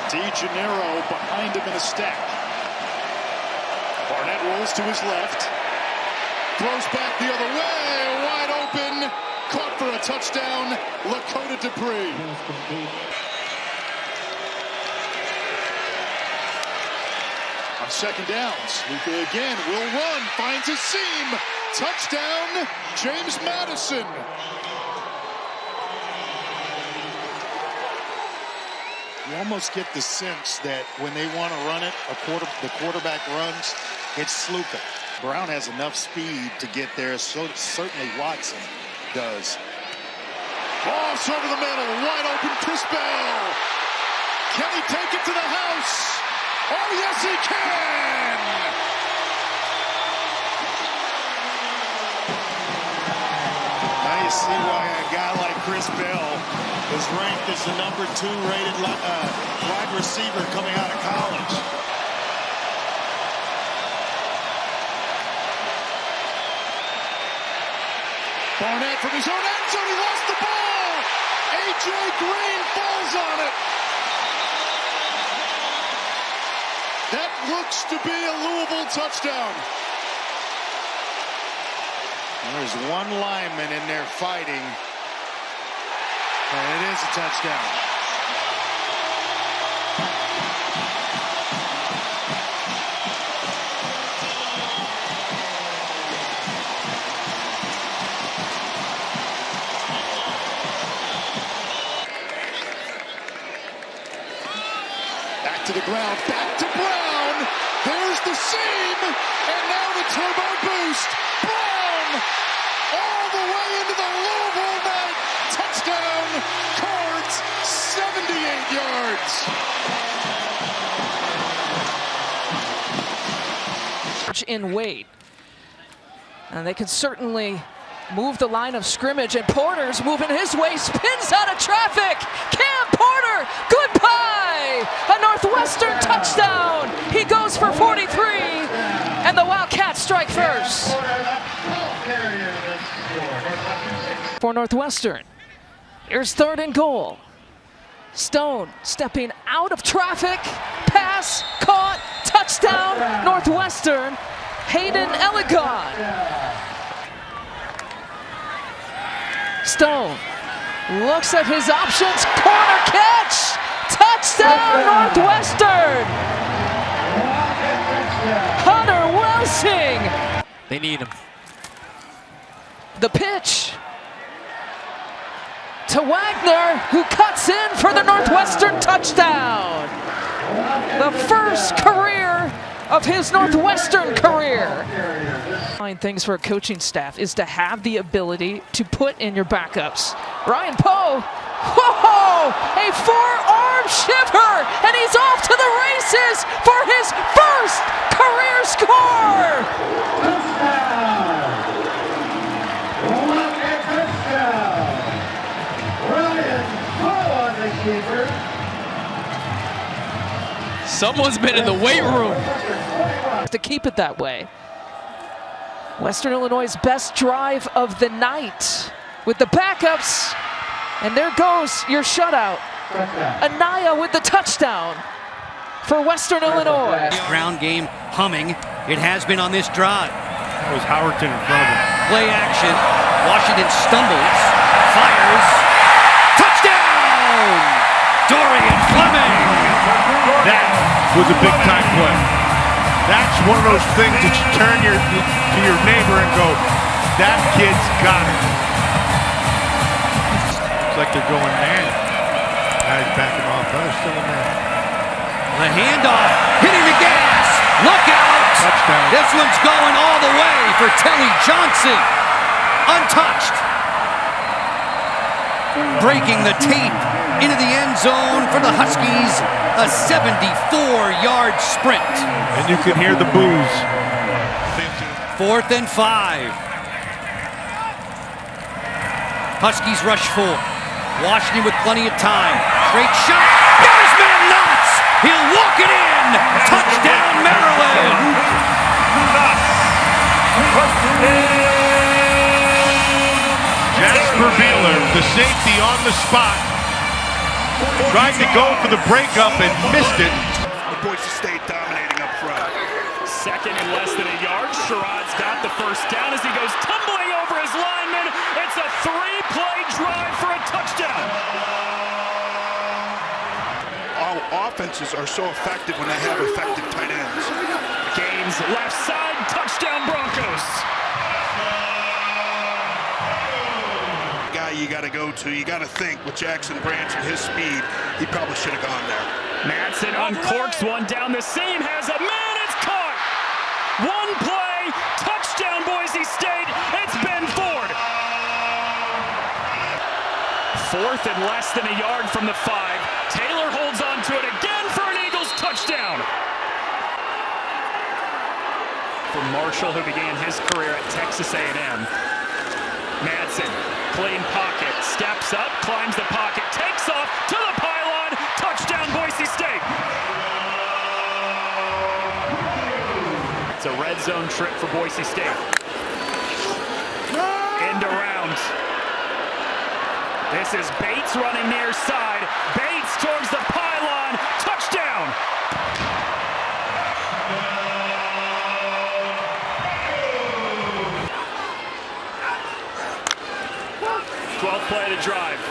DeGennaro behind him in a stack. Barnett rolls to his left. Throws back the other way. Wide open. Caught for a touchdown. Lakota Dupree. On second downs, Luka again will run. Finds a seam. Touchdown, James Madison. You almost get the sense that when they want to run it, the quarterback runs, it's Luka. Brown has enough speed to get there, so certainly Watson does. Cross over the middle, wide open Chris Bell. Can he take it to the house? Oh, yes, he can! Now you see why a guy like Chris Bell is ranked as the #2 rated wide receiver coming out of college. Barnett from his own end zone, he lost the ball! A.J. Green falls on it! That looks to be a Louisville touchdown. There's one lineman in there fighting, and it is a touchdown. Back to the ground, back to Brown. There's the seam, and now the turbo boost. Brown all the way into the Louisville net. Touchdown, Cards, 78 yards. In weight. And they can certainly move the line of scrimmage, and Porter's moving his way, spins out of traffic. Cam Porter, goodbye! A Northwestern touchdown. He goes for 43, and the Wildcats strike first. For Northwestern, here's 3rd and goal. Stone stepping out of traffic, pass, caught, touchdown, Northwestern. Hayden Elegon. Stone looks at his options, corner catch, touchdown Northwestern. Hunter Welsing. They need him. The pitch to Wagner, who cuts in for the Northwestern touchdown. The first career of his Northwestern career. Things for a coaching staff is to have the ability to put in your backups. Ryan Poe, whoa, a forearm shiver, and he's off to the races for his first career score. Someone's been in the weight room. To keep it that way. Western Illinois' best drive of the night with the backups. And there goes your shutout. Anaya with the touchdown for Western Illinois. Ground game humming. It has been on this drive. That was Howerton in front of him. Play action. Washington stumbles, fires. Touchdown! Dorian Fleming. That was a big time play. That's one of those things that you turn to your neighbor and go, that kid's got it. Looks like they're going man. Guys backing off. Oh, they're still in there. The handoff, hitting the gas. Look out! Touchdown. This one's going all the way for Telly Johnson. Untouched. Breaking the tape into the end zone for the Huskies. A 74-yard sprint. And you can hear the boos. 4th and 5. Huskies rush 4. Washington with plenty of time. Straight shot. Got his man Knotts. He'll walk it in. Touchdown, Maryland. Jasper Beeler, the safety on the spot. Tried to go for the breakup and missed it. Boise State dominating up front. Second and less than a yard. Sherrod's got the first down as he goes tumbling over his lineman. It's a three-play drive for a touchdown. All offenses are so effective when they have effective tight ends. Gaines left side, touchdown Broncos. Guy you got to go to, you got to think with Jackson Branch and his speed, he probably should have gone there. Madison uncorks one down the seam, has a man, it's caught. One play, touchdown Boise State, it's Ben Ford. Fourth and less than a yard from the 5. Taylor holds on to it again for an Eagles touchdown. For Marshall, who began his career at Texas A&M. Madison, clean pocket, steps up, climbs the pocket, takes off to the pylon, touchdown Boise State. It's a red zone trip for Boise State. End around. This is Bates running near side. Bates towards the pylon. Touchdown! Play of the drive.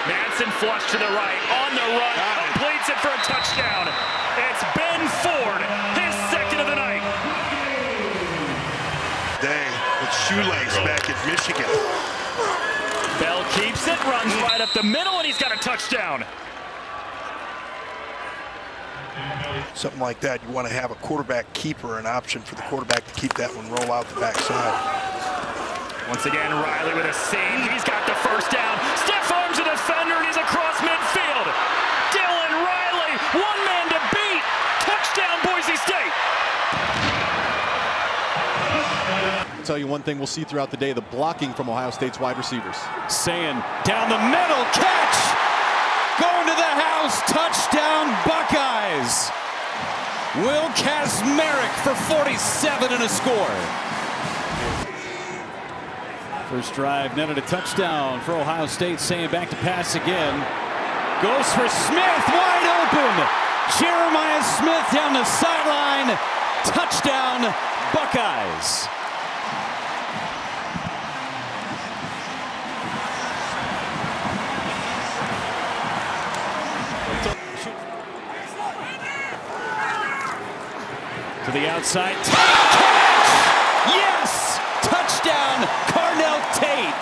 Madison flush to the right, on the run, completes it for a touchdown. It's Ben Ford, his second of the night. Day with Shoelace back at Michigan. Bell keeps it, runs right up the middle, and he's got a touchdown. Something like that, you want to have a quarterback keeper, an option for the quarterback to keep that one roll out the backside. Once again, Riley with a seam. He's got the first down. Stiff arms a defender, and he's across midfield. Dylan Riley, one man to beat. Touchdown, Boise State. I'll tell you one thing we'll see throughout the day, the blocking from Ohio State's wide receivers. Saying down the middle, catch. Going to the house, touchdown Buckeyes. Will Kazmarek for 47 and a score. First drive netted a touchdown for Ohio State. Saying back to pass again. Goes for Smith, wide open. Jeremiah Smith down the sideline. Touchdown, Buckeyes. To the outside. Catch! Yes! Touchdown, Carnell Tate.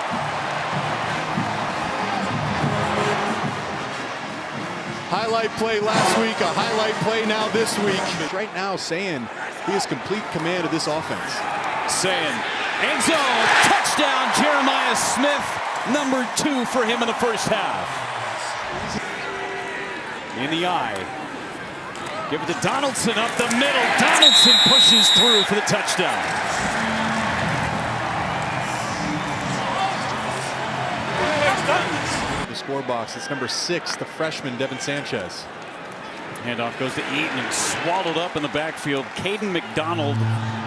Highlight play last week, a highlight play now this week. Right now, saying he has complete command of this offense. Saying, end zone, touchdown, Jeremiah Smith, number 2 for him in the first half. In the eye. Give it to Donaldson up the middle. Donaldson pushes through for the touchdown. The score box, it's number 6, the freshman, Devin Sanchez. Handoff goes to Eaton and swallowed up in the backfield. Caden McDonald,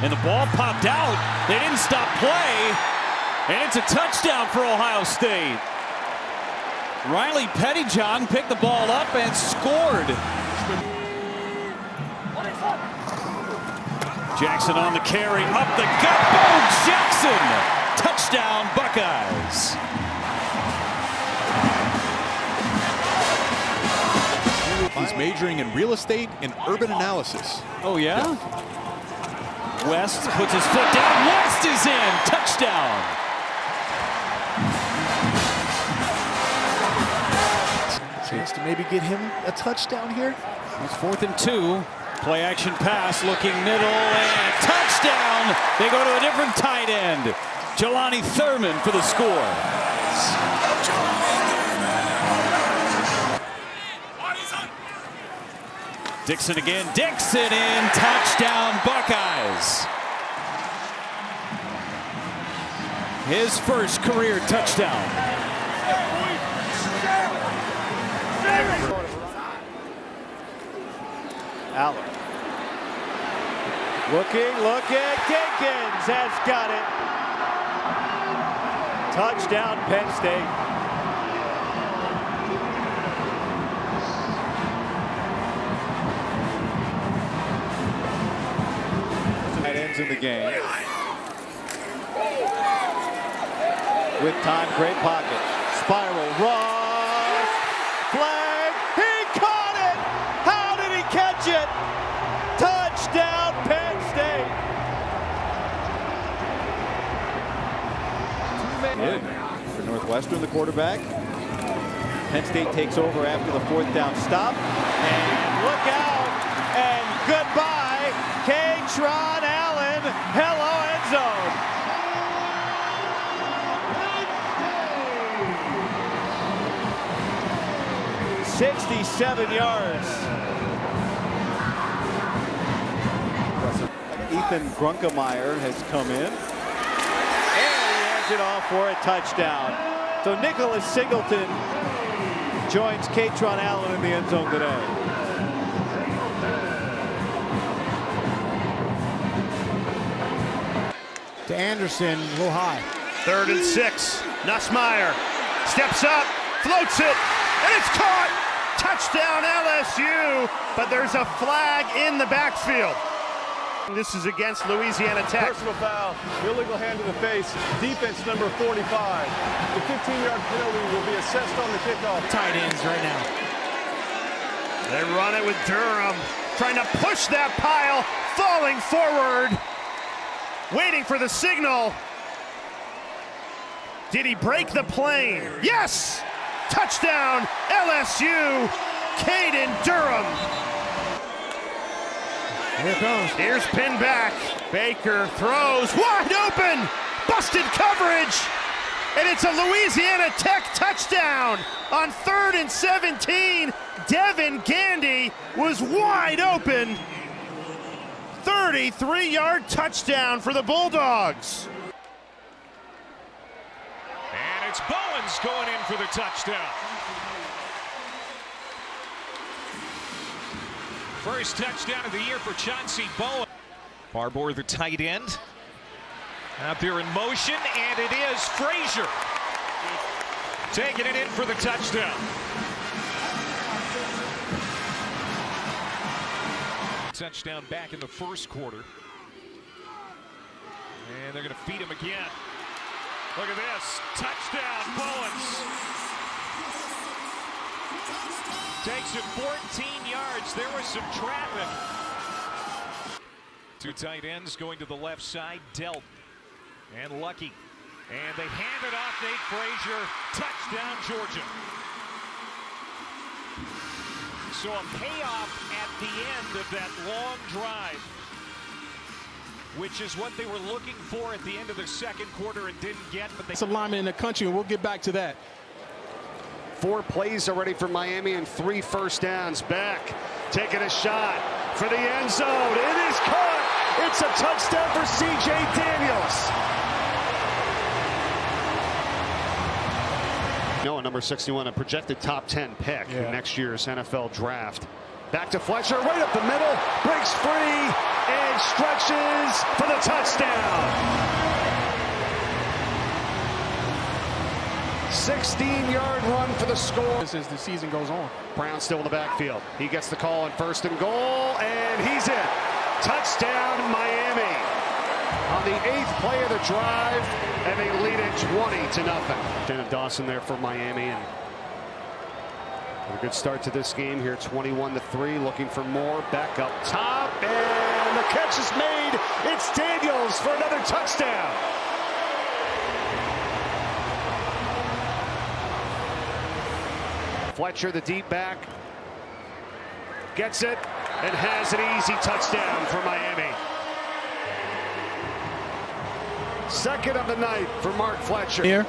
and the ball popped out. They didn't stop play, and it's a touchdown for Ohio State. Riley Pettyjohn picked the ball up and scored. Jackson on the carry, up the gut, Bo Jackson! Touchdown, Buckeyes. He's majoring in real estate and urban analysis. Oh, yeah? West puts his foot down. West is in. Touchdown. Chance to maybe get him a touchdown here. It's 4th and 2. Play action pass, looking middle, and touchdown. They go to a different tight end. Jelani Thurman for the score. Dixon again. Dixon in. Touchdown, Buckeyes. His first career touchdown. Aller. Looking. Dinkins has got it. Touchdown, Penn State. Longhorns in the game. With time, great pocket. Spiral, rush, flag, he caught it! How did he catch it? Touchdown, Penn State! For Northwestern, the quarterback. Penn State takes over after the 4th down stop. And look out, and goodbye, K-Tron Allen. Hello, end zone. 67 yards. Ethan Grunkemeyer has come in. And he hands it off for a touchdown. So Nicholas Singleton joins K-Tron Allen in the end zone today. To Anderson, a little high. 3rd and 6. Nussmeier steps up, floats it, and it's caught. Touchdown LSU, but there's a flag in the backfield. This is against Louisiana Tech. Personal foul, illegal hand to the face, defense number 45. The 15-yard penalty will be assessed on the kickoff. Tight ends right now. They run it with Durham, trying to push that pile, falling forward, waiting for the signal. Did he break the plane? Yes! Touchdown, LSU, Caden Durham. Here it comes. Here's pinned back. Baker throws wide open. Busted coverage. And it's a Louisiana Tech touchdown on 3rd and 17. Devin Gandy was wide open. 33-yard touchdown for the Bulldogs. And it's Bowens going in for the touchdown. First touchdown of the year for Chauncey Bowen. Barbour, the tight end, out there in motion, and it is Frazier taking it in for the touchdown. Touchdown back in the first quarter. And they're going to feed him again. Look at this. Touchdown, Bowens. Takes it 14 yards. There was some traffic. Two tight ends going to the left side. Delp and Lucky. And they hand it off Nate Frazier. Touchdown, Georgia. So a payoff at the end of that long drive, which is what they were looking for at the end of the second quarter and didn't get. But they... It's a lineman in the country, and we'll get back to that. 4 plays already for Miami and 3 first downs. Back, taking a shot for the end zone. It is caught. It's a touchdown for C.J. Daniels. Noah, number 61, a projected top 10 pick in next year's NFL draft. Back to Fletcher, right up the middle, breaks free, and stretches for the touchdown. 16-yard run for the score. As the season goes on. Brown still in the backfield. He gets the call on 1st and goal, and he's in. Touchdown, Miami. On the 8th play of the drive, and they lead it 20-0. Shannon Dawson there for Miami, and a good start to this game here, 21-3, looking for more. Back up top, and the catch is made. It's Daniels for another touchdown. Fletcher, the deep back, gets it and has an easy touchdown for Miami. Second of the night for Mark Fletcher. Here,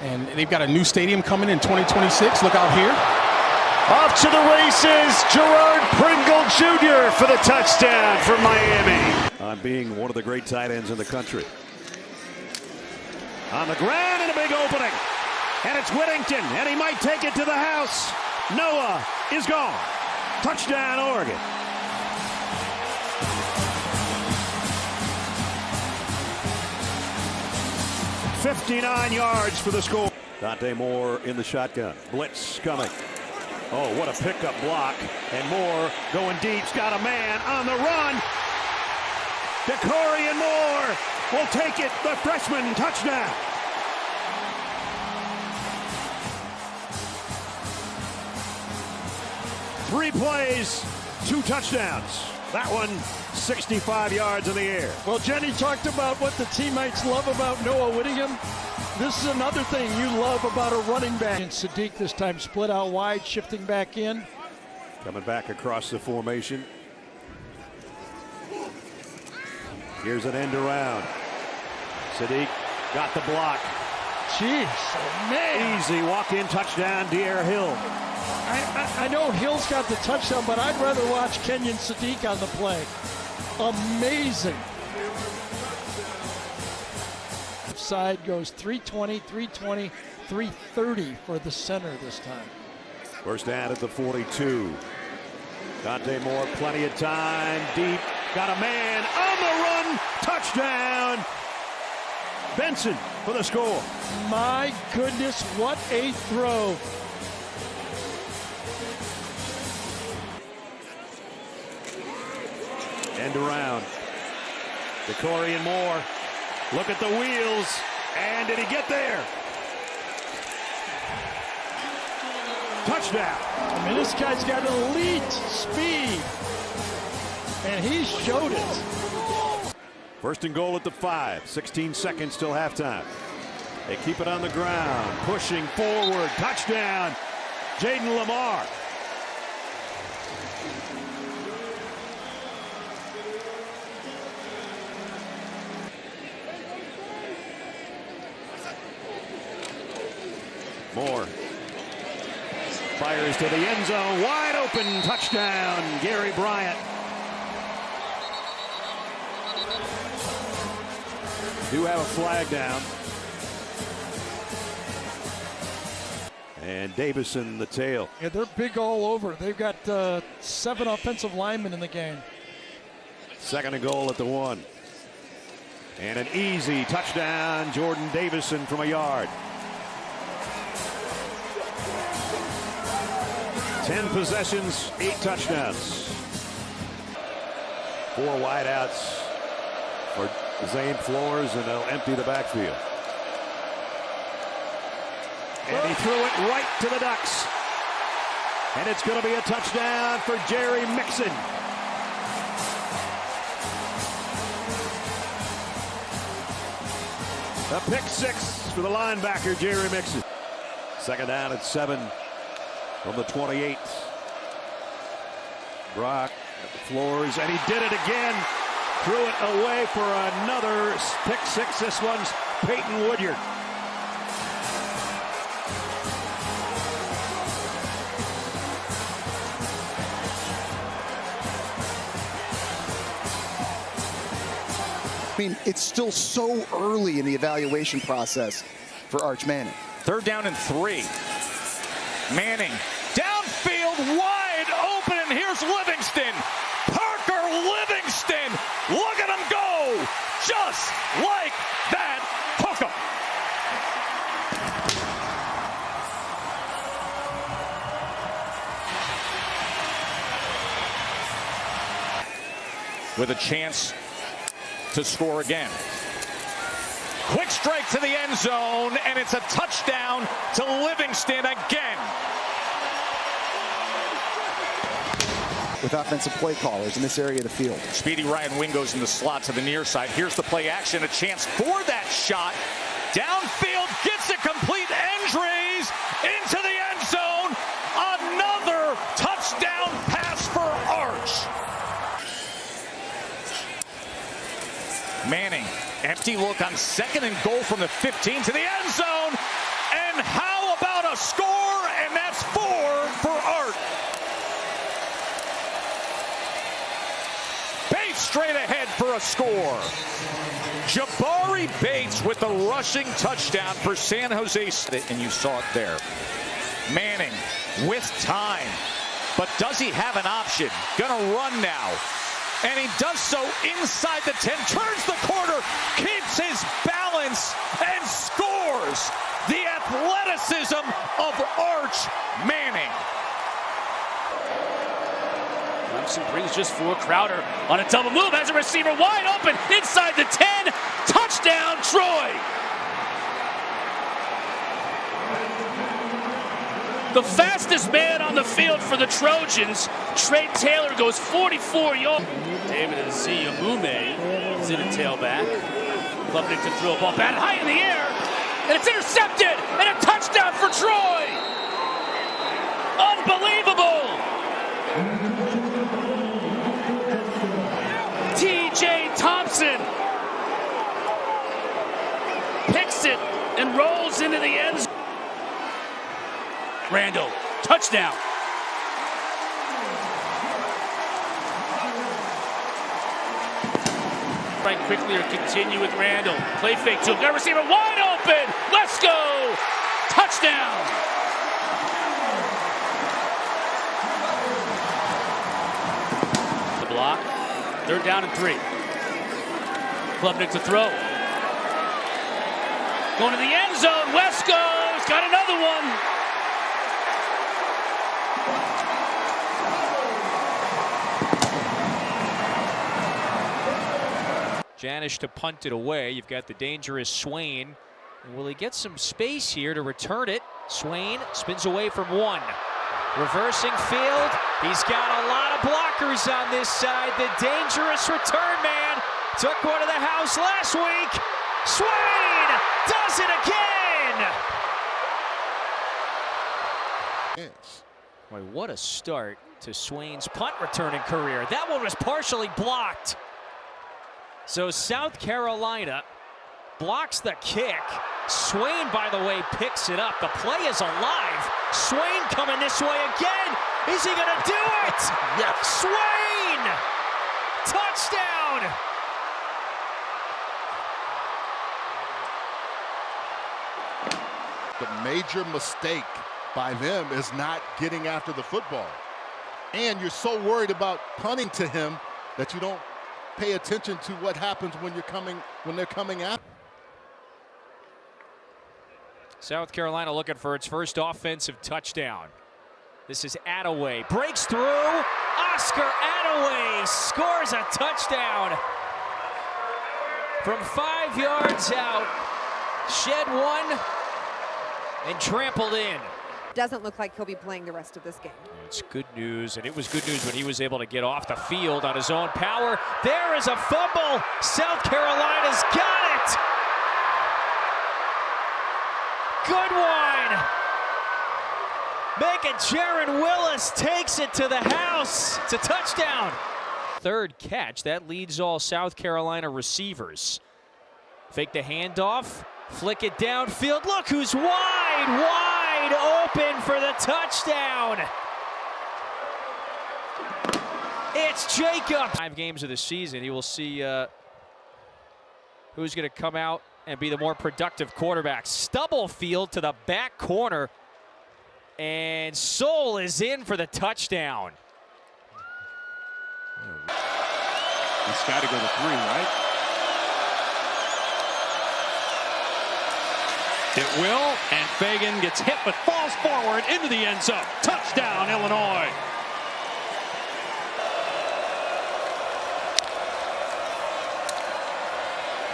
and they've got a new stadium coming in 2026. Look out here. Off to the races, Gerard Pringle Jr. for the touchdown for Miami. On being one of the great tight ends in the country. On the ground and a big opening. And it's Whittington, and he might take it to the house. Noah is gone. Touchdown, Oregon. $59 yards for the score. Dante Moore in the shotgun. Blitz coming. Oh, what a pickup block. And Moore going deep. He's got a man on the run. DeCorian Moore will take it. The freshman touchdown. Three plays, 2 touchdowns. That one, 65 yards in the air. Well, Jenny talked about what the teammates love about Noah Whittingham. This is another thing you love about a running back. And Sadiq this time split out wide, shifting back in. Coming back across the formation. Here's an end around. Sadiq got the block. Jeez, man. Easy walk-in touchdown, De'Aaron Hill. I know Hill's got the touchdown, but I'd rather watch Kenyon Sadiq on the play. Amazing. Side goes 320, 320, 330 for the center this time. First down at the 42. Dante Moore, plenty of time, deep, got a man on the run, touchdown. Benson for the score. My goodness, what a throw. End around. DeCorian Moore. Look at the wheels. And did he get there? Touchdown. I mean, this guy's got elite speed. And he showed it. First and goal at the 5. 16 seconds till halftime. They keep it on the ground. Pushing forward. Touchdown. Jaden Lamar. Moore fires to the end zone, wide open, touchdown, Gary Bryant. Do have a flag down. And Davison the tail. Yeah, they're big all over. They've got 7 offensive linemen in the game. Second and goal at the 1. And an easy touchdown, Jordan Davison from a yard. 10 possessions, 8 touchdowns. 4 wideouts for Zane Flores, and they'll empty the backfield. And he threw it right to the Ducks. And it's going to be a touchdown for Jerry Mixon. A pick 6 for the linebacker, Jerry Mixon. Second down at 7. From the 28. Brock at the floors, and he did it again. Threw it away for another pick 6. This one's Peyton Woodyard. I mean, it's still so early in the evaluation process for Arch Manning. Third down and 3. Manning, downfield, wide open, and here's Livingston. Parker Livingston, look at him go, just like that, hook him. With a chance to score again. Quick strike to the end zone, and it's a touchdown to Livingston again. With offensive play callers in this area of the field. Speedy Ryan Wing goes in the slot to the near side. Here's the play action, a chance for that shot. Downfield, gets it complete. Andres into the end zone. Another touchdown pass for Arch. Manning, empty look on second and goal from the 15 to the end zone. And how about a score? And that's 4 for Arch. Bates straight ahead for a score. Jabari Bates with the rushing touchdown for San Jose State. And you saw it there. Manning with time. But does he have an option? Gonna run now. And he does so inside the 10, turns the corner, keeps his balance, and scores. The athleticism of Arch Manning. Clemson brings is just for Crowder on a double move. Has a receiver wide open inside the 10. Touchdown, Troy. The fastest man on the field for the Trojans, Trey Taylor, goes 44 yards. David Aziamume is in a tailback. Klubnik to throw a ball batted high in the air, and it's intercepted, and a touchdown for Troy. Unbelievable. TJ Thompson picks it and rolls into the end zone. Randall, touchdown. Right quickly or continue with Randall. Play fake to him. Got a receiver wide open. Let's go. Touchdown. The block. 3rd down and 3. Klubnik to throw. Going to the end zone. Wesco's got another one. Janish to punt it away. You've got the dangerous Swain. And will he get some space here to return it? Swain spins away from 1. Reversing field. He's got a lot of blockers on this side. The dangerous return man took one to the house last week. Swain does it again. Boy, what a start to Swain's punt returning career. That one was partially blocked. So South Carolina blocks the kick. Swain, by the way, picks it up. The play is alive. Swain coming this way again. Is he going to do it? Yes. Swain! Touchdown! The major mistake by them is not getting after the football. And you're so worried about punting to him that you don't pay attention to what happens when they're coming out. South Carolina looking for its first offensive touchdown. This is Attaway. Breaks through. Oscar Attaway scores a touchdown. From 5 yards out. Shed one and trampled in. Doesn't look like he'll be playing the rest of this game. It's good news, and it was good news when he was able to get off the field on his own power. There is a fumble. South Carolina's got it. Good one. Make it. Jaron Willis takes it to the house. It's a touchdown. 3rd catch. That leads all South Carolina receivers. Fake the handoff. Flick it downfield. Look who's wide open for the touchdown. It's Jacob. 5 games of the season. He will see who's going to come out and be the more productive quarterback. Stubblefield to the back corner. And Soul is in for the touchdown. It's got to go to 3, right? It will, and Fagan gets hit but falls forward into the end zone. Touchdown, Illinois.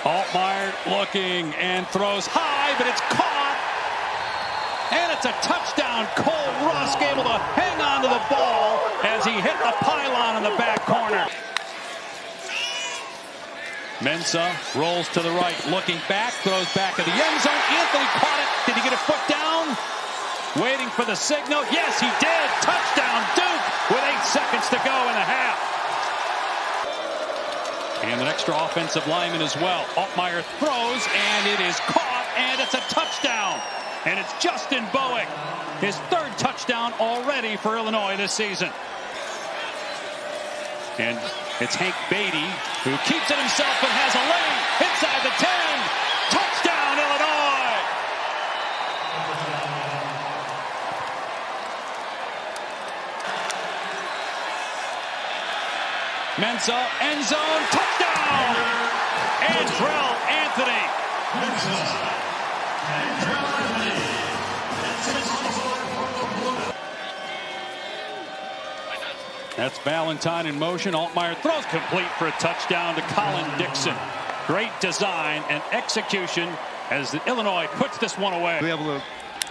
Altmaier looking and throws high, but it's caught. And it's a touchdown. Cole Rusk able to hang on to the ball as he hit the pylon in the back corner. Mensah rolls to the right, looking back, throws back at the end zone. Anthony caught it. Did he get a foot down? Waiting for the signal. Yes, he did. Touchdown, Duke, with 8 seconds to go in the half. And an extra offensive lineman as well. Altmaier throws, and it is caught, and it's a touchdown. And it's Justin Bowick, his 3rd touchdown already for Illinois this season. And it's Hank Beatty who keeps it himself and has a lane inside the 10. Touchdown, Illinois! Mensah, end zone, touchdown! Andrell Anthony. That's Valentine in motion. Altmaier throws complete for a touchdown to Colin Dixon. Great design and execution as Illinois puts this one away. Be able to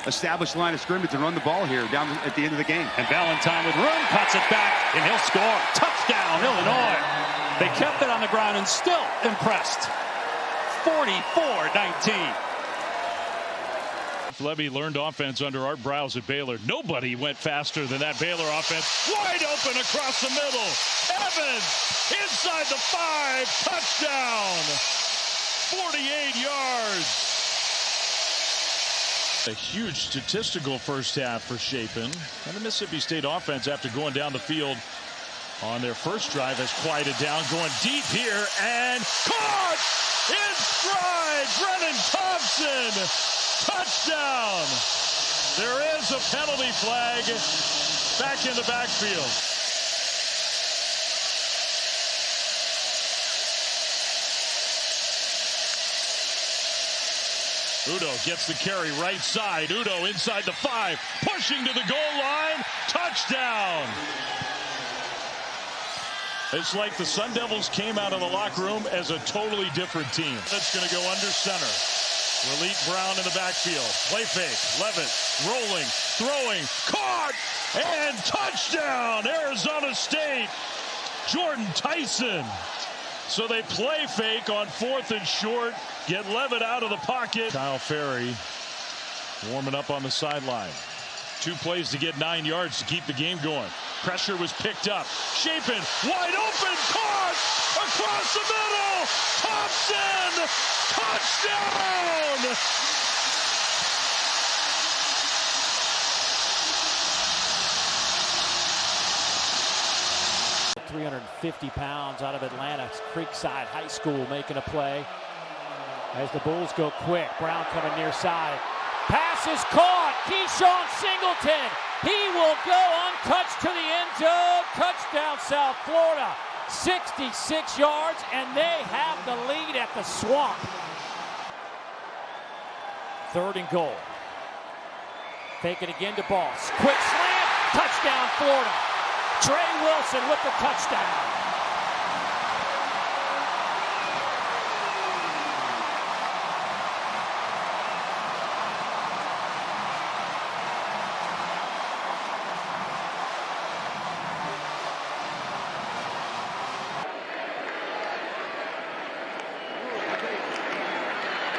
establish line of scrimmage and run the ball here down at the end of the game. And Valentine with room cuts it back, and he'll score. Touchdown, Illinois. They kept it on the ground and still impressed. 44-19. Levy learned offense under Art Browse at Baylor. Nobody went faster than that Baylor offense. Wide open across the middle. Evans inside the 5. Touchdown. 48 yards. A huge statistical first half for Chapin. And the Mississippi State offense, after going down the field on their first drive, has quieted down. Going deep here and caught in stride. Brennan Thompson. Touchdown! There is a penalty flag back in the backfield. Udo gets the carry right side. Udo inside the 5, pushing to the goal line. Touchdown! It's like the Sun Devils came out of the locker room as a totally different team. That's going to go under center. Relate Brown in the backfield. Play fake. Levitt rolling, throwing, caught, and touchdown, Arizona State. Jordan Tyson. So they play fake on 4th and short. Get Levitt out of the pocket. Kyle Ferry warming up on the sideline. 2 plays to get 9 yards to keep the game going. Pressure was picked up. Chapin wide open, caught across the middle. Thompson, touchdown. 350 pounds out of Atlanta. Creekside High School making a play. As the Bulls go quick, Brown coming near side. Pass is caught. Keyshawn Singleton. He will go untouched to the end zone. Touchdown, South Florida. 66 yards, and they have the lead at the Swamp. 3rd and goal. Fake it again to Boss. Quick slant. Touchdown, Florida. Trey Wilson with the touchdown.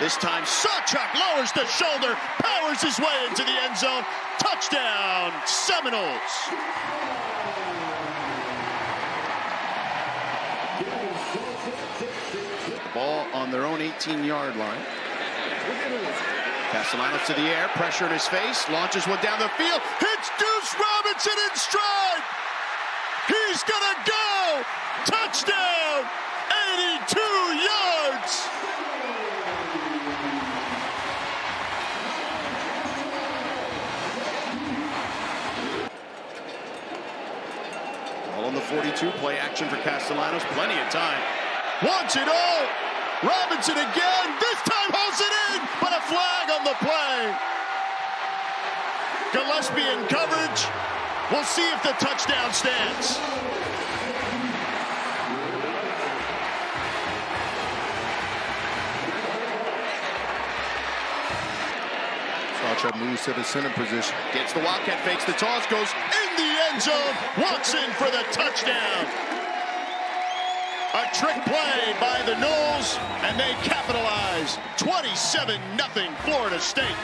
This time, Sawchuk lowers the shoulder, powers his way into the end zone. Touchdown, Seminoles. The ball on their own 18-yard line. Castellanos to the air, pressure in his face, launches one down the field, hits Deuce Robinson in stride. He's gonna go. Touchdown, 82 yards. On the 42, play action for Castellanos, plenty of time. Wants it all. Robinson again, this time holds it in, but a flag on the play. Gillespie in coverage. We'll see if the touchdown stands. Sawchuk moves to the center position. Gets the Wildcat, fakes the toss, goes in the end zone. Watson for the touchdown. A trick play by the Noles, and they capitalize. 27-0 Florida State.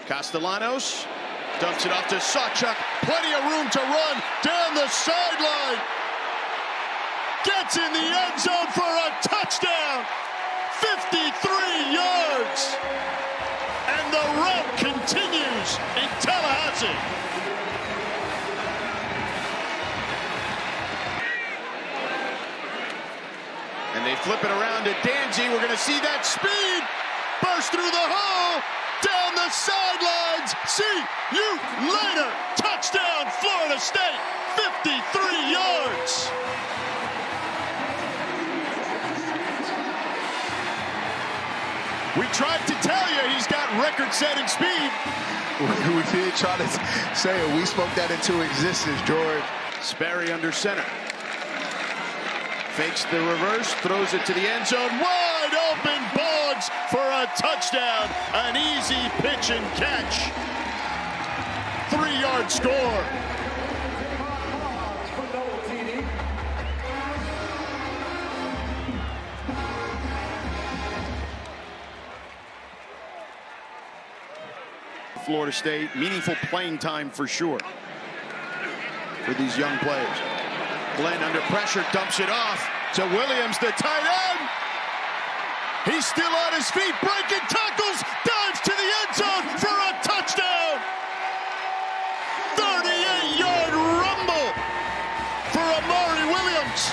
Castellanos dumps it off to Sawchuk. Plenty of room to run down the sideline. Gets in the end zone for a touchdown. 53 yards. And the run continues in Tallahassee. And they flip it around to Danzy. We're going to see that speed burst through the hole, down the sidelines. See you later. Touchdown, Florida State. 53 yards. We tried to tell you he's got record-setting speed. We did try to say it. We spoke that into existence, George. Sperry under center. Fakes the reverse, throws it to the end zone. Wide open, Boggs for a touchdown. An easy pitch and catch. 3-yard score. Florida State, meaningful playing time for sure for these young players. Glenn under pressure, dumps it off to Williams, the tight end. He's still on his feet, breaking tackles, dives to the end zone for a touchdown. 38-yard rumble for Amari Williams.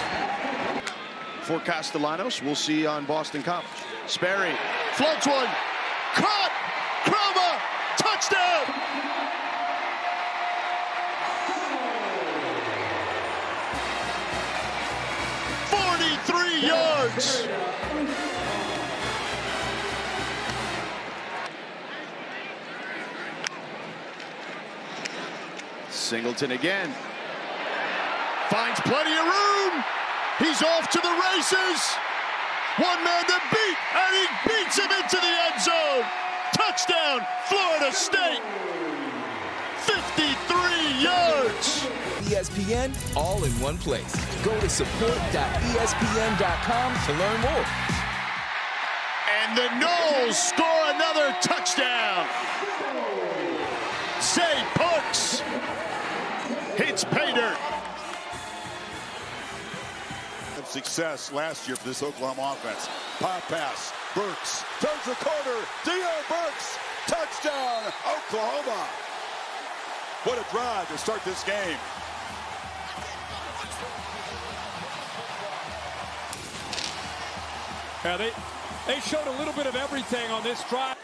For Castellanos, we'll see on Boston College. Sperry floats one, caught, Croma, touchdown. Yards. Singleton again. Finds plenty of room. He's off to the races. One man to beat, and he beats him into the end zone. Touchdown, Florida State. 53 yards. ESPN, all in one place. Go to support.espn.com to learn more. And the Noles score another touchdown. Say Parks hits pay dirt. Success last year for this Oklahoma offense. Pop pass, Burks turns the corner. D.O. Burks, touchdown, Oklahoma. What a drive to start this game. Yeah, they showed a little bit of everything on this drive.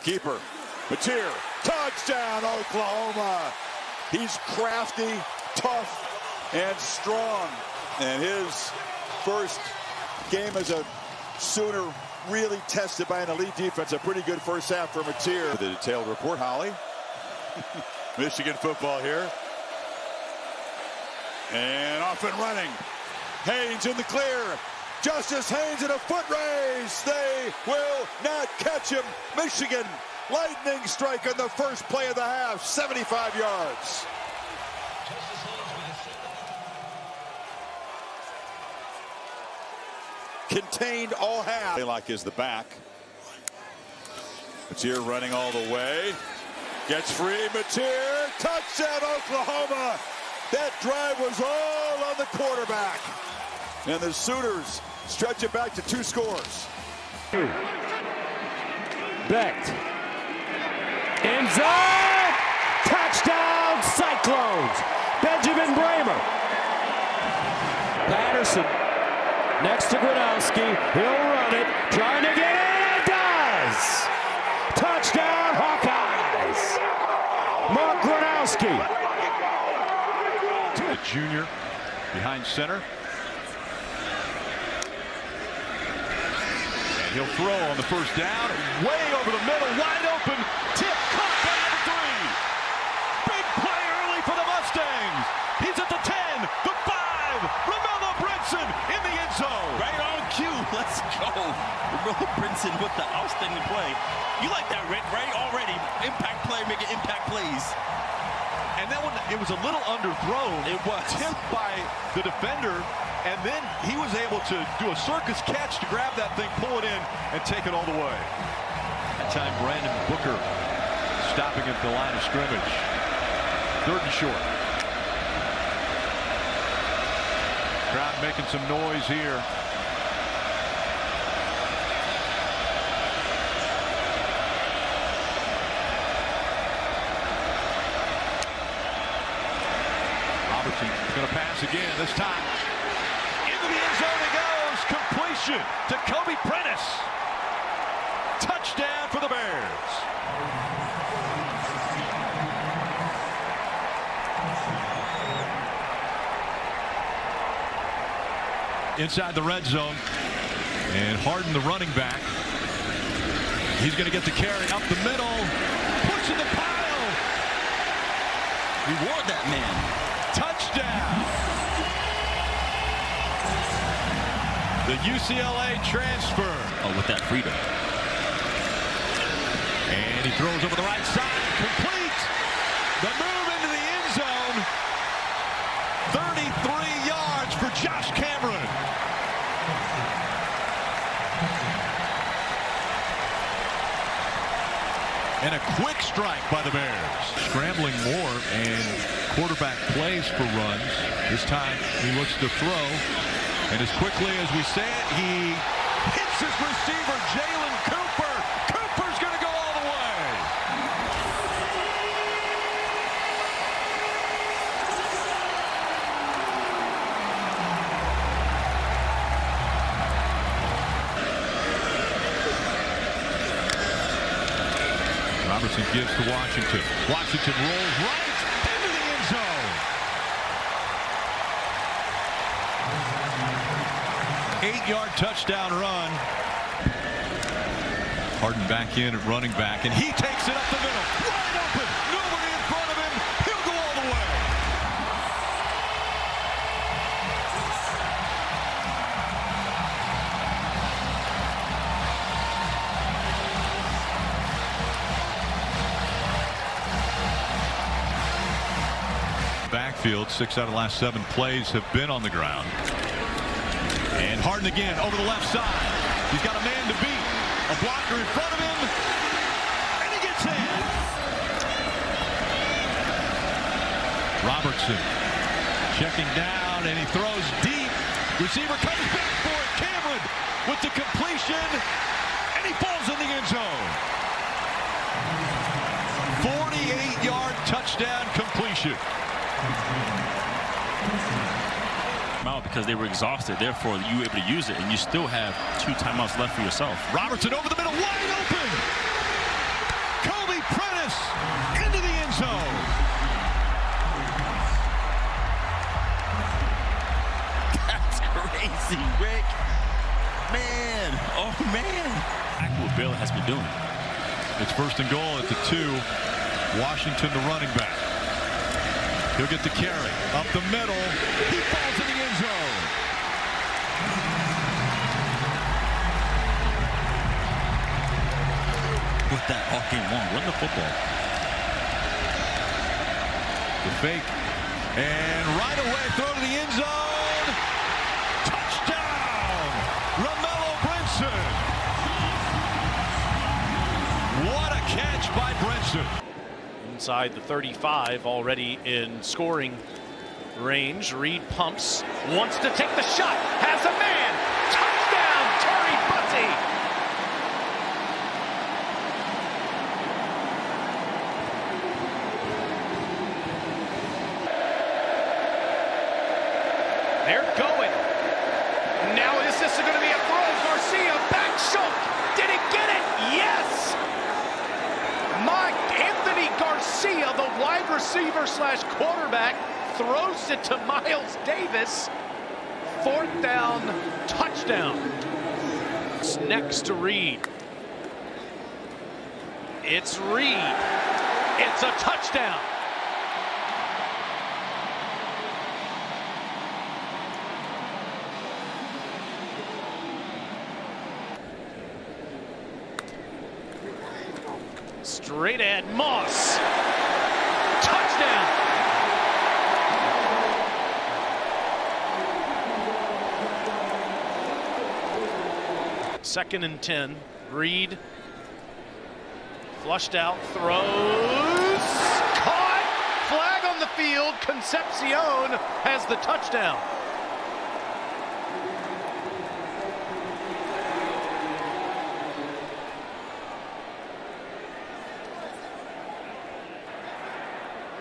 Keeper, Mateer, touchdown, Oklahoma. He's crafty, tough, and strong. And his first game as a Sooner really tested by an elite defense. A pretty good first half for Mateer. The detailed report, Holly. Michigan football here. And off and running. Haynes in the clear. Justice Haynes in a foot race. They will not catch him. Michigan, lightning strike on the first play of the half. 75 yards. Contained all half. Like is the back. Mateer running all the way. Gets free. Mateer. Touchdown, Oklahoma. That drive was all on the quarterback. And the Sooners stretch it back to 2 scores. Becht. End zone. Touchdown, Cyclones. Benjamin Bramer. Patterson. Next to Gronowski. He'll run it. Trying to get in. It does. Touchdown, Hawkeyes. Mark Gronowski. The junior behind center. And he'll throw on the first down. Way over the middle. Wide open. Tip. Caught down to 3. Big play early for the Mustangs. He's at the 10. The 5. Romello Brinson in the end zone. Right on cue. Let's go. Romello Brinson with the outstanding play. You like that, Rick, right? Already. Impact play, making impact plays. And that one, it was a little underthrown. It was. Tipped by the defender, and then he was able to do a circus catch to grab that thing, pull it in, and take it all the way. That time, Brandon Booker stopping at the line of scrimmage. 3rd and short. Crowd making some noise here. Robertson's going to pass again, this time. Into the end zone it goes. Completion to Kobe Prentice. Touchdown for the Bears. Inside the red zone, and Harden, the running back, He's going to get the carry up the middle. Pushing the pile. Reward that man. Touchdown. The UCLA transfer. Oh, with that freedom. And he throws over the right side. Complete. The move into the end zone. 33 yards for Josh Cameron. And a quick strike by the Bears. Scrambling more and quarterback plays for runs. This time he looks to throw. And as quickly as we say it, he hits his receiver, Jalen Cooper. Cooper's going to go all the way. Robertson gives to Washington. Washington rolls right into the end zone. 8-yard touchdown run. Harden back in at running back, and he takes it up the middle. Wide open. Nobody in front of him. He'll go all the way. Backfield, 6 out of the last 7 plays have been on the ground. And Harden again over the left side. He's got a man to beat. A blocker in front of him. And he gets in. Robertson checking down, and he throws deep. Receiver comes back for it. Cameron with the completion. And he falls in the end zone. 48-yard touchdown completion. Out because they were exhausted, therefore you were able to use it, and you still have 2 timeouts left for yourself. Robertson over the middle, wide open. Kobe Prentice into the end zone. That's crazy, Rick. Man, oh man. That's what Baylor has been doing. It's 1st and goal at the 2. Washington, the running back. He'll get the carry up the middle. He falls in the end zone. With that all game long, run the football. The fake. And right away, throw to the end zone. Touchdown! Romello Brinson. What a catch by Brinson. Inside the 35, already in scoring range. Reed pumps, wants to take the shot, has a man. Touchdown, Terry Bussey. They're going. Now is this going to be a throw? Garcia back shook. Did he get it? Yes. Anthony Garcia, the wide receiver / quarterback, throws it to Miles Davis. 4th down, touchdown. Next to Reed. It's Reed. It's a touchdown. Straight at Moss. Touchdown. Second and 10. Reed. Flushed out. Throws. Caught. Flag on the field. Concepcion has the touchdown.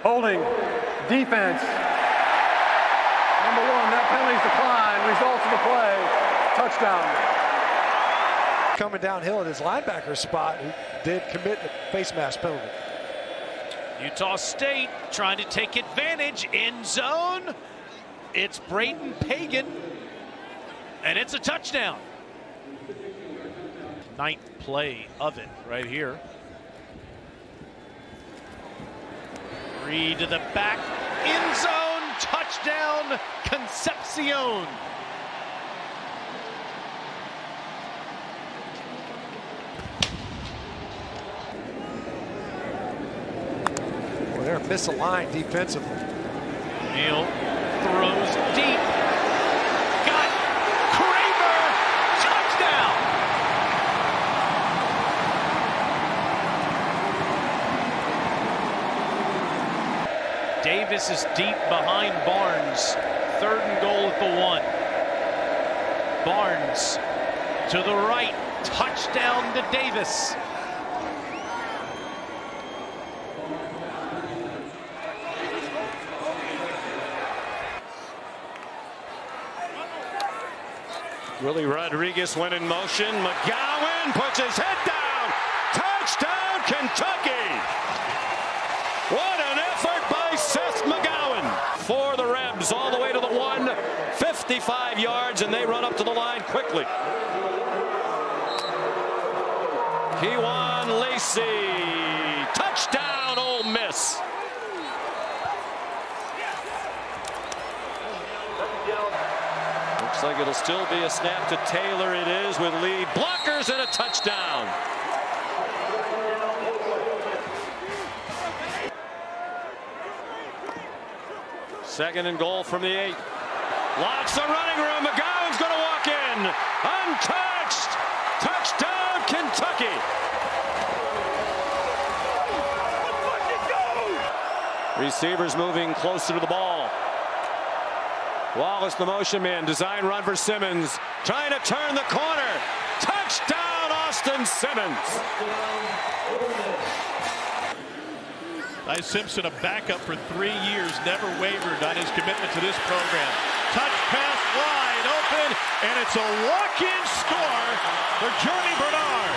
Holding, defense. Number 1, that penalty's declined. Results of the play, touchdown. Coming downhill at his linebacker spot, who did commit the face mask penalty. Utah State trying to take advantage. End zone. It's Brayton Pagan, and it's a touchdown. ninth play of it right here. Reed to the back, end zone, touchdown, Concepcion. Well, they're misaligned defensively. Neal throws deep. Got Kramer, touchdown. Davis is deep behind Barnes. 3rd and goal at the 1. Barnes to the right. Touchdown to Davis. Willie Rodriguez went in motion. McGowan puts his head down. Touchdown, Kentucky. What an effort by Seth McGowan. For the Rebs all the way to the 1. 55 yards, and they run up to the line quickly. Kewan Lacey. Touchdown, Ole Miss. Looks like it'll still be a snap to Taylor. It is, with lead blockers and a touchdown. Second and goal from the 8. Lots of running room. McGowan's going to walk in. Untouched. Touchdown, Kentucky. Receivers moving closer to the ball. Wallace, the motion man, design run for Simmons, trying to turn the corner. Touchdown, Austin Simmons. Ty Simpson, a backup for 3 years, never wavered on his commitment to this program. Touch pass wide open, and it's a walk-in score for Journey Bernard.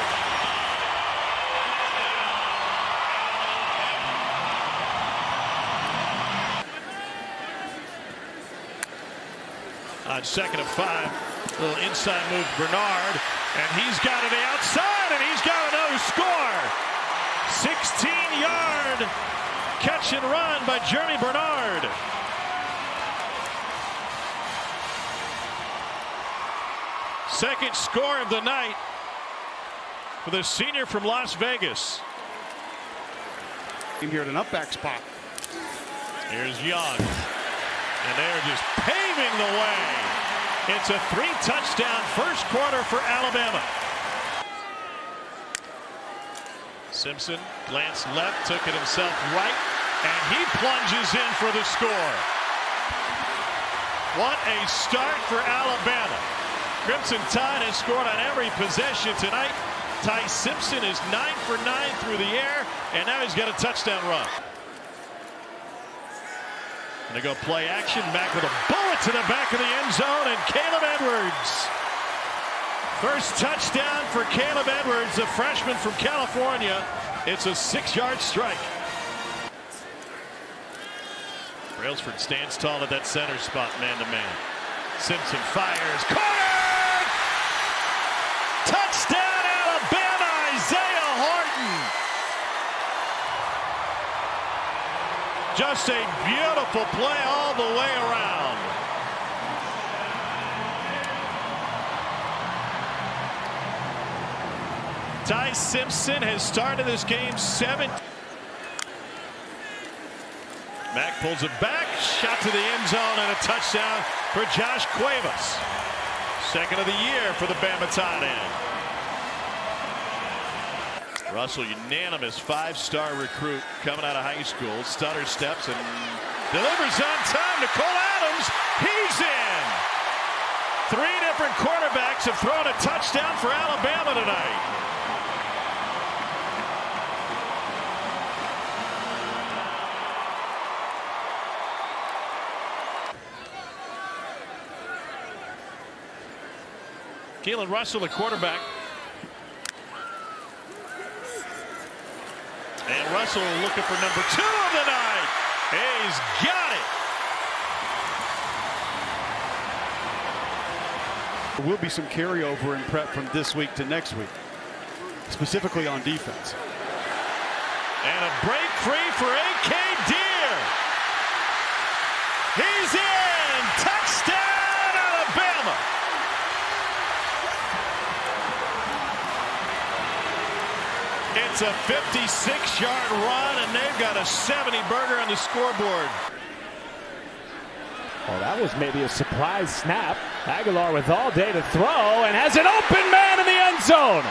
On 2nd and 5, little inside move Bernard, and he's got it outside, and he's got another score. 16-yard catch and run by Journey Bernard. Second score of the night for the senior from Las Vegas. Here at an up-back spot. Here's Young. And they're just paving the way. It's a 3-touchdown first quarter for Alabama. Simpson glanced left, took it himself right, and he plunges in for the score. What a start for Alabama. Crimson Tide has scored on every possession tonight. Ty Simpson is 9 for 9 through the air, and now he's got a touchdown run. And they go play action, back with a bullet to the back of the end zone, and Caleb Edwards. First touchdown for Caleb Edwards, the freshman from California. It's a 6-yard strike. Brailsford stands tall at that center spot, man-to-man. Simpson fires, corner! Touchdown, Alabama, Isaiah Horton. Just a beautiful play all the way around. Ty Simpson has started this game 7. Mack pulls it back, shot to the end zone, and a touchdown for Josh Cuevas. Second of the year for the Bama tight end. Russell, unanimous 5-star recruit coming out of high school. Stutter steps and delivers on time to Cole Adams. He's in. 3 different quarterbacks have thrown a touchdown for Alabama tonight. Keelan Russell, the quarterback. And Russell looking for number 2 of the night. He's got it. There will be some carryover in prep from this week to next week. specifically on defense. And a break free for A.K. Deer. He's in. Touchdown, Alabama. It's a 56-yard run, and they've got a 70-burger on the scoreboard. Well, that was maybe a surprise snap. Aguilar with all day to throw and has an open man in the end zone.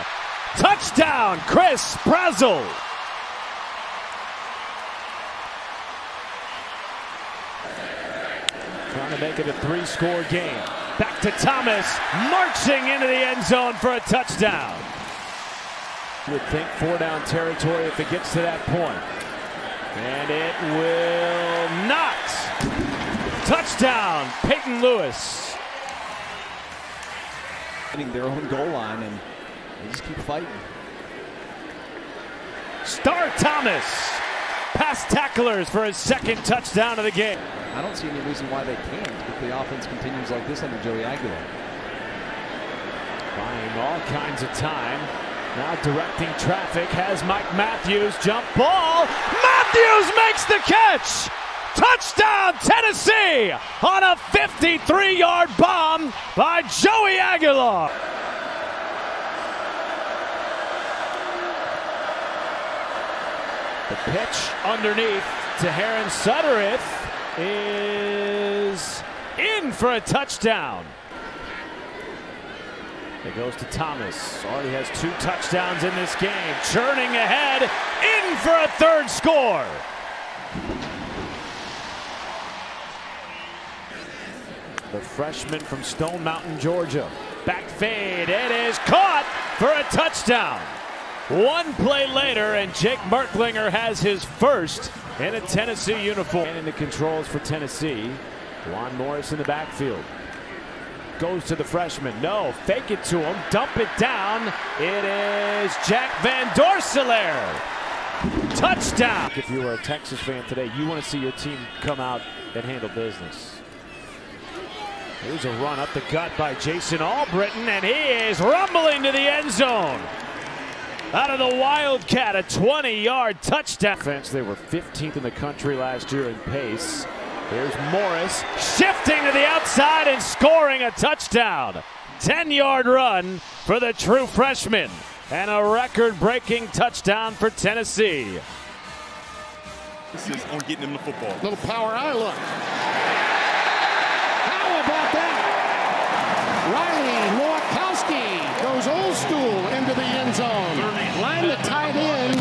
Touchdown, Chris Brazel. Trying to make it a 3-score game. Back to Thomas, marching into the end zone for a touchdown. You would think 4-down territory if it gets to that point. And it will not. Touchdown, Peyton Lewis. Hitting their own goal line, and they just keep fighting. Star Thomas, past tacklers for his second touchdown of the game. I don't see any reason why they can't if the offense continues like this under Joey Aguilar. Buying all kinds of time. Now directing traffic has Mike Matthews. Jump ball. Matthews makes the catch. Touchdown, Tennessee on a 53-yard bomb by Joey Aguilar. The pitch underneath to Heron Suttereth is in for a touchdown. It goes to Thomas. Already has 2 touchdowns in this game. Churning ahead, in for a 3rd score. The freshman from Stone Mountain, Georgia. Back fade, it is caught for a touchdown. 1 play later, and Jake Merklinger has his first in a Tennessee uniform. And in the controls for Tennessee, Juan Morris in the backfield. Goes to the freshman. No, fake it to him, dump it down. It is Jack Van Dorselaer. Touchdown. If you were a Texas fan today, you want to see your team come out and handle business. Here's a run up the gut by Jason Albritton, and he is rumbling to the end zone. Out of the Wildcat, a 20-yard touchdown. They were 15th in the country last year in pace. Here's Morris shifting to the outside and scoring a touchdown. 10-yard run for the true freshman. And a record-breaking touchdown for Tennessee. This is on getting them the football. Little power eye look. How about that? Riley Nowakowski goes old school into the end zone. Line the tight end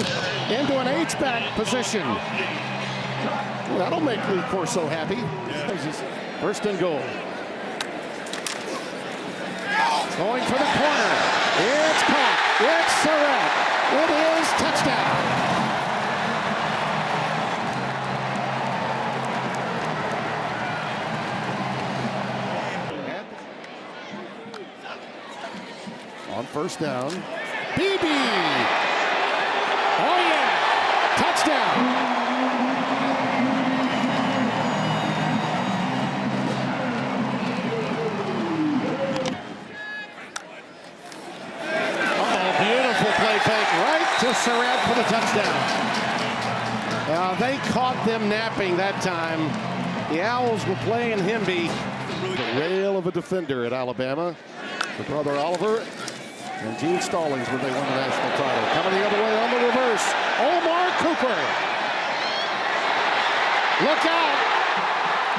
into an H-back position. Well, that'll make Lee Corso happy. Yeah. First and goal. Going for the corner. It's caught. It's Surratt. It is touchdown. On first down, BB. Oh yeah, touchdown. To Surratt for the touchdown. They caught them napping that time. The Owls were playing Hemby. The rail of a defender at Alabama. The brother Oliver and Gene Stallings when they won the national title. Coming the other way on the reverse. Omar Cooper. Look out.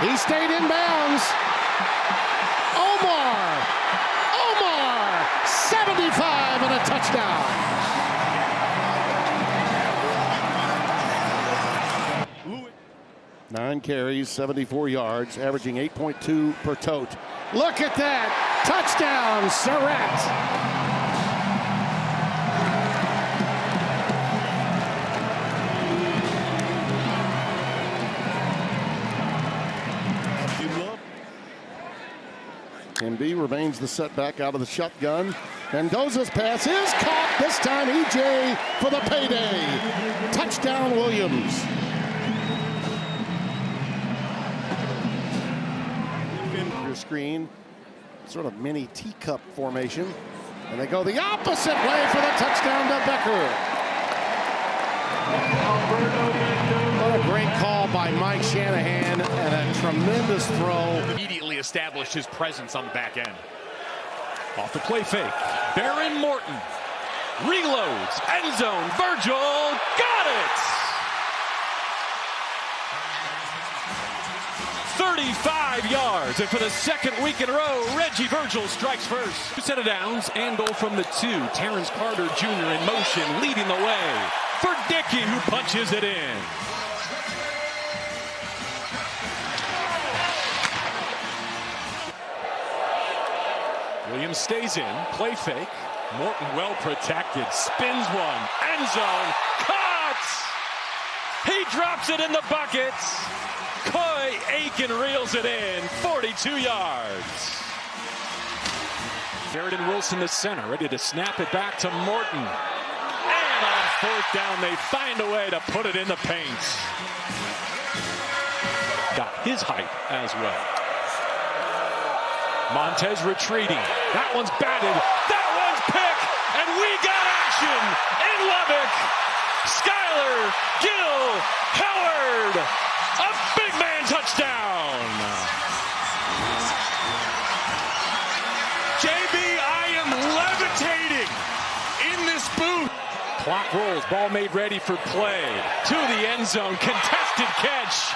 He stayed in bounds. Omar. 75 and a touchdown. 9 carries, 74 yards, averaging 8.2 per tote. Look at that! Touchdown, Surratt! MB remains the setback out of the shotgun. Mendoza's pass is caught. This time EJ for the payday. Touchdown, Williams. Your screen, sort of mini teacup formation. And they go the opposite way for the touchdown to Becker. What a great call by Mike Shanahan and a tremendous throw. Immediately established his presence on the back end. Off the play fake. Baron Morton reloads. End zone. Virgil got it. 35 yards, and for the second week in a row, Reggie Virgil strikes first. Set of downs and goal from the 2. Terrence Carter Jr. in motion, leading the way for Dickey, who punches it in. Williams stays in, play fake. Morton well protected, spins one, end zone, caught! He drops it in the bucket. Coy Aiken reels it in, 42 yards. Garrett and Wilson the center, ready to snap it back to Morton. And on fourth down, they find a way to put it in the paint. Got his height as well. Montez retreating. That one's batted. That one's picked. And we got action in Lubbock. Skyler Gill Howard. A big man touchdown. JB, I am levitating in this booth. Clock rolls. Ball made ready for play. To the end zone. Contested catch.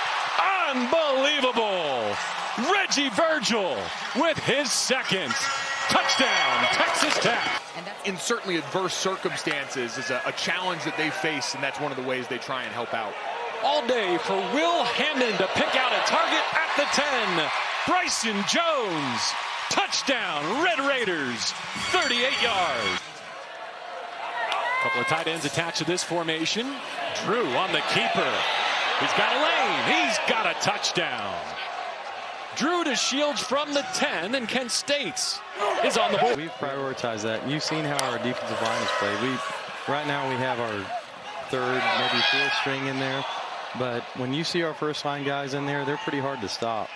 Unbelievable. Reggie Virgil with his second touchdown, Texas Tech. In certainly adverse circumstances is a challenge that they face, and that's one of the ways they try and help out. All day for Will Hammond to pick out a target at the 10. Bryson Jones, touchdown, Red Raiders, 38 yards. Couple of tight ends attached to this formation. Drew on the keeper. He's got a lane. He's got a touchdown. Drew to Shields from the 10, and Kent State is on the board. We've prioritized that. You've seen how our defensive line has played. Right now we have our third, maybe fourth string in there. But when you see our first line guys in there, they're pretty hard to stop.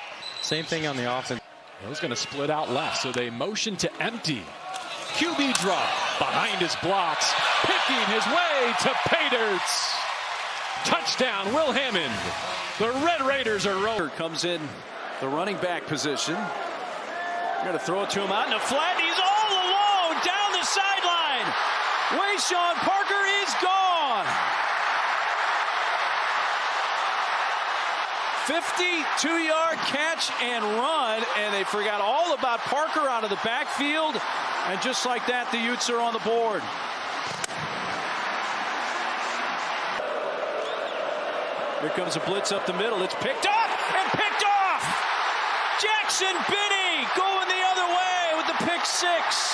Same thing on the offense. He's going to split out left, so they motion to empty. QB drop behind his blocks, picking his way to pay dirt. Touchdown, Will Hammond. The Red Raiders are rolling. Comes in the running back position. Going to throw it to him out in the flat. He's all alone down the sideline. Wayshawn Parker is gone. 52-yard catch and run, and they forgot all about Parker out of the backfield. And just like that, the Utes are on the board. Here comes a blitz up the middle. It's picked up and picked off. Jackson Binney going the other way with the pick six.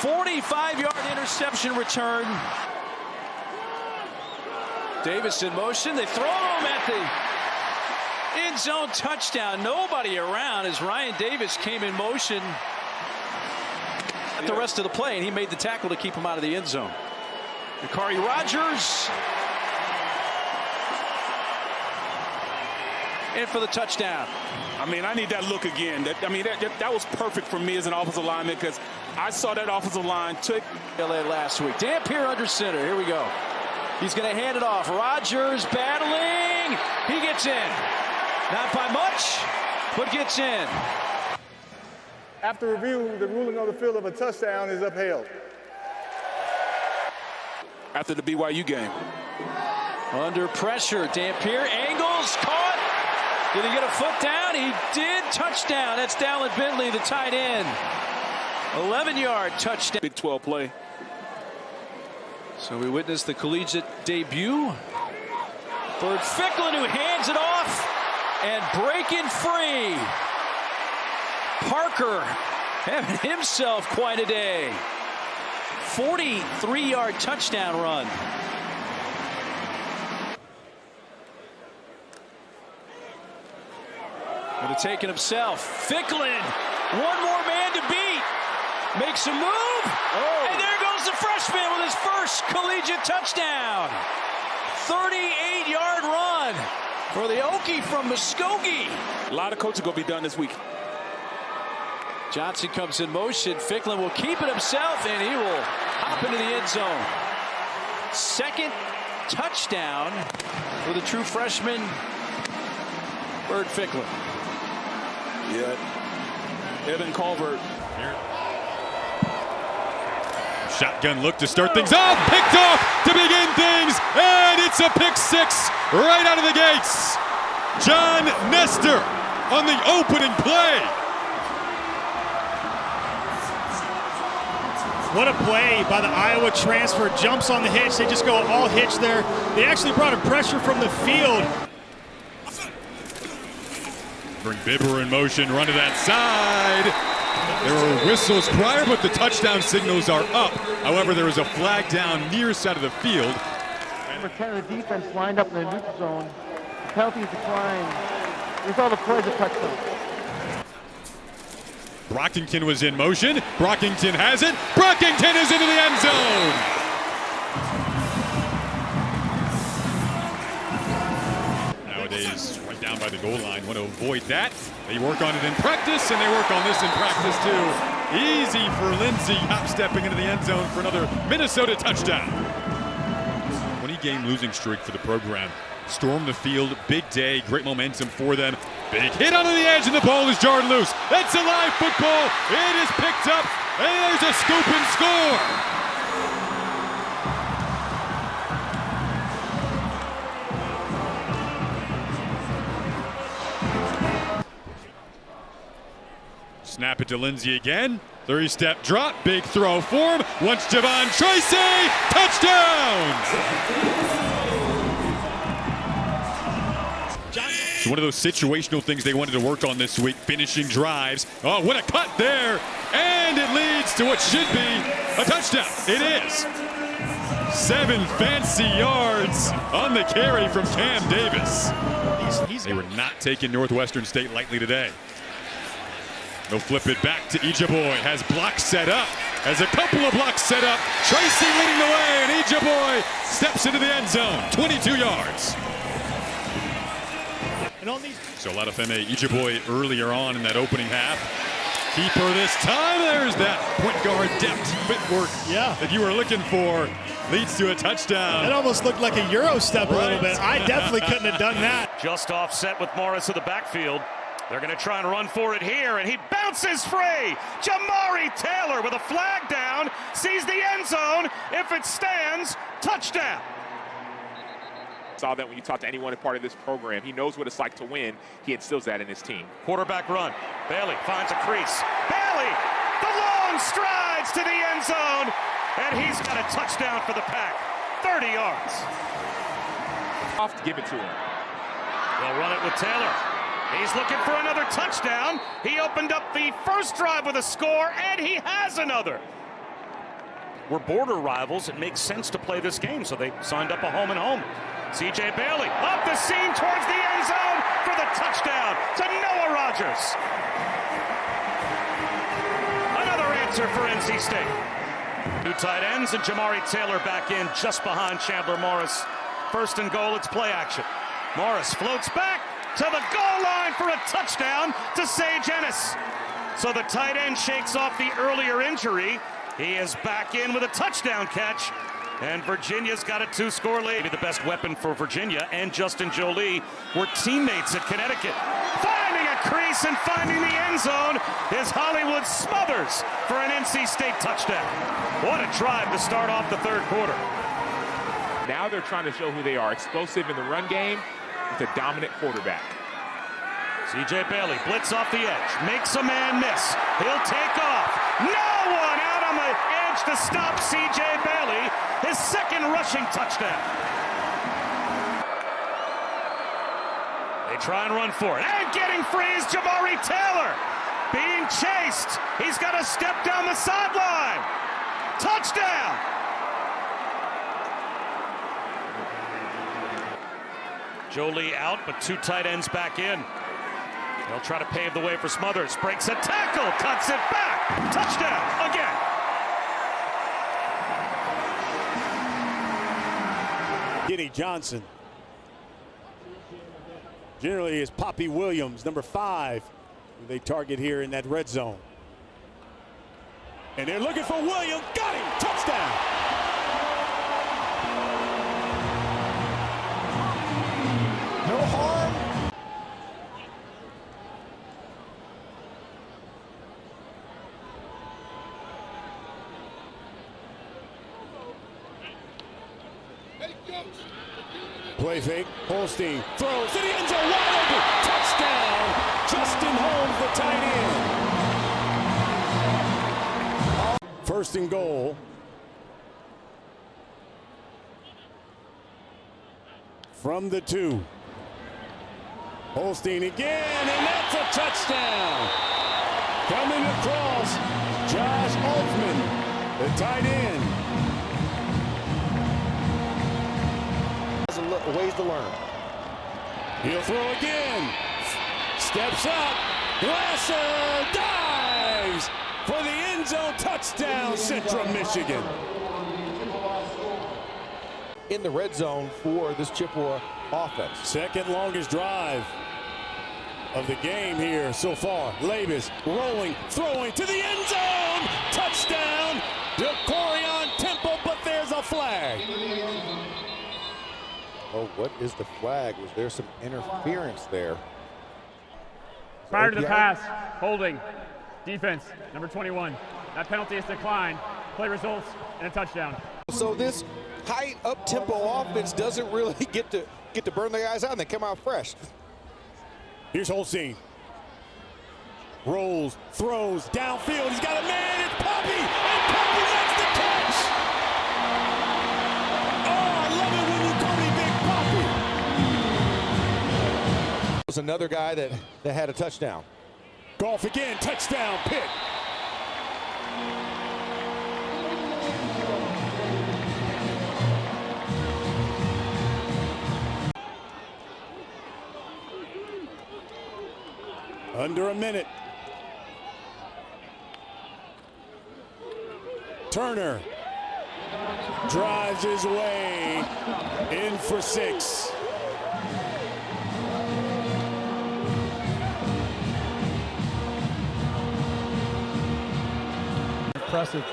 "45-yard interception return." Davis in motion. They throw him at the end zone, touchdown. Nobody around as Ryan Davis came in motion at the rest of the play, and he made the tackle to keep him out of the end zone. Akari Rogers in for the touchdown. I mean, I need that look again. That was perfect for me as an offensive lineman, because I saw that offensive line took LA last week. Dampier under center. Here we go. He's going to hand it off. Rogers battling. He gets in. Not by much, but gets in. After review, the ruling on the field of a touchdown is upheld. after the BYU game. Under pressure, Dampier angles, caught. Did he get a foot down? He did. Touchdown. That's Dallin Bentley, the tight end. 11-yard touchdown. Big 12 play. So we witnessed the collegiate debut. Bird Ficklin, who hands it off and breaking free. Parker having himself quite a day. 43-yard touchdown run. Going to take it himself. Ficklin, one more man to beat. Makes a move. Oh. And there goes the freshman with his first collegiate touchdown. 38-yard run. for the Okie from Muskogee. A lot of coaching going to be done this week. Johnson comes in motion. Ficklin will keep it himself, and he will hop into the end zone. Second touchdown for the true freshman, Bird Ficklin. Yeah, Evan Culver. Shotgun look to start things off. Picked off to begin things, and it's a pick six right out of the gates. John Nestor on the opening play. What a play by the Iowa transfer. Jumps on the hitch. They just go all hitch there. They actually brought a pressure from the field. Bring Bibber in motion, run to that side. There were whistles prior, but the touchdown signals are up. However, there is a flag down near side of the field. Number 10 of the defense lined up in the neutral zone. Penalty is declined. Result of play is a touchdown. Brockington was in motion. Brockington has it. Brockington is into the end zone. Nowadays, right down by the goal line. Want to avoid that. They work on it in practice, and they work on this in practice too. Easy for Lindsey, hop-stepping into the end zone for another Minnesota touchdown. 20-game losing streak for the program. Storm the field, big day, great momentum for them. Big hit onto the edge, and the ball is jarred loose. That's a live football. It is picked up, and there's a scoop and score. Snap it to Lindsey again. 3-step drop, big throw for him. Once Javon Tracy, touchdown! So one of those situational things they wanted to work on this week, finishing drives. Oh, what a cut there! And it leads to what should be a touchdown. It is. 7 fancy yards on the carry from Cam Davis. They were not taking Northwestern State lightly today. They'll flip it back to Ijaboy. Has blocks set up. Has a couple of blocks set up. Tracy leading the way, and Ijaboy steps into the end zone. 22 yards. So a lot of Femi Ijaboy earlier on in that opening half. Keeper this time. There's that point guard depth footwork that you were looking for. Leads to a touchdown. That almost looked like a Euro step a little bit. I definitely couldn't have done that. Just offset with Morris in the backfield. They're going to try and run for it here, and he bounces free. Jamari Taylor with a flag down, sees the end zone. If it stands, touchdown. Saw that when you talk to anyone a part of this program, he knows what it's like to win. He instills that in his team. Quarterback run. Bailey finds a crease. Bailey, the long strides to the end zone, and he's got a touchdown for the Pack. 30 yards. Off to give it to him. They'll run it with Taylor. He's looking for another touchdown. He opened up the first drive with a score, and he has another. We're border rivals. It makes sense to play this game, so they signed up a home and home. C.J. Bailey up the seam towards the end zone for the touchdown to Noah Rogers. Another answer for NC State. 2 tight ends and Jamari Taylor back in just behind Chandler Morris. First and goal, it's play action. Morris floats back to the goal line for a touchdown to Sage Ennis. So the tight end shakes off the earlier injury. He is back in with a touchdown catch. And Virginia's got a 2-score lead. The best weapon for Virginia and Justin Jolie were teammates at Connecticut. Finding a crease and finding the end zone is Hollywood Smothers for an NC State touchdown. What a drive to start off the third quarter. Now they're trying to show who they are. Explosive in the run game with a dominant quarterback. C.J. Bailey blitz off the edge. Makes a man miss. He'll take off. No one out on the edge to stop C.J. Bailey. His second rushing touchdown. They try and run for it. And getting free is Jamari Taylor. Being chased. He's got to step down the sideline. Touchdown. Jolie out, but 2 tight ends back in. They'll try to pave the way for Smothers. Breaks a tackle, cuts it back. Touchdown again. Kenny Johnson. Generally is Poppy Williams, number 5, who they target here in that red zone. And they're looking for Williams. Got him. Touchdown. No harm. Play fake. Holstein throws to the end zone. Wide open. Touchdown. Justin Holmes, the tight end. First and goal. From the 2. Holstein again, and that's a touchdown. Coming across, Josh Altman, the tight end. Ways to learn. He'll throw again. Steps up. Glasser dives for the end zone touchdown, Central Michigan. In the red zone for this Chippewa offense. Second longest drive of the game here so far. Labus rolling, throwing to the end zone. Touchdown. DeCorion Temple, but there's a flag. Oh, what is the flag? Was there some interference there? Prior to the pass, holding, defense, number 21. That penalty is declined. Play results and a touchdown. So this tight up-tempo offense doesn't really get to burn the guys out, and they come out fresh. Here's Holstein. Rolls, throws, downfield. He's got a man. It's Poppy, and Poppy makes the catch. Was another guy that had a touchdown. Golf again, touchdown, pick. Under a minute. Turner drives his way in for 6. Impressive.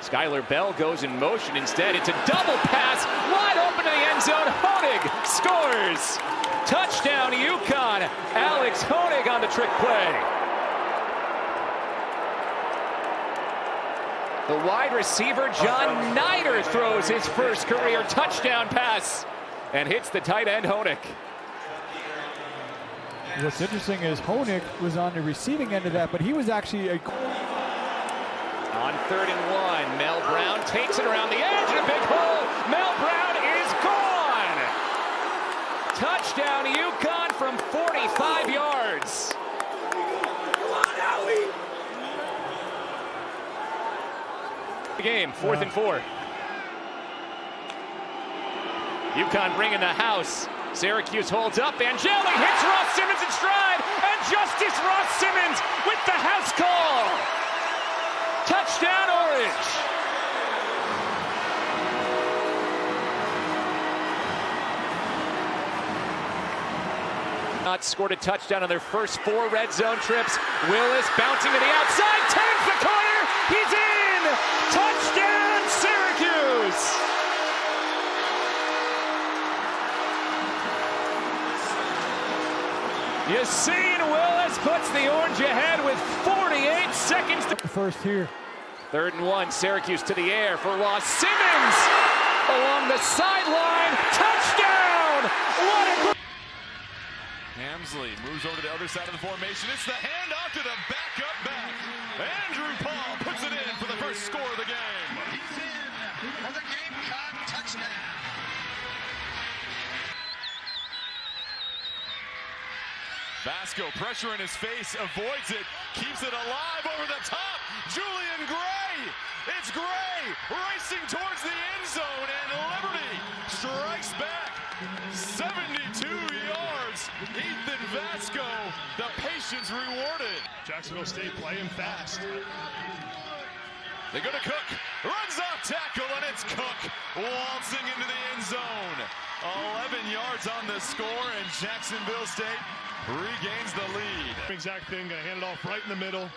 Skylar Bell goes in motion instead. It's a double pass, wide open to the end zone. Honig scores. Touchdown, UConn. Alex Honig on the trick play. The wide receiver, John Nider, throws his first career touchdown pass and hits the tight end, Honig. What's interesting is Honig was on the receiving end of that, but he was actually a... On 3rd and 1, Mel Brown takes it around the edge and a big hole. Mel Brown is gone. Touchdown UConn from 45 yards. The game, 4th and 4. UConn bringing the house. Syracuse holds up. Angeli hits Ross Simmons in stride, and Justice Ross Simmons with the house call. Touchdown, Orange. Not scored a touchdown on their first 4 red zone trips. Willis bouncing to the outside, turns the corner. He's in. Touchdown, Syracuse. Yassine Willis puts the Orange ahead with 48 seconds to first here. 3rd and 1, Syracuse to the air for Ross Simmons along the sideline. Touchdown! What a Hamsley moves over to the other side of the formation. It's the handoff to the backup back. Andrew Paul puts it in for the first score of the game. He's in for the Gamecock touchdown. Vasco, pressure in his face, avoids it, keeps it alive over the top. Julian Gray, it's Gray racing towards the end zone, and Liberty strikes back 72 yards. Ethan Vasco, the patience rewarded. Jacksonville State playing fast. They go to Cook, runs off tackle, and it's Cook waltzing into the end zone. 11 yards on the score, and Jacksonville State regains the lead. Exact thing, gonna hand it off right in the middle.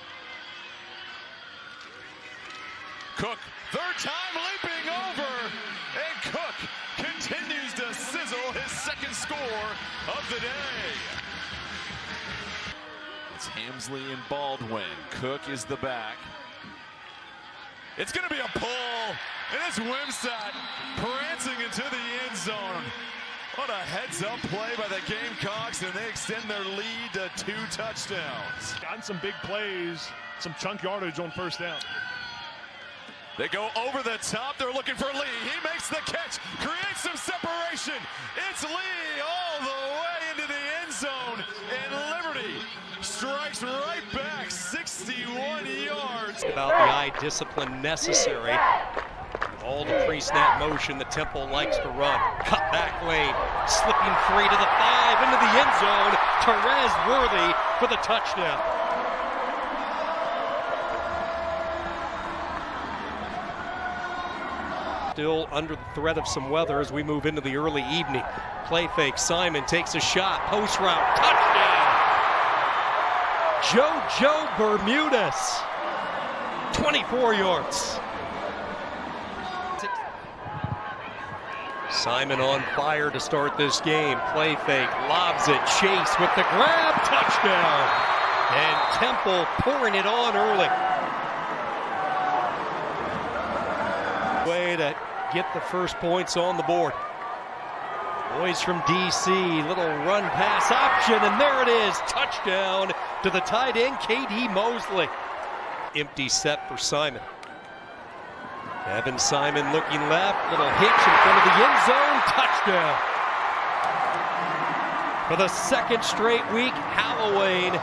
Cook, third time leaping over, and Cook continues to sizzle his second score of the day. It's Hamsley and Baldwin. Cook is the back. It's going to be a pull, and it's Wimsatt prancing into the end zone. What a heads-up play by the Gamecocks, and they extend their lead to 2 touchdowns. Gotten some big plays, some chunk yardage on first down. They go over the top. They're looking for Lee. He makes the catch, creates some separation. It's Lee all the way into the end zone, and Liberty strikes right back 61 yards. About the eye discipline necessary. All the pre-snap motion the Temple likes to run. Cut back lane, slipping free to the 5 into the end zone. Therese Worthy for the touchdown. Still under the threat of some weather as we move into the early evening. Play fake, Simon takes a shot, post route, touchdown! JoJo Bermudez, 24 yards. Simon on fire to start this game. Play fake, lobs it, Chase with the grab, touchdown! And Temple pouring it on early. Way to get the first points on the board. Boys from DC, little run pass option, and there it is, touchdown to the tight end, KD Mosley. Empty set for Simon. Evan Simon looking left, little hitch in front of the end zone, touchdown. For the second straight week, Halloween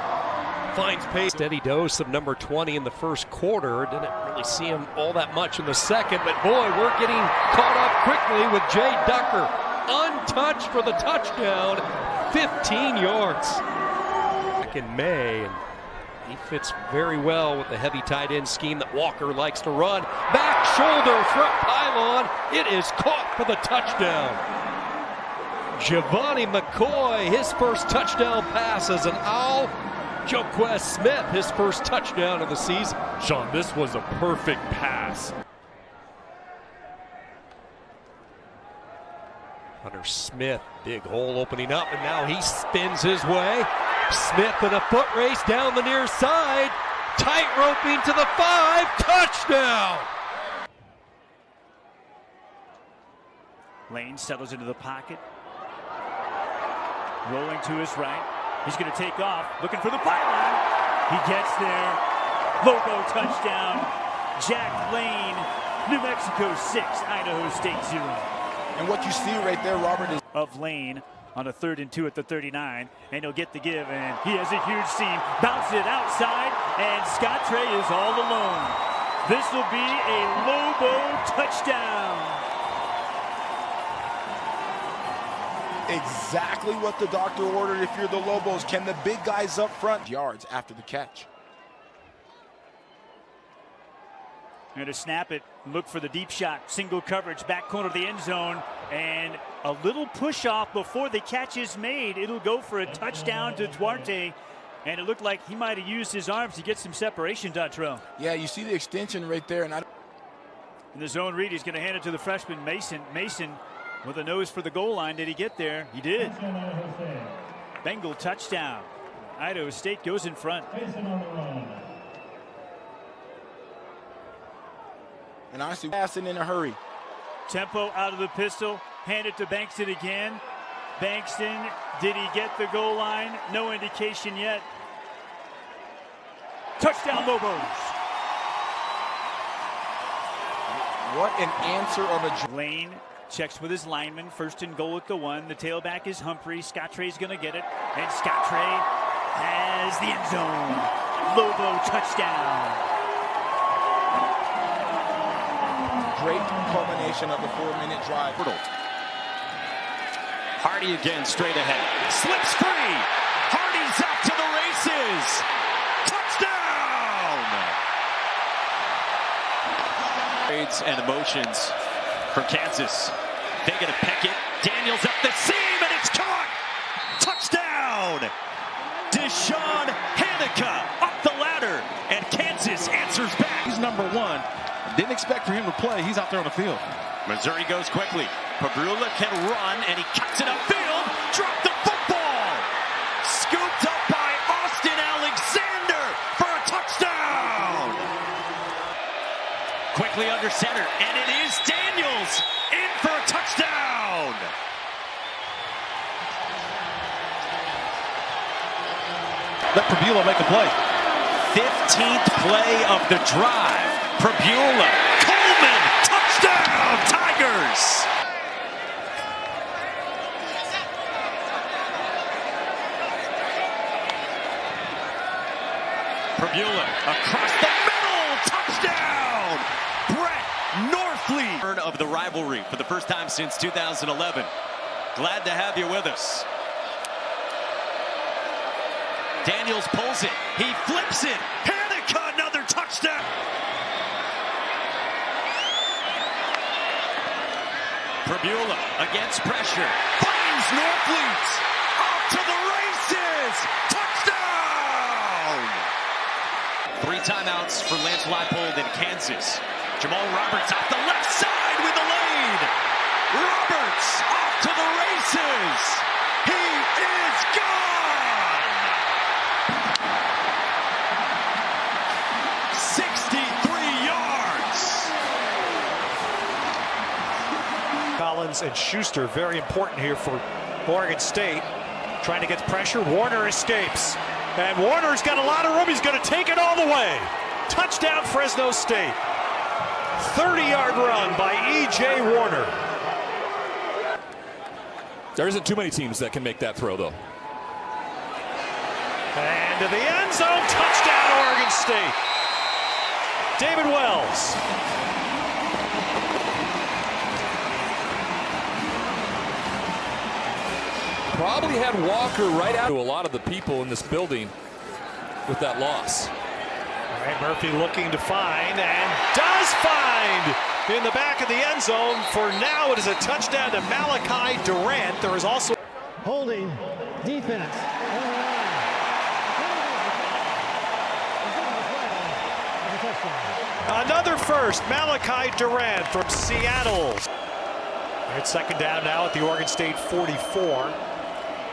finds pace. Steady dose of number 20 in the first quarter. Didn't really see him all that much in the second, but boy, we're getting caught up quickly with Jay Ducker. Untouched for the touchdown, 15 yards. Back in May, and he fits very well with the heavy tight end scheme that Walker likes to run. Back shoulder, front pylon. It is caught for the touchdown. Giovanni McCoy, his first touchdown pass as an Owl. Joquez Smith, his first touchdown of the season. Sean, this was a perfect pass. Hunter Smith, big hole opening up, and now he spins his way. Smith in a foot race down the near side. Tight roping to the 5, touchdown! Lane settles into the pocket. Rolling to his right. He's going to take off, looking for the pylon. He gets there. Logo touchdown. Jack Lane, New Mexico 6, Idaho State 0. And what you see right there, Robert, is of Lane on a 3rd and 2 at the 39, and he'll get the give, and he has a huge seam. Bounce it outside, and Scott Trey is all alone. This will be a Lobo touchdown. exactly what the doctor ordered if you're the Lobos. Can the big guys up front yards after the catch? And to snap it, look for the deep shot, single coverage, back corner of the end zone, and a little push off before the catch is made. It'll go for a touchdown to Duarte, and it looked like he might have used his arms to get some separation, Dontrell. Yeah, you see the extension right there. And in the zone read, he's going to hand it to the freshman Mason. Mason with a nose for the goal line. Did he get there? He did. Bengal touchdown. Idaho State goes in front. And honestly, passing in a hurry. Tempo out of the pistol. Hand it to Bankston again. Bankston, did he get the goal line? No indication yet. Touchdown, Lobos. What an answer of a... Lane checks with his lineman. First and goal at the 1. The tailback is Humphrey. Scott Trey's going to get it. And Scott Trey has the end zone. Lobo touchdown. Great culmination of the 4-minute drive. Hardy again, straight ahead. Slips free. Hardy's out to the races. Touchdown! Trades and emotions for Kansas. They get a Pickett. Daniels up the seam, and it's caught. Touchdown! Deshaun Hanukkah up the ladder, and Kansas answers back. He's number one. Didn't expect for him to play. He's out there on the field. Missouri goes quickly. Pagula can run, and he cuts it upfield. Drop the football. Scooped up by Austin Alexander for a touchdown. Quickly under center, and it is Daniels in for a touchdown. Let Pagula make a play. 15th play of the drive. Pagula, Coleman, touchdown, Tigers. Pagula across the middle, touchdown. Brett Norfleet. Of the rivalry for the first time since 2011. Glad to have you with us. Daniels pulls it. He flips it. Hanukkah, another touchdown. Pagula against pressure. Finds Norfleet. Off to the races. Touchdown. 3 timeouts for Lance Leipold in Kansas. Jamal Roberts off the left side with the lead. Roberts off to the races. He is gone. 63 yards. Collins and Schuster, very important here for Oregon State. Trying to get pressure. Warner escapes. And Warner's got a lot of room. He's going to take it all the way. Touchdown, Fresno State. 30-yard run by E.J. Warner. There isn't too many teams that can make that throw, though. And to the end zone. Touchdown, Oregon State. David Wells. Probably had Walker right out to a lot of the people in this building with that loss. All right, Murphy looking to find and does find in the back of the end zone. For now, it is a touchdown to Malachi Durant. There is also holding defense. Another first, Malachi Durant from Seattle. All right, second down now at the Oregon State 44.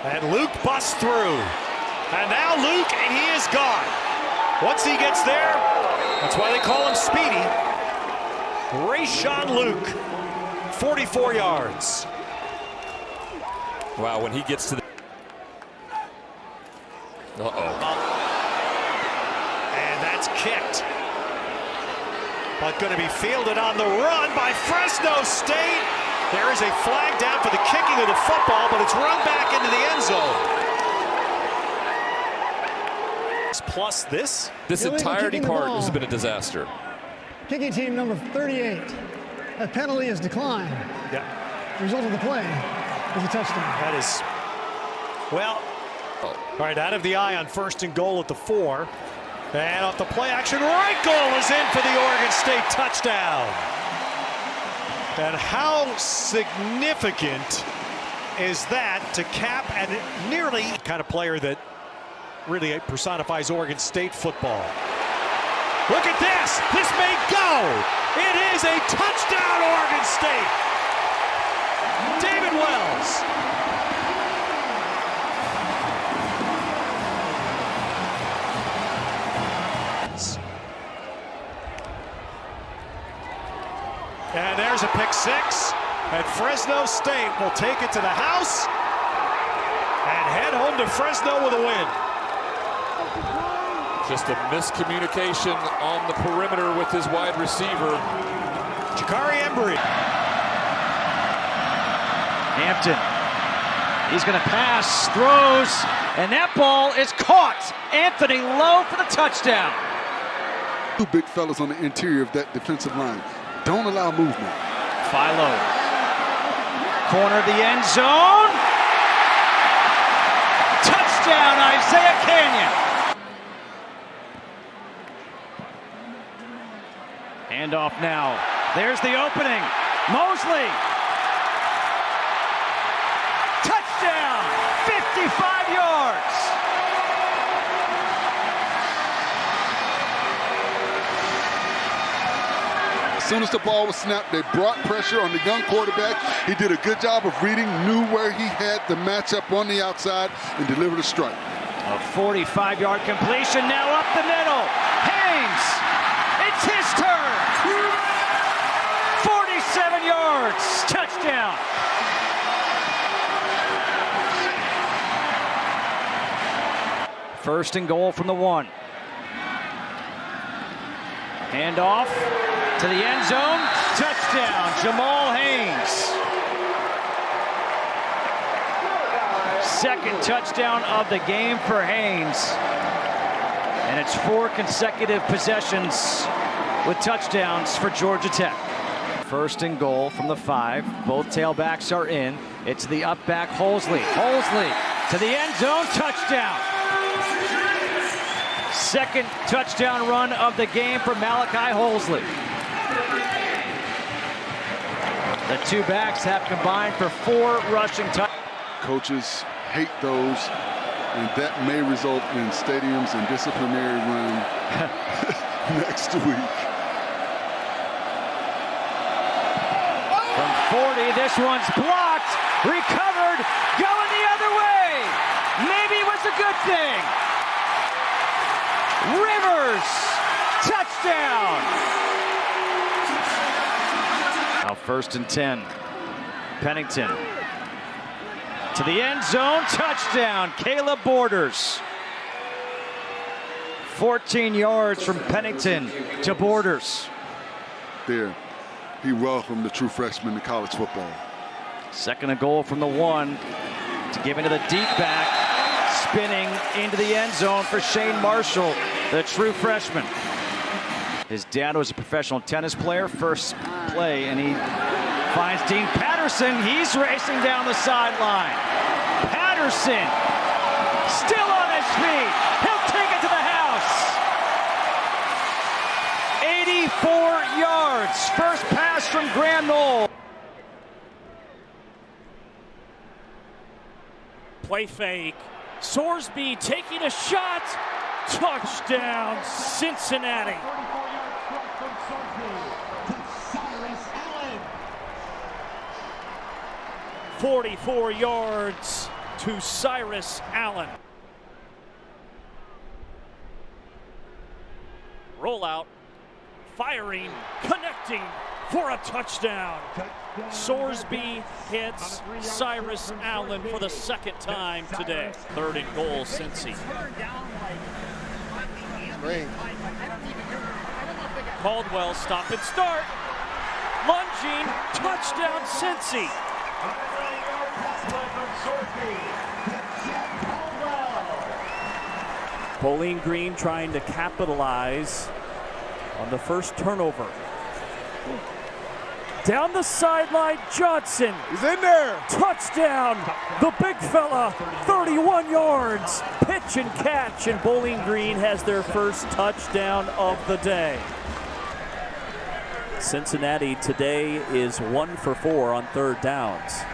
And Luke busts through. And now Luke, he is gone. Once he gets there, that's why they call him Speedy. Rayshon Luke, 44 yards. Wow, when he gets to the... And that's kicked. But going to be fielded on the run by Fresno State. There is a flag down for the kicking of the football, but it's run back into the end zone. Plus this entirety part has been a disaster. Kicking team number 38. That penalty is declined. Yeah. The result of the play is a touchdown. That is, well, all right, out of the eye on 1st and goal at the 4. And off the play action, right goal is in for the Oregon State touchdown. And how significant is that to cap and nearly kind of player that really personifies Oregon State football. Look at this. This may go. It is a touchdown, Oregon State. David Wells. And there's a pick 6. And Fresno State will take it to the house and head home to Fresno with a win. Just a miscommunication on the perimeter with his wide receiver. Jakari Embry. Hampton. He's going to pass, throws, and that ball is caught. Anthony Lowe for the touchdown. 2 big fellas on the interior of that defensive line. Don't allow movement. Philo. Corner of the end zone. Touchdown, Isaiah Canyon. Handoff now. There's the opening. Mosley. Touchdown. 55 yards. As soon as the ball was snapped, they brought pressure on the young quarterback. He did a good job of reading, knew where he had the matchup on the outside, and delivered a strike. A 45-yard completion now up the middle. Haynes, it's his turn. 47 yards, touchdown. First and goal from the 1. Handoff to the end zone, touchdown, Jamal Haynes. Second touchdown of the game for Haynes. And it's 4 consecutive possessions with touchdowns for Georgia Tech. First and goal from the 5. Both tailbacks are in. It's the up back Holsley. Holsley to the end zone, touchdown. Second touchdown run of the game for Malachi Holsley. The two backs have combined for 4 rushing touchdowns. Coaches hate those, and that may result in stadiums and disciplinary run next week. From 40, this one's blocked, recovered, going the other way. Maybe it was a good thing. Rivers, touchdown. Now first and 10. Pennington to the end zone, touchdown, Caleb Borders. 14 yards from Pennington to Borders. There, he welcomed the true freshman to college football. Second and goal from the 1 to give into the deep back, spinning into the end zone for Shane Marshall, the true freshman. His dad was a professional tennis player. First play, and he finds Dean Patterson. He's racing down the sideline. Patterson still on his feet. He'll take it to the house. 84 yards. First pass from Graham Knoll. Play fake. Sorsby taking a shot. Touchdown, Cincinnati. 44 yards to Cyrus Allen. Rollout, firing, connecting for a touchdown. Sorsby hits Cyrus Allen for the second time today. Third and goal, Cincy. Caldwell, stop and start. Lunging, touchdown, Cincy. Bowling Green trying to capitalize on the first turnover. Down the sideline, Johnson. He's in there. Touchdown, the big fella, 31 yards. Pitch and catch, and Bowling Green has their first touchdown of the day. Cincinnati today is 1 for 4 on third downs.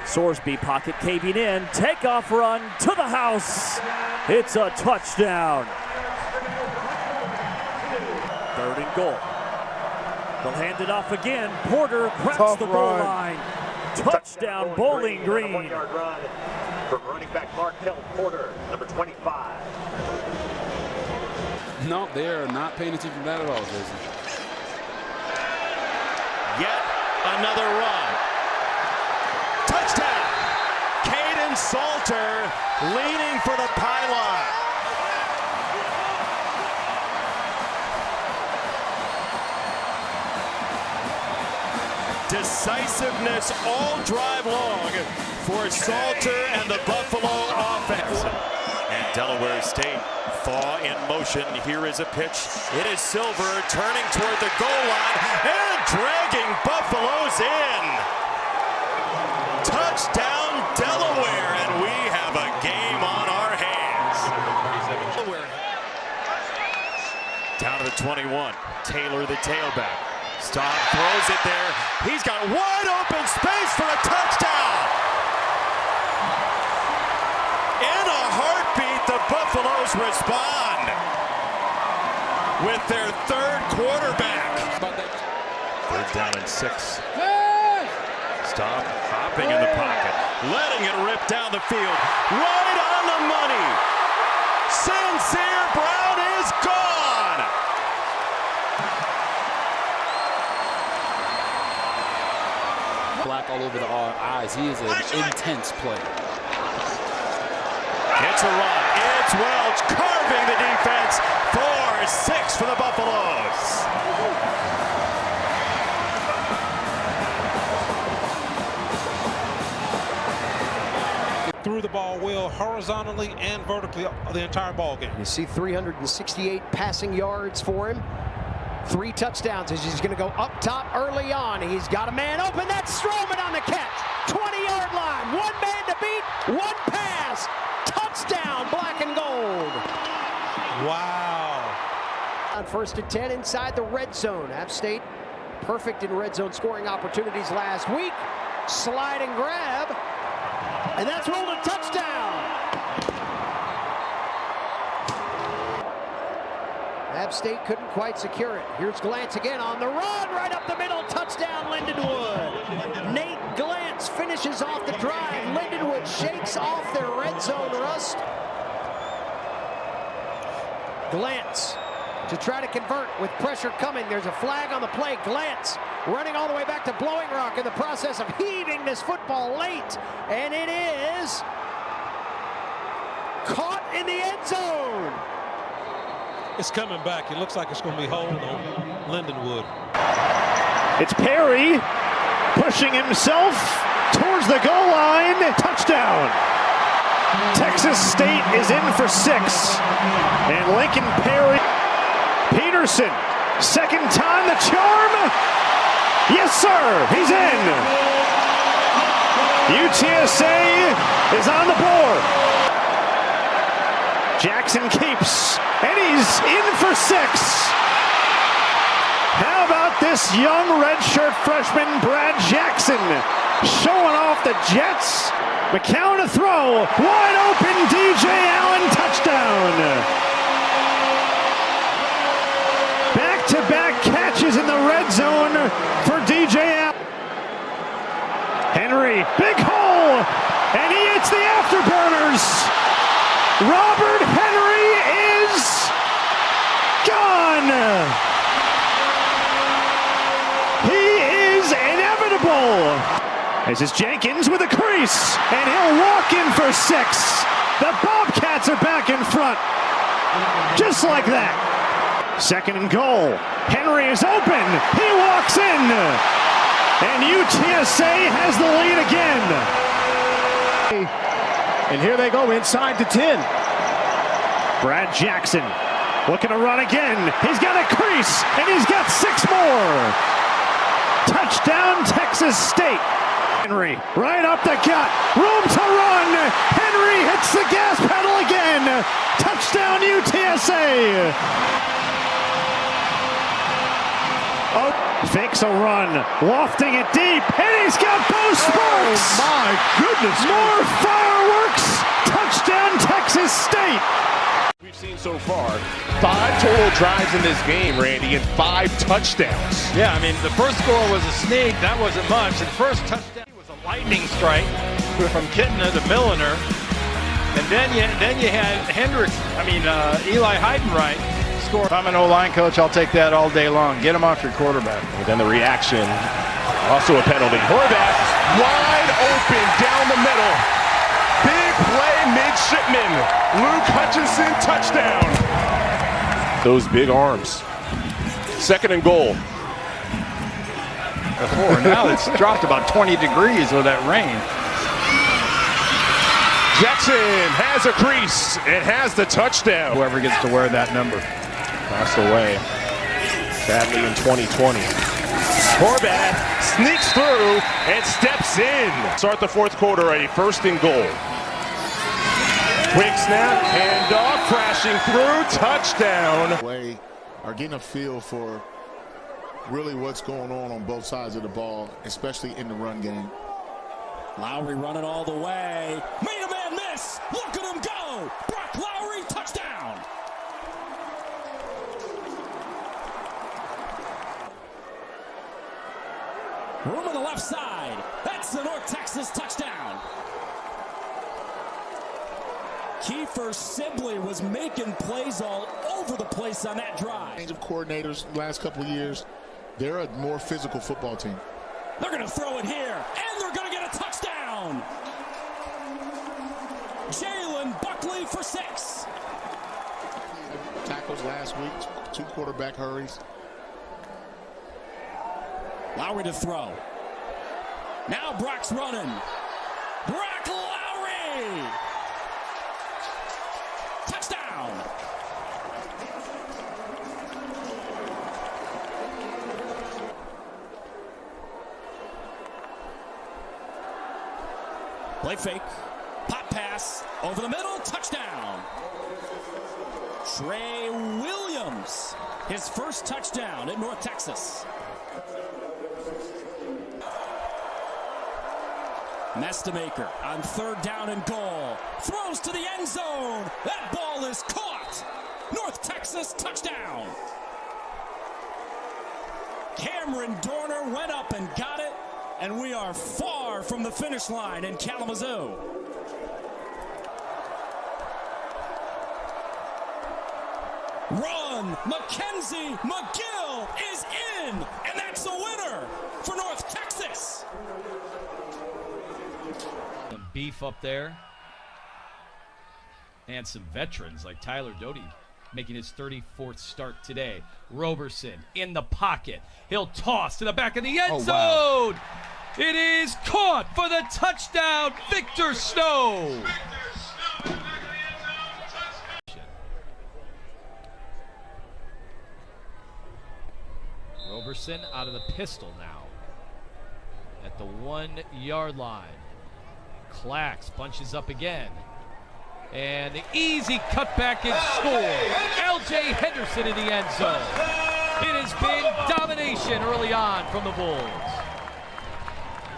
Sorsby pocket caving in, takeoff run to the house. It's a touchdown. Third and goal. They'll hand it off again. Porter cracks the goal line. Touchdown, Bowling Green. 1-yard run from running back Markel Porter, number 25. No, they are not paying attention to that at all, Jason. Yet another run. Touchdown! Caden Salter leaning for the pylon. Decisiveness all drive long for Salter and the Buffalo offense. And Delaware State thaw in motion. Here is a pitch. It is Silver turning toward the goal line and dragging Buffaloes in. Touchdown Delaware, and we have a game on our hands. Down to the 21. Taylor the tailback. Staub throws it there. He's got wide open space for a touchdown. In a heartbeat, the Buffaloes respond with their third quarterback. Third down and 6. Staub hopping in the pocket, letting it rip down the field. Right on the money. Sincere Brown is gone. Black all over the eyes. He is an intense player. It's a run. It's Welch carving the defense. 4-6 for the Buffaloes. Threw the ball well horizontally and vertically the entire ball game. You see 368 passing yards for him. 3 touchdowns as he's going to go up top early on. He's got a man open. That's Strowman on the catch. 20-yard line. 1 man to beat. 1 pass. Touchdown, black and gold. Wow. On 1st and 10 inside the red zone. App State perfect in red zone scoring opportunities last week. Slide and grab. And that's rolled a touchdown. App State couldn't quite secure it. Here's Glantz again on the run, right up the middle, touchdown Lindenwood. Nate Glantz finishes off the drive. Lindenwood shakes off their red zone rust. Glantz to try to convert with pressure coming. There's a flag on the play. Glantz running all the way back to Blowing Rock in the process of heaving this football late. And it is caught in the end zone. It's coming back. It looks like it's going to be hold on Lindenwood. It's Perry pushing himself towards the goal line. Touchdown. Texas State is in for 6. And Lincoln Perry. Peterson, second time the charm. Yes, sir, he's in. UTSA is on the board. Jackson keeps, and he's in for 6. How about this young redshirt freshman, Brad Jackson, showing off the Jets? McCown to throw, wide open, DJ Allen, touchdown. Back-to-back catches in the red zone for DJ Allen. Henry, big hole, and he hits the afterburners. Robert Henry is gone. He is inevitable. This is Jenkins with a crease, and he'll walk in for 6. The Bobcats are back in front. Just like that. 2nd and goal. Henry is open. He walks in. And UTSA has the lead again. And here they go inside to 10. Brad Jackson looking to run again. He's got a crease, and he's got 6 more. Touchdown, Texas State. Henry right up the gut. Room to run. Henry hits the gas pedal again. Touchdown, UTSA. Oh, fakes a run, lofting it deep, and he's got Bo Sparks! Oh my goodness! More fireworks! Touchdown, Texas State! We've seen so far 5 total drives in this game, Randy, and 5 touchdowns. Yeah, I mean, the first score was a sneak. That wasn't much. The first touchdown was a lightning strike from Kitna to Milliner. And then you had Eli Heidenreich. If I'm an O-line coach, I'll take that all day long. Get him off your quarterback. And then the reaction, also a penalty. Horvath wide open down the middle. Big play midshipman. Luke Hutchinson touchdown. Those big arms. 2nd and goal. Now it's dropped about 20 degrees with that rain. Jackson has a crease and has the touchdown. Whoever gets to wear that number. Passed away, sadly, in 2020. Horvath sneaks through and steps in. Start the 4th quarter, a 1st and goal. Quick snap, handoff, crashing through, touchdown. Are getting a feel for really what's going on both sides of the ball, especially in the run game. Lowry running all the way. Made a man miss. Look at him go. Brock Lowry, touchdown. Room on the left side. That's the North Texas touchdown. Kiefer Sibley was making plays all over the place on that drive. Change of coordinators last couple of years. They're a more physical football team. They're going to throw it here, and they're going to get a touchdown. Jalen Buckley for 6. Tackles last week, 2 quarterback hurries. Lowry to throw. Now Brock's running. Brock Lowry. Touchdown. Play fake. Pop pass. Over the middle. Touchdown. Trey Williams. His first touchdown in North Texas. Nestamaker on 3rd down and goal. Throws to the end zone. That ball is caught. North Texas touchdown. Cameron Dorner went up and got it. And we are far from the finish line in Kalamazoo. Run. Mackenzie McGill is in. And that's the winner for North Texas. Some beef up there. And some veterans like Tyler Doty making his 34th start today. Roberson in the pocket. He'll toss to the back of the end zone. Wow. It is caught for the touchdown, Victor Snow. Roberson out of the pistol now at the 1-yard line. Clax bunches up again. And the easy cutback and score. L.J. Henderson in the end zone. It has been domination early on from the Bulls.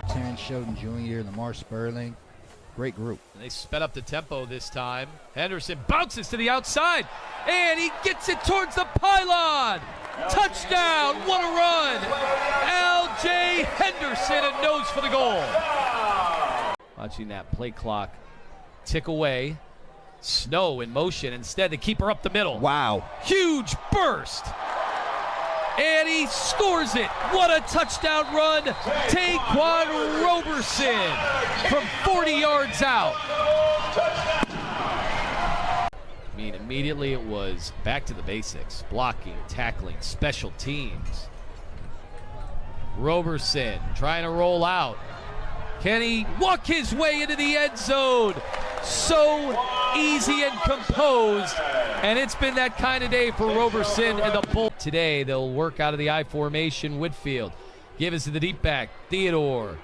Terrence Shelton Jr., Lamar Sperling, great group. And they sped up the tempo this time. Henderson bounces to the outside, and he gets it towards the pylon. Touchdown, what a run. L.J. Henderson, a nose for the goal. Watching that play clock tick away. Snow in motion. Instead, the keeper up the middle. Wow. Huge burst. And he scores it. What a touchdown run. Taquan Roberson from 40 yards out. I mean, immediately it was back to the basics. Blocking, tackling, special teams. Roberson trying to roll out. Can he walk his way into the end zone? So easy and composed. And it's been that kind of day for Roberson and the Bulls. Today, they'll work out of the I formation. Whitfield give us to the deep back. Theodore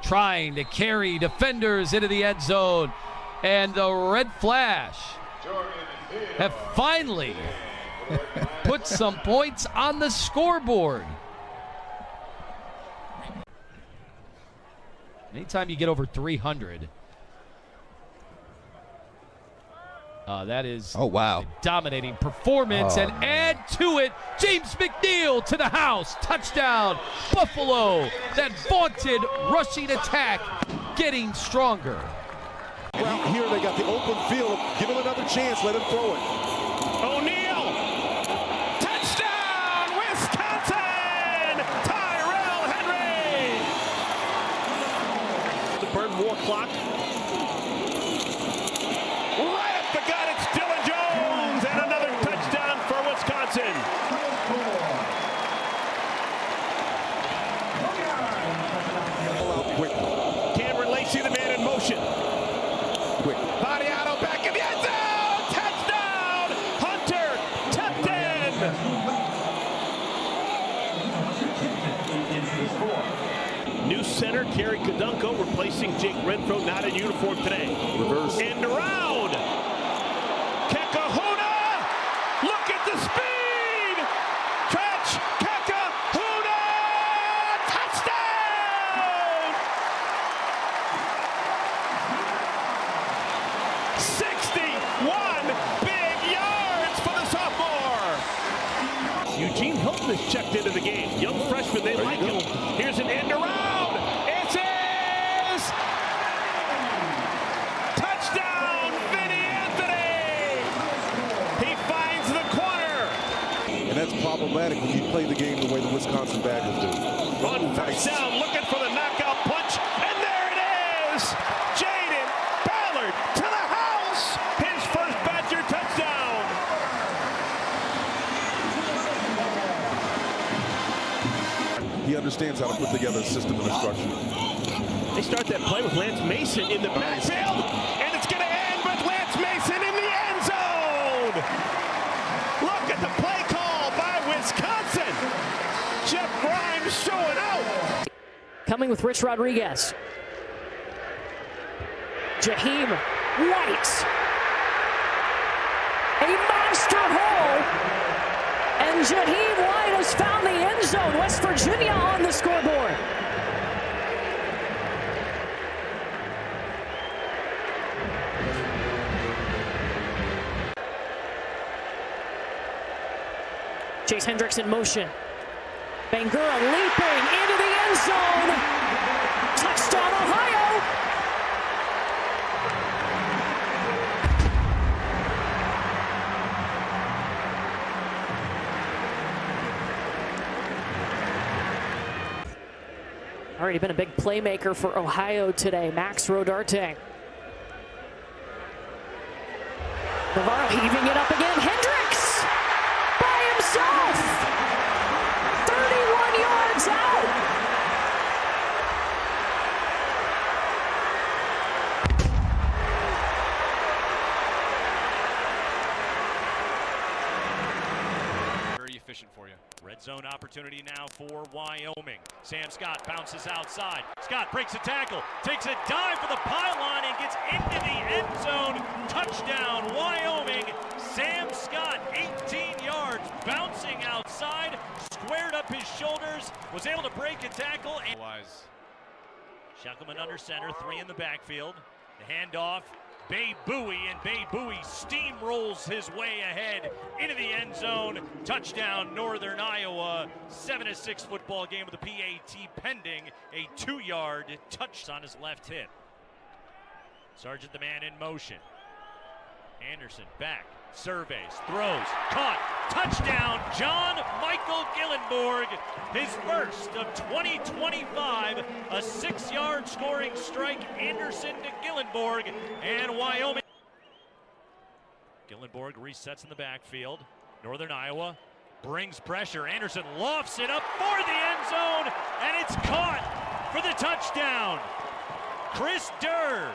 trying to carry defenders into the end zone. And the Red Flash have finally put some points on the scoreboard. Anytime you get over 300, that is a dominating performance. And add to it, James McNeil to the house. Touchdown, Buffalo. That vaunted rushing attack getting stronger. Well, here they got the open field. Give him another chance. Let him throw it. O'Neal. Touchdown, Wisconsin. Tyrell Henry. To burn more clock. Right up the gut, it's Dylan Jones. And another touchdown for Wisconsin. Quick. Cameron Lacey, the man in motion. Quick. Badiano back in the end zone. Touchdown. Hunter Tipton. New center, Kerry Kadunko, replacing Jake Renfro, not in uniform today. Reverse. End around. Kekahuna. Look at the speed. Catch. Kekahuna. 61 big yards for the sophomore. Eugene Hilton is checked into the game. Young freshman, they like him. Here's an end around. It's his! Touchdown, Vinny Anthony! He finds the corner. And that's problematic when you play the game the way the Wisconsin Badgers do. On first down, looking for the knockout punch, and there it is! Jaden Ballard to the house! His first Badger touchdown! He understands how to put together a system and a structure. They start that play with Lance Mason in the backfield, and it's going to end with Lance Mason in the end zone! Look at the play call by Wisconsin! Jeff Grimes showing out! Coming with Rich Rodriguez. Jaheim White. A monster hole. And Jaheim White has found the end zone. West Virginia on the scoreboard. Chase Hendricks in motion. Bangura leaping into the end zone. Touchdown, Ohio. Already been a big playmaker for Ohio today, Max Rodarte. Navarro heaving it up again. Hendricks by himself. 31 yards out. Very efficient for you. Red zone opportunity now for Wyoming. Sam Scott bounces outside. Scott breaks a tackle, takes a dive for the pylon and gets into the end zone. Touchdown, Wyoming. Sam Scott, 18 yards, bouncing outside, squared up his shoulders, was able to break a tackle. And Shackelman under center, 3 in the backfield. The handoff. Bay Bowie, and Bay Bowie steamrolls his way ahead into the end zone. Touchdown, Northern Iowa. 7-6 football game with a PAT pending. A 2-yard touch on his left hip. Sargent the man in motion. Anderson back, surveys, throws, caught, touchdown, John Michael Gillenborg, his first of 2025, a 6-yard scoring strike, Anderson to Gillenborg, and Wyoming. Gillenborg resets in the backfield, Northern Iowa brings pressure, Anderson lofts it up for the end zone, and it's caught for the touchdown. Chris Durr.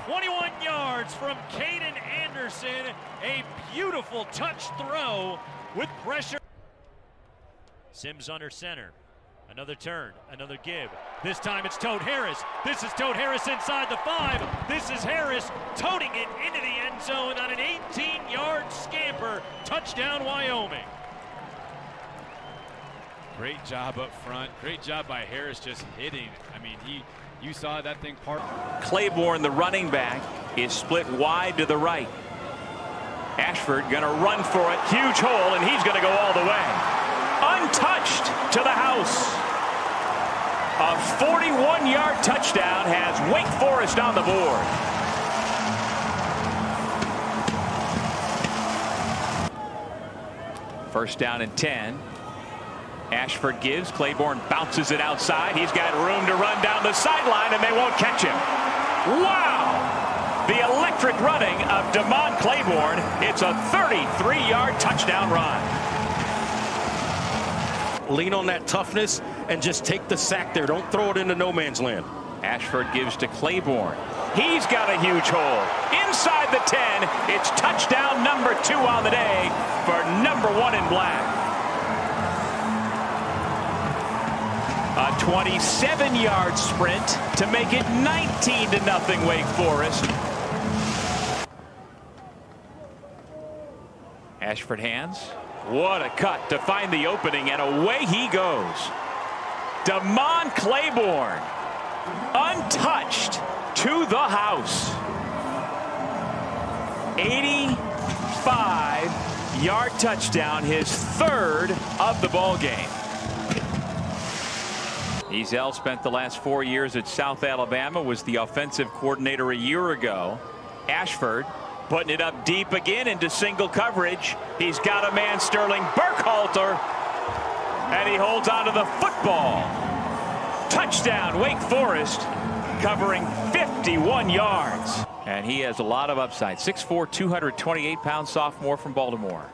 21 yards from Caden Anderson. A beautiful touch throw with pressure. Sims under center. Another turn, another give. This time it's Tote Harris. This is Tote Harris inside the 5. This is Harris toting it into the end zone on an 18-yard scamper. Touchdown, Wyoming. Great job up front. Great job by Harris just hitting. I mean, you saw that thing part. Claiborne, the running back, is split wide to the right. Ashford going to run for it. Huge hole, and he's going to go all the way. Untouched to the house. A 41-yard touchdown has Wake Forest on the board. First down and 10. Ashford gives. Claiborne bounces it outside. He's got room to run down the sideline, and they won't catch him. Wow! The electric running of Damon Claiborne. It's a 33-yard touchdown run. Lean on that toughness and just take the sack there. Don't throw it into no man's land. Ashford gives to Claiborne. He's got a huge hole. Inside the 10. It's touchdown number 2 on the day for number 1 in black. A 27-yard sprint to make it 19-0 Wake Forest. Ashford hands. What a cut to find the opening, and away he goes. Damon Claiborne, untouched to the house. 85-yard touchdown, his third of the ball game. Ezel spent the last 4 years at South Alabama, was the offensive coordinator a year ago. Ashford putting it up deep again into single coverage. He's got a man, Sterling Burkhalter, and he holds onto the football. Touchdown, Wake Forest, covering 51 yards. And he has a lot of upside. 6'4", 228-pound sophomore from Baltimore.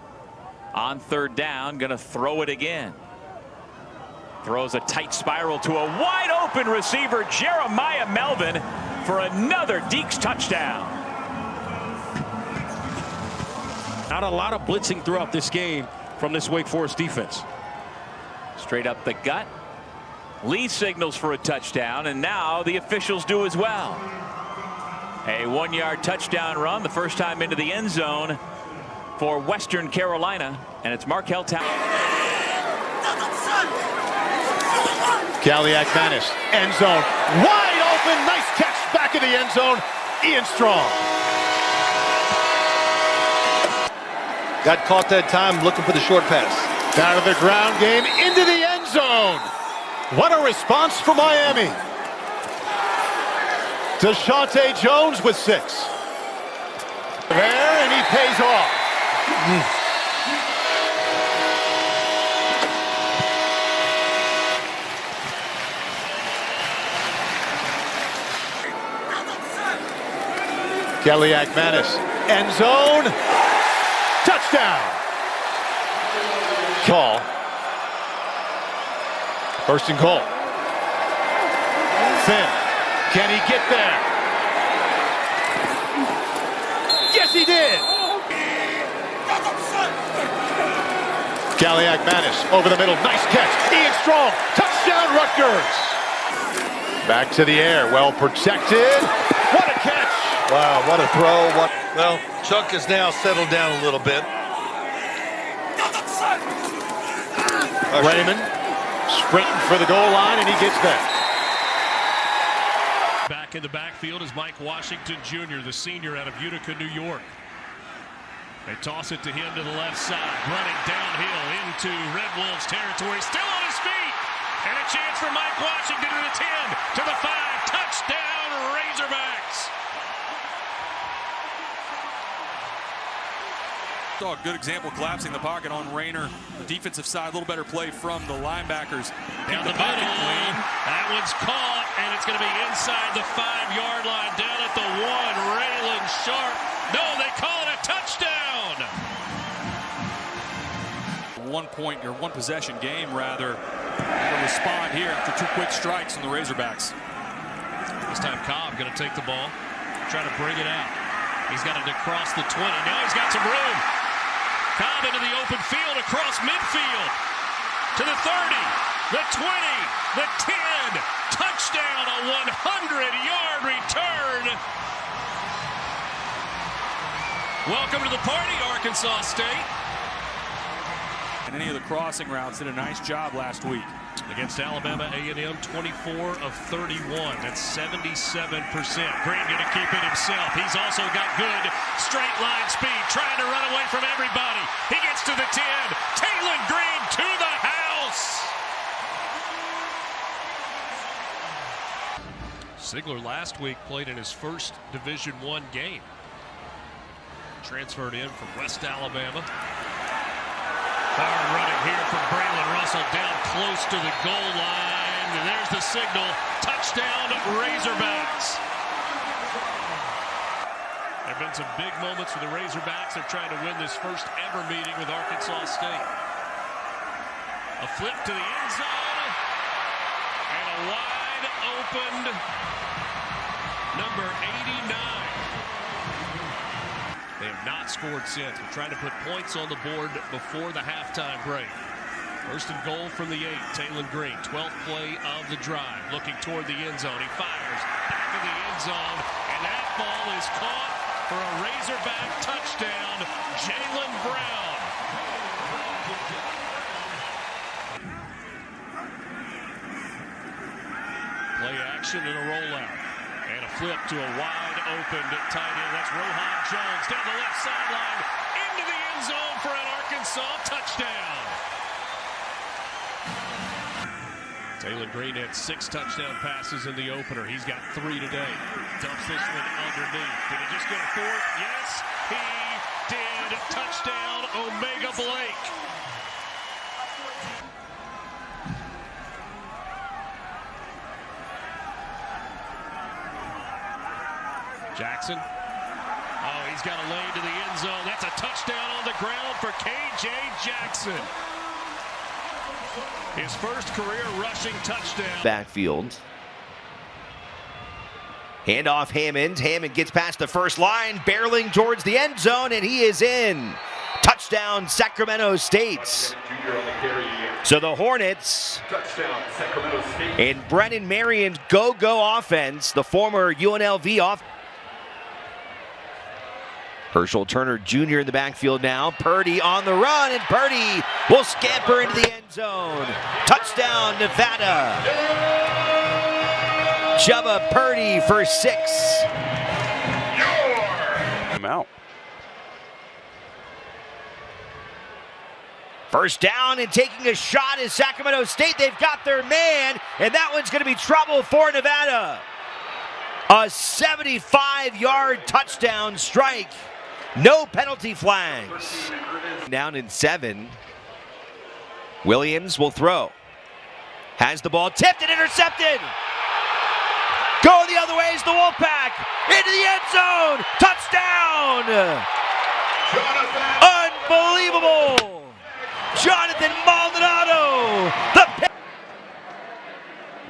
On third down, going to throw it again. Throws a tight spiral to a wide open receiver, Jeremiah Melvin, for another Deeks touchdown. Not a lot of blitzing throughout this game from this Wake Forest defense. Straight up the gut. Lee signals for a touchdown, and now the officials do as well. A 1-yard touchdown run, the first time into the end zone for Western Carolina, and it's Markel Town. Kaliak Manis, end zone, wide open, nice catch back in the end zone, Ian Strong. Got caught that time looking for the short pass. Out of the ground game, into the end zone. What a response from Miami. Deshaunte Jones with 6. There, and he pays off. Kaliak Manis, end zone, touchdown. Call. First and goal. Finn, can he get there? Yes, he did. Kaliak Manis over the middle, nice catch. Ian Strong, touchdown Rutgers. Back to the air, well protected. What a catch. Wow, what a throw. Well, Chuck has now settled down a little bit. Raymond sprinting for the goal line, and he gets that. Back in the backfield is Mike Washington Jr., the senior out of Utica, New York. They toss it to him to the left side, running downhill into Red Wolves territory, still on his feet. And a chance for Mike Washington to the 10, to the 5, touchdown Razorbacks. Saw a good example collapsing the pocket on Rayner. The defensive side, a little better play from the linebackers. Down the middle, that one's caught, and it's going to be inside the 5-yard line, down at the 1. Raylan Sharp. No, they call it a touchdown. 1 point or 1 possession game, rather. To respond here after 2 quick strikes on the Razorbacks. This time Cobb going to take the ball, try to bring it out. He's got it across the 20. Now he's got some room. Cobb into the open field, across midfield, to the 30, the 20, the 10, touchdown, a 100-yard return. Welcome to the party, Arkansas State. And any of the crossing routes did a nice job last week. Against Alabama A&M, 24 of 31. That's 77%. Green going to keep it himself. He's also got good straight line speed, trying to run away from everybody. He gets to the 10. Taylor Green to the house. Sigler last week played in his first Division I game. Transferred in from West Alabama. Hard running here from Braylon Russell, down close to the goal line. And there's the signal. Touchdown, Razorbacks. There have been some big moments for the Razorbacks. They're trying to win this first ever meeting with Arkansas State. A flip to the end zone. And a wide opened number 89. They have not scored since. We're trying to put points on the board before the halftime break. First and goal from the 8. Taylor Green, 12th play of the drive. Looking toward the end zone. He fires back of the end zone. And that ball is caught for a Razorback touchdown. Jalen Brown. Play action and a rollout. And a flip to a wide wide open tight end. That's Rohan Jones down the left sideline into the end zone for an Arkansas touchdown. Taylor Green had 6 touchdown passes in the opener. He's got 3 today. Dumps this one underneath. Did he just go for it? Yes, he did. Touchdown, Omega Blake. Jackson. Oh, he's got a lane to the end zone. That's a touchdown on the ground for K.J. Jackson. His first career rushing touchdown. Backfield. Handoff Hammond. Hammond gets past the first line, barreling towards the end zone, and he is in. Touchdown, Sacramento State. So the Hornets and Brennan Marion's go-go offense, the former UNLV offense. Herschel Turner Jr. in the backfield now. Purdy on the run, and Purdy will scamper into the end zone. Touchdown, Nevada. Jubba Purdy for 6. I'm out. First down and taking a shot is Sacramento State. They've got their man, and that one's going to be trouble for Nevada. A 75-yard touchdown strike. No penalty flags. Down in 7. Williams will throw. Has the ball tipped and intercepted. Going the other way is the Wolfpack. Into the end zone. Touchdown. Unbelievable. Jonathan Maldonado.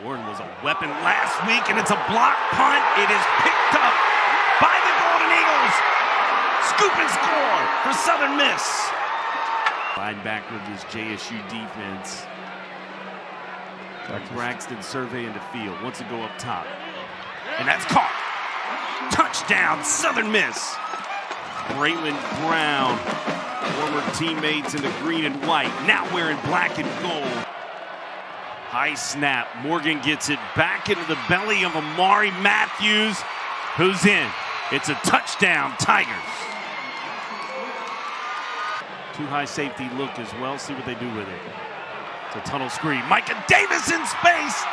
Warren was a weapon last week, and it's a block punt. It is picked up by the Golden Eagles. Scoop and score for Southern Miss. Linebacker of this JSU defense. Braxton surveying the field. Wants to go up top. And that's caught. Touchdown, Southern Miss. Braylon Brown. Former teammates in the green and white. Now wearing black and gold. High snap. Morgan gets it back into the belly of Amari Matthews, who's in. It's a touchdown, Tigers. Two high safety look as well. See what they do with it. It's a tunnel screen. Micah Davis in space.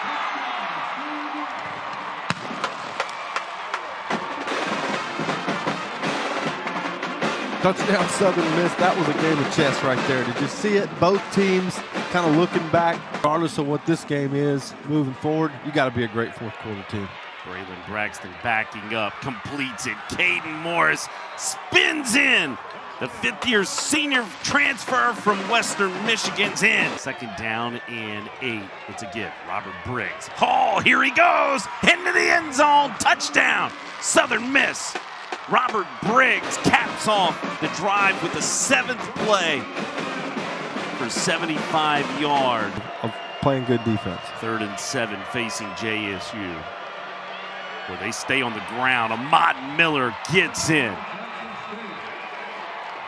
Touchdown Southern Miss. That was a game of chess right there. Did you see it? Both teams kind of looking back. Regardless of what this game is moving forward, you got to be a great fourth quarter team. Braylon Braxton backing up, completes it. Caden Morris spins in. The fifth-year senior transfer from Western Michigan's in. Second down and 8. It's a give. Robert Briggs. Hall, here he goes. Into the end zone. Touchdown. Southern Miss. Robert Briggs caps off the drive with the 7th play for 75 yards. Of playing good defense. 3rd and 7 facing JSU. Where they stay on the ground. Ahmad Miller gets in.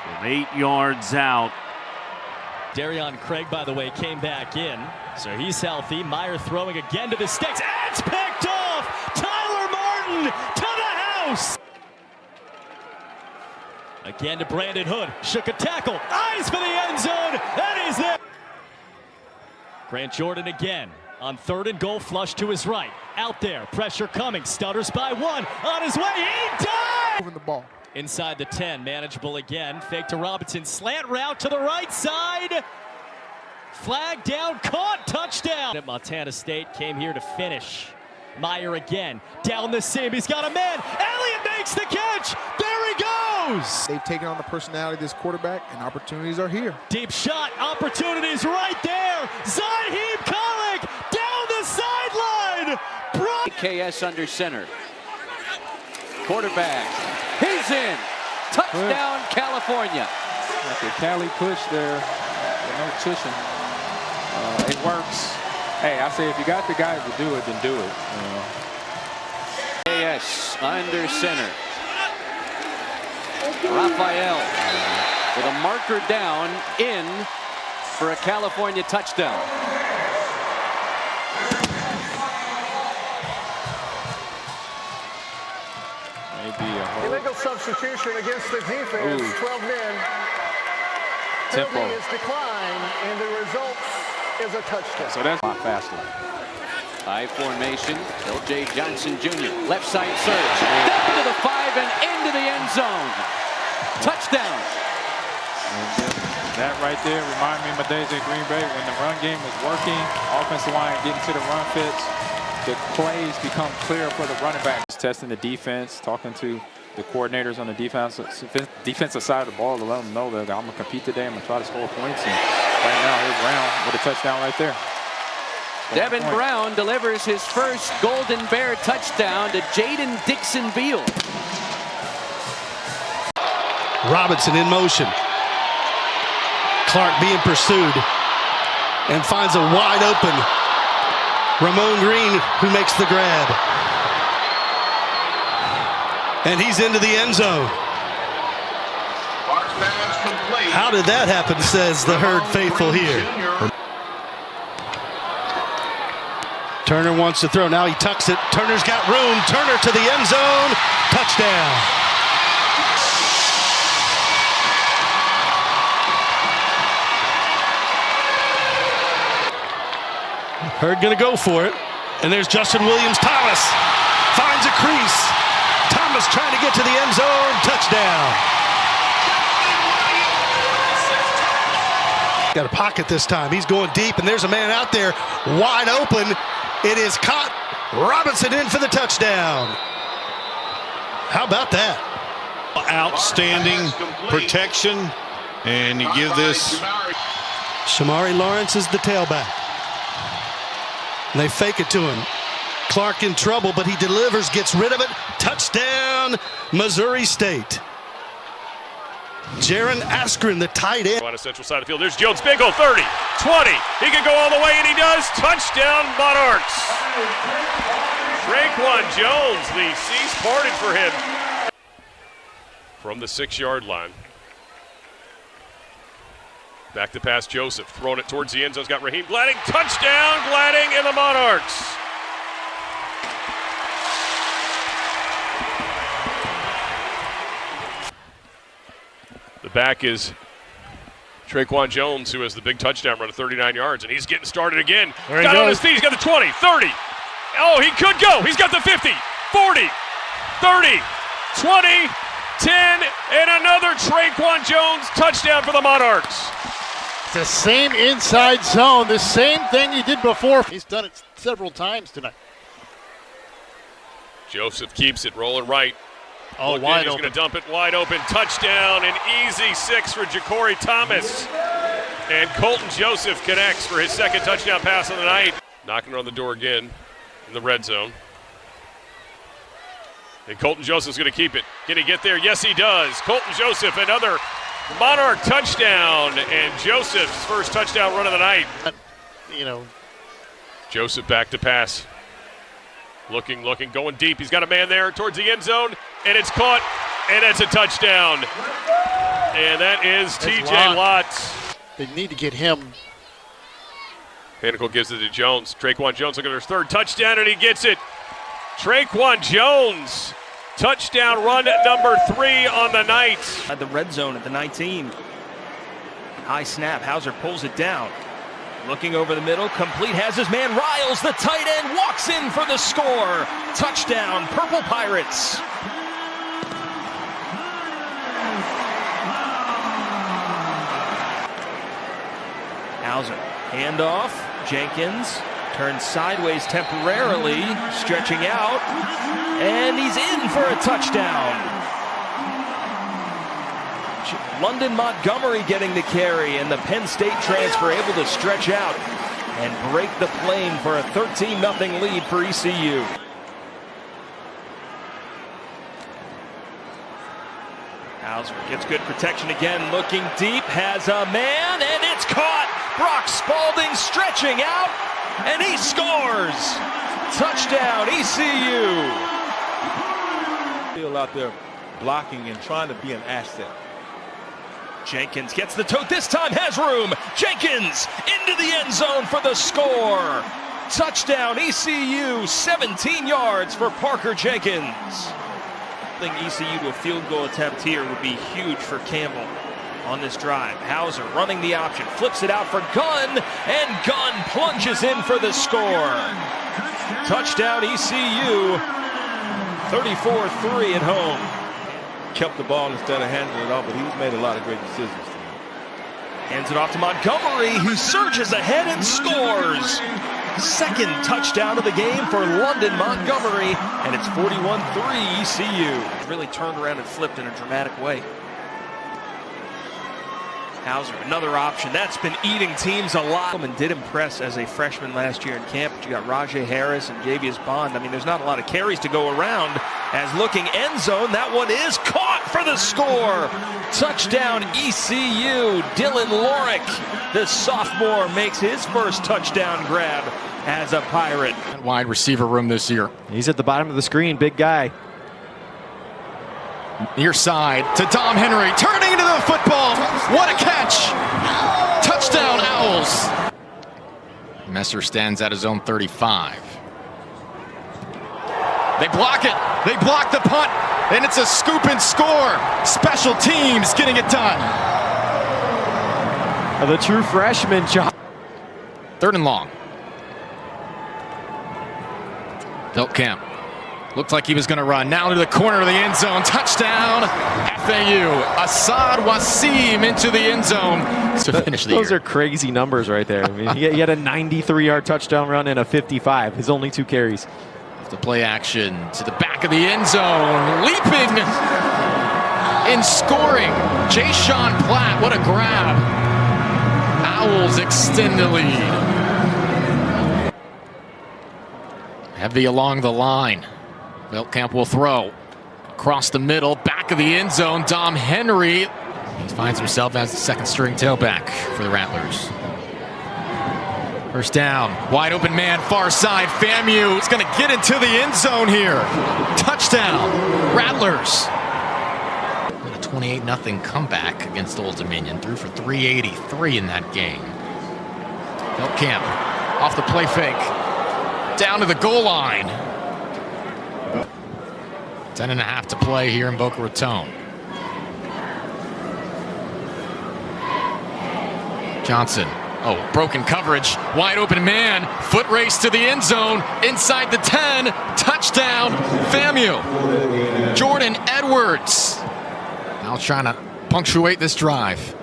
From 8 yards out. Darion Craig, by the way, came back in. So he's healthy. Meyer throwing again to the sticks. It's picked off! Tyler Martin to the house! Again to Brandon Hood. Shook a tackle. Eyes for the end zone. That is it. Grant Jordan again. On 3rd and goal, flush to his right. Out there. Pressure coming. Stutters by 1. On his way. He dives! Moving the ball. Inside the 10. Manageable again. Fake to Robinson. Slant route to the right side. Flag down. Caught. Touchdown. At Montana State came here to finish. Meyer again. Down the seam. He's got a man. Elliott makes the catch. There he goes. They've taken on the personality of this quarterback, and opportunities are here. Deep shot. Opportunities right there. Zaheem Kalik down the sideline. KS under center. Quarterback. He's in. Touchdown, California. After Cali push there, no tuition. It works. Hey, I say if you got the guys to do it, then do it. KS under center. Raphael with a marker down in for a California touchdown. illegal substitution against the defense. 12 men. Tempo. Penalty is declined, and the result is a touchdown. So that's a lot faster. High formation. L.J. Johnson Jr. Left side surge. Down to the 5 and into the end zone. Touchdown. That right there reminded me of my days at Green Bay when the run game was working, offensive line getting to the run fits, the plays become clear for the running back. Testing the defense, talking to the coordinators on the defensive side of the ball to let them know that I'm going to compete today, I'm going to try to score points. And right now, here's Brown with a touchdown right there. Devin Brown delivers his first Golden Bear touchdown to Jaden Dixon-Beal. Robinson in motion. Clark being pursued and finds a wide open Ramon Green, who makes the grab. And he's into the end zone. How did that happen, says the Herd faithful here. Turner wants to throw. Now he tucks it. Turner's got room. Turner to the end zone. Touchdown. Herd gonna go for it. And there's Justin Williams-Thomas. Finds a crease. Thomas trying to get to the end zone. Touchdown. Got a pocket this time. He's going deep, and there's a man out there wide open. It is caught. Robinson in for the touchdown. How about that? Outstanding protection, and you give this. Shamari Lawrence is the tailback. And they fake it to him. Clark in trouble, but he delivers, gets rid of it. Touchdown, Missouri State. Jaron Askren, the tight end. On the central side of the field, there's Jones. Big hole, 30, 20. He can go all the way, and he does. Touchdown, Monarchs. Traquan Jones, the seas parted for him. From the 6-yard line. Back to pass, Joseph. Throwing it towards the end zone. He's got Raheem Gladding. Touchdown, Gladding and the Monarchs. The back is Traquan Jones, who has the big touchdown run of 39 yards, and he's getting started again. Got on his feet. He's got the 20, 30. Oh, he could go. He's got the 50, 40, 30, 20, 10, and another Traquan Jones touchdown for the Monarchs. The same inside zone, the same thing he did before. He's done it several times tonight. Joseph keeps it rolling right. Oh, wide open. He's going to dump it wide open. Touchdown, an easy 6 for Ja'Cory Thomas. And Colton Joseph connects for his second touchdown pass of the night. Knocking on the door again in the red zone. And Colton Joseph's going to keep it. Can he get there? Yes, he does. Colton Joseph, another Monarch touchdown, and Joseph's first touchdown run of the night. You know, Joseph back to pass. Looking, going deep. He's got a man there towards the end zone, and it's caught, and it's a touchdown. And that is T.J. Lott. They need to get him. Pinnacle gives it to Jones. Traquan Jones looking at his third touchdown, and he gets it. Traquan Jones. Touchdown run at number 3 on the night. At the red zone at the 19. High snap. Hauser pulls it down. Looking over the middle. Complete. Has his man Riles, the tight end, walks in for the score. Touchdown, Purple Pirates. Hauser. Handoff. Jenkins. Turns sideways temporarily, stretching out, and he's in for a touchdown. London Montgomery getting the carry, and the Penn State transfer able to stretch out and break the plane for a 13-0 lead for ECU. Hauser gets good protection again, looking deep, has a man, and it's caught. Brock Spalding stretching out, and he scores! Touchdown, ECU! Still out there blocking and trying to be an asset. Jenkins gets the toe, this time has room. Jenkins into the end zone for the score. Touchdown, ECU, 17 yards for Parker Jenkins. ECU to a field goal attempt here would be huge for Campbell on this drive. Hauser running the option, flips it out for Gunn, and Gunn plunges in for the score. Touchdown ECU, 34-3 at home. Kept the ball instead of handling it off, but he's made a lot of great decisions. Hands it off to Montgomery, who surges ahead and scores. Second touchdown of the game for London Montgomery, and it's 41-3 ECU. Really turned around and flipped in a dramatic way. Hauser, another option. That's been eating teams alive. And did impress as a freshman last year in camp. But you got Rajay Harris and Javius Bond. I mean, there's not a lot of carries to go around. As looking end zone, that one is caught for the score. Touchdown ECU. Dylan Lorick, the sophomore, makes his first touchdown grab as a Pirate. Wide receiver room this year. He's at the bottom of the screen, big guy. Near side to Dom Henry, turning into the football. What a catch! Touchdown Owls. Messer stands at his own 35. They block it. They block the punt, and it's a scoop and score. Special teams getting it done. The true freshman, John. 3rd and long. Beltkamp. Looked like he was going to run. Now to the corner of the end zone. Touchdown, FAU. Asad Wasim into the end zone to finish the year. Those are crazy numbers right there. I mean, he had a 93-yard touchdown run and a 55. His only 2 carries. The play action to the back of the end zone. Leaping and scoring. Jay-Sean Platt, what a grab. Owls extend the lead. Heavy along the line. Beltkamp will throw across the middle, back of the end zone. Dom Henry, he finds himself as the second string tailback for the Rattlers. First down, wide open man, far side. FAMU is going to get into the end zone here. Touchdown, Rattlers. A 28-0 comeback against Old Dominion. Threw for 383 in that game. Beltkamp off the play fake, down to the goal line. 10.5 to play here in Boca Raton. Johnson, oh, broken coverage, wide open man, foot race to the end zone, inside the 10, touchdown, FAMU. Jordan Edwards, now trying to punctuate this drive.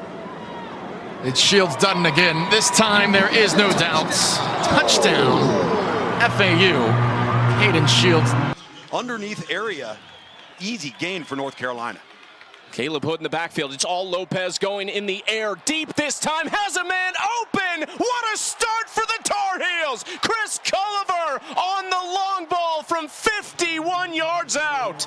It's Shields Dutton again, this time there is no doubt. Touchdown, FAU, Hayden Shields. Underneath area, easy gain for North Carolina. Caleb Hood in the backfield. It's all Lopez going in the air. Deep this time. Has a man open. What a start for the Tar Heels. Chris Culliver on the long ball from 51 yards out.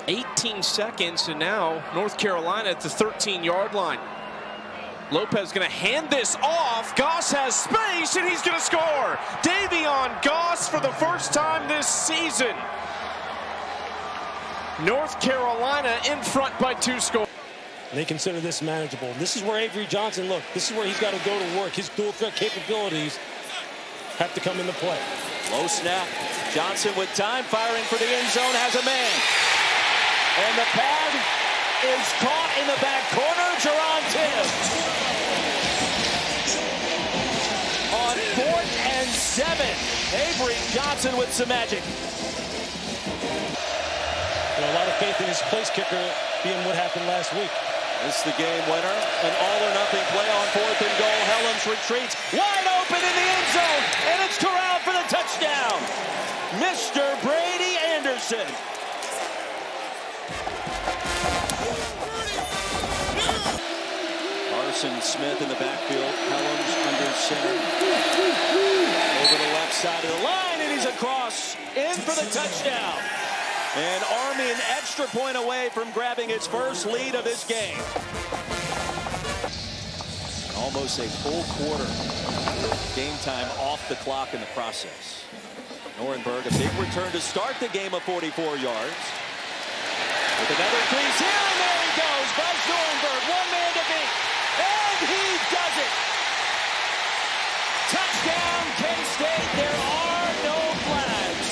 18 seconds, and now North Carolina at the 13-yard line. Lopez going to hand this off. Goss has space, and he's going to score. Davion Goss for the first time this season. North Carolina in front by 2 scores. They consider this manageable. This is where Avery Johnson, look, this is where he's got to go to work. His dual threat capabilities have to come into play. Low snap. Johnson with time, firing for the end zone, has a man. And the pad is caught in the back corner. Jerron Tibbs. On 4th and 7. Avery Johnson with some magic. You know, a lot of faith in his place kicker being what happened last week. This is the game winner. An all-or-nothing play on 4th and goal. Helms retreats. Wide open in the end zone. And it's Corral for the touchdown. Mr. Brady Anderson. Carson Smith in the backfield. Helms under center. Over the left side of the line, and he's across. In for the touchdown. And Army an extra point away from grabbing its first lead of this game. Almost a full quarter. Game time off the clock in the process. Norenberg, a big return to start the game of 44 yards. With another crease here, and there he goes. Bryce Norenberg, one man to beat. And he does it. Touchdown, K-State. There are no flags.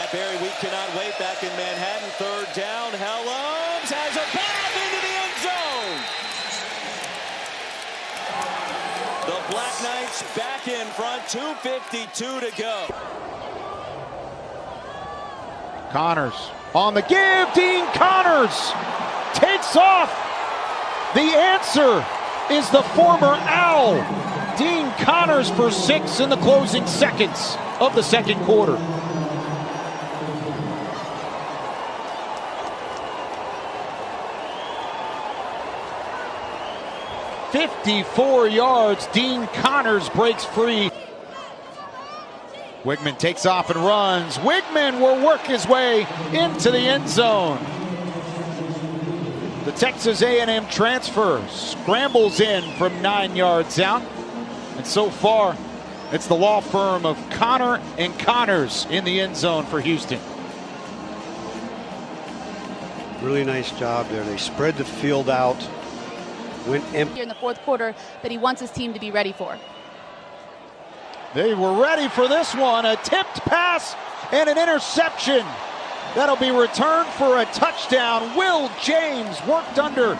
Matt Berry, we cannot wait back in Manhattan. Third down. Helms has a pass into the end zone. The Black Knights back in front. 2:52 to go. Connors on the give. Dean Connors takes off. The answer is the former Owl. Dean Connors for 6 in the closing seconds of the second quarter. "54 yards. Dean Connors breaks free. Wigman takes off and runs. Wigman will work his way into the end zone. The Texas A&M transfer scrambles in from 9 yards out. And so far, it's the law firm of Connor and Connors in the end zone for Houston. Really nice job there. They spread the field out. Went empty in the fourth quarter that he wants his team to be ready for. They were ready for this one. A tipped pass and an interception. That'll be returned for a touchdown. Will James worked under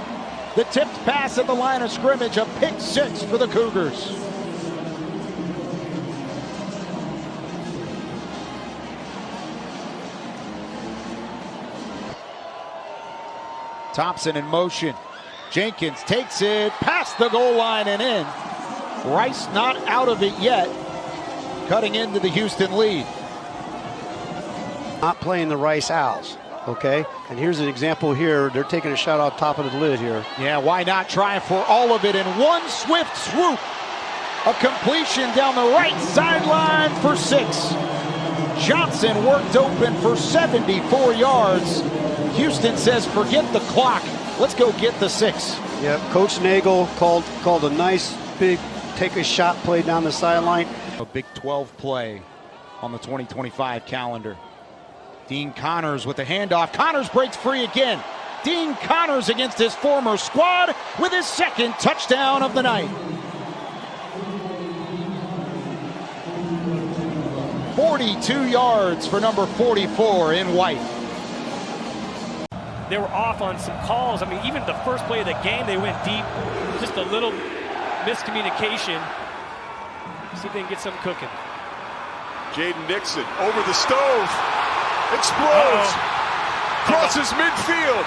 the tipped pass at the line of scrimmage. A pick 6 for the Cougars. Thompson in motion. Jenkins takes it past the goal line and in. Rice not out of it yet. Cutting into the Houston lead. Not playing the Rice Owls, okay? And here's an example here. They're taking a shot off top of the lid here. Yeah, why not try for all of it in one swift swoop? A completion down the right sideline for 6. Johnson worked open for 74 yards. Houston says, forget the clock. Let's go get the 6. Yeah, Coach Nagel called a nice big take a shot play down the sideline. A Big 12 play on the 2025 calendar. Dean Connors with the handoff. Connors breaks free again. Dean Connors against his former squad with his second touchdown of the night. 42 yards for number 44 in white. They were off on some calls. I mean, even the first play of the game, they went deep. Just a little miscommunication. See if they can get something cooking. Jaden Nixon over the stove. Explodes. Crosses midfield.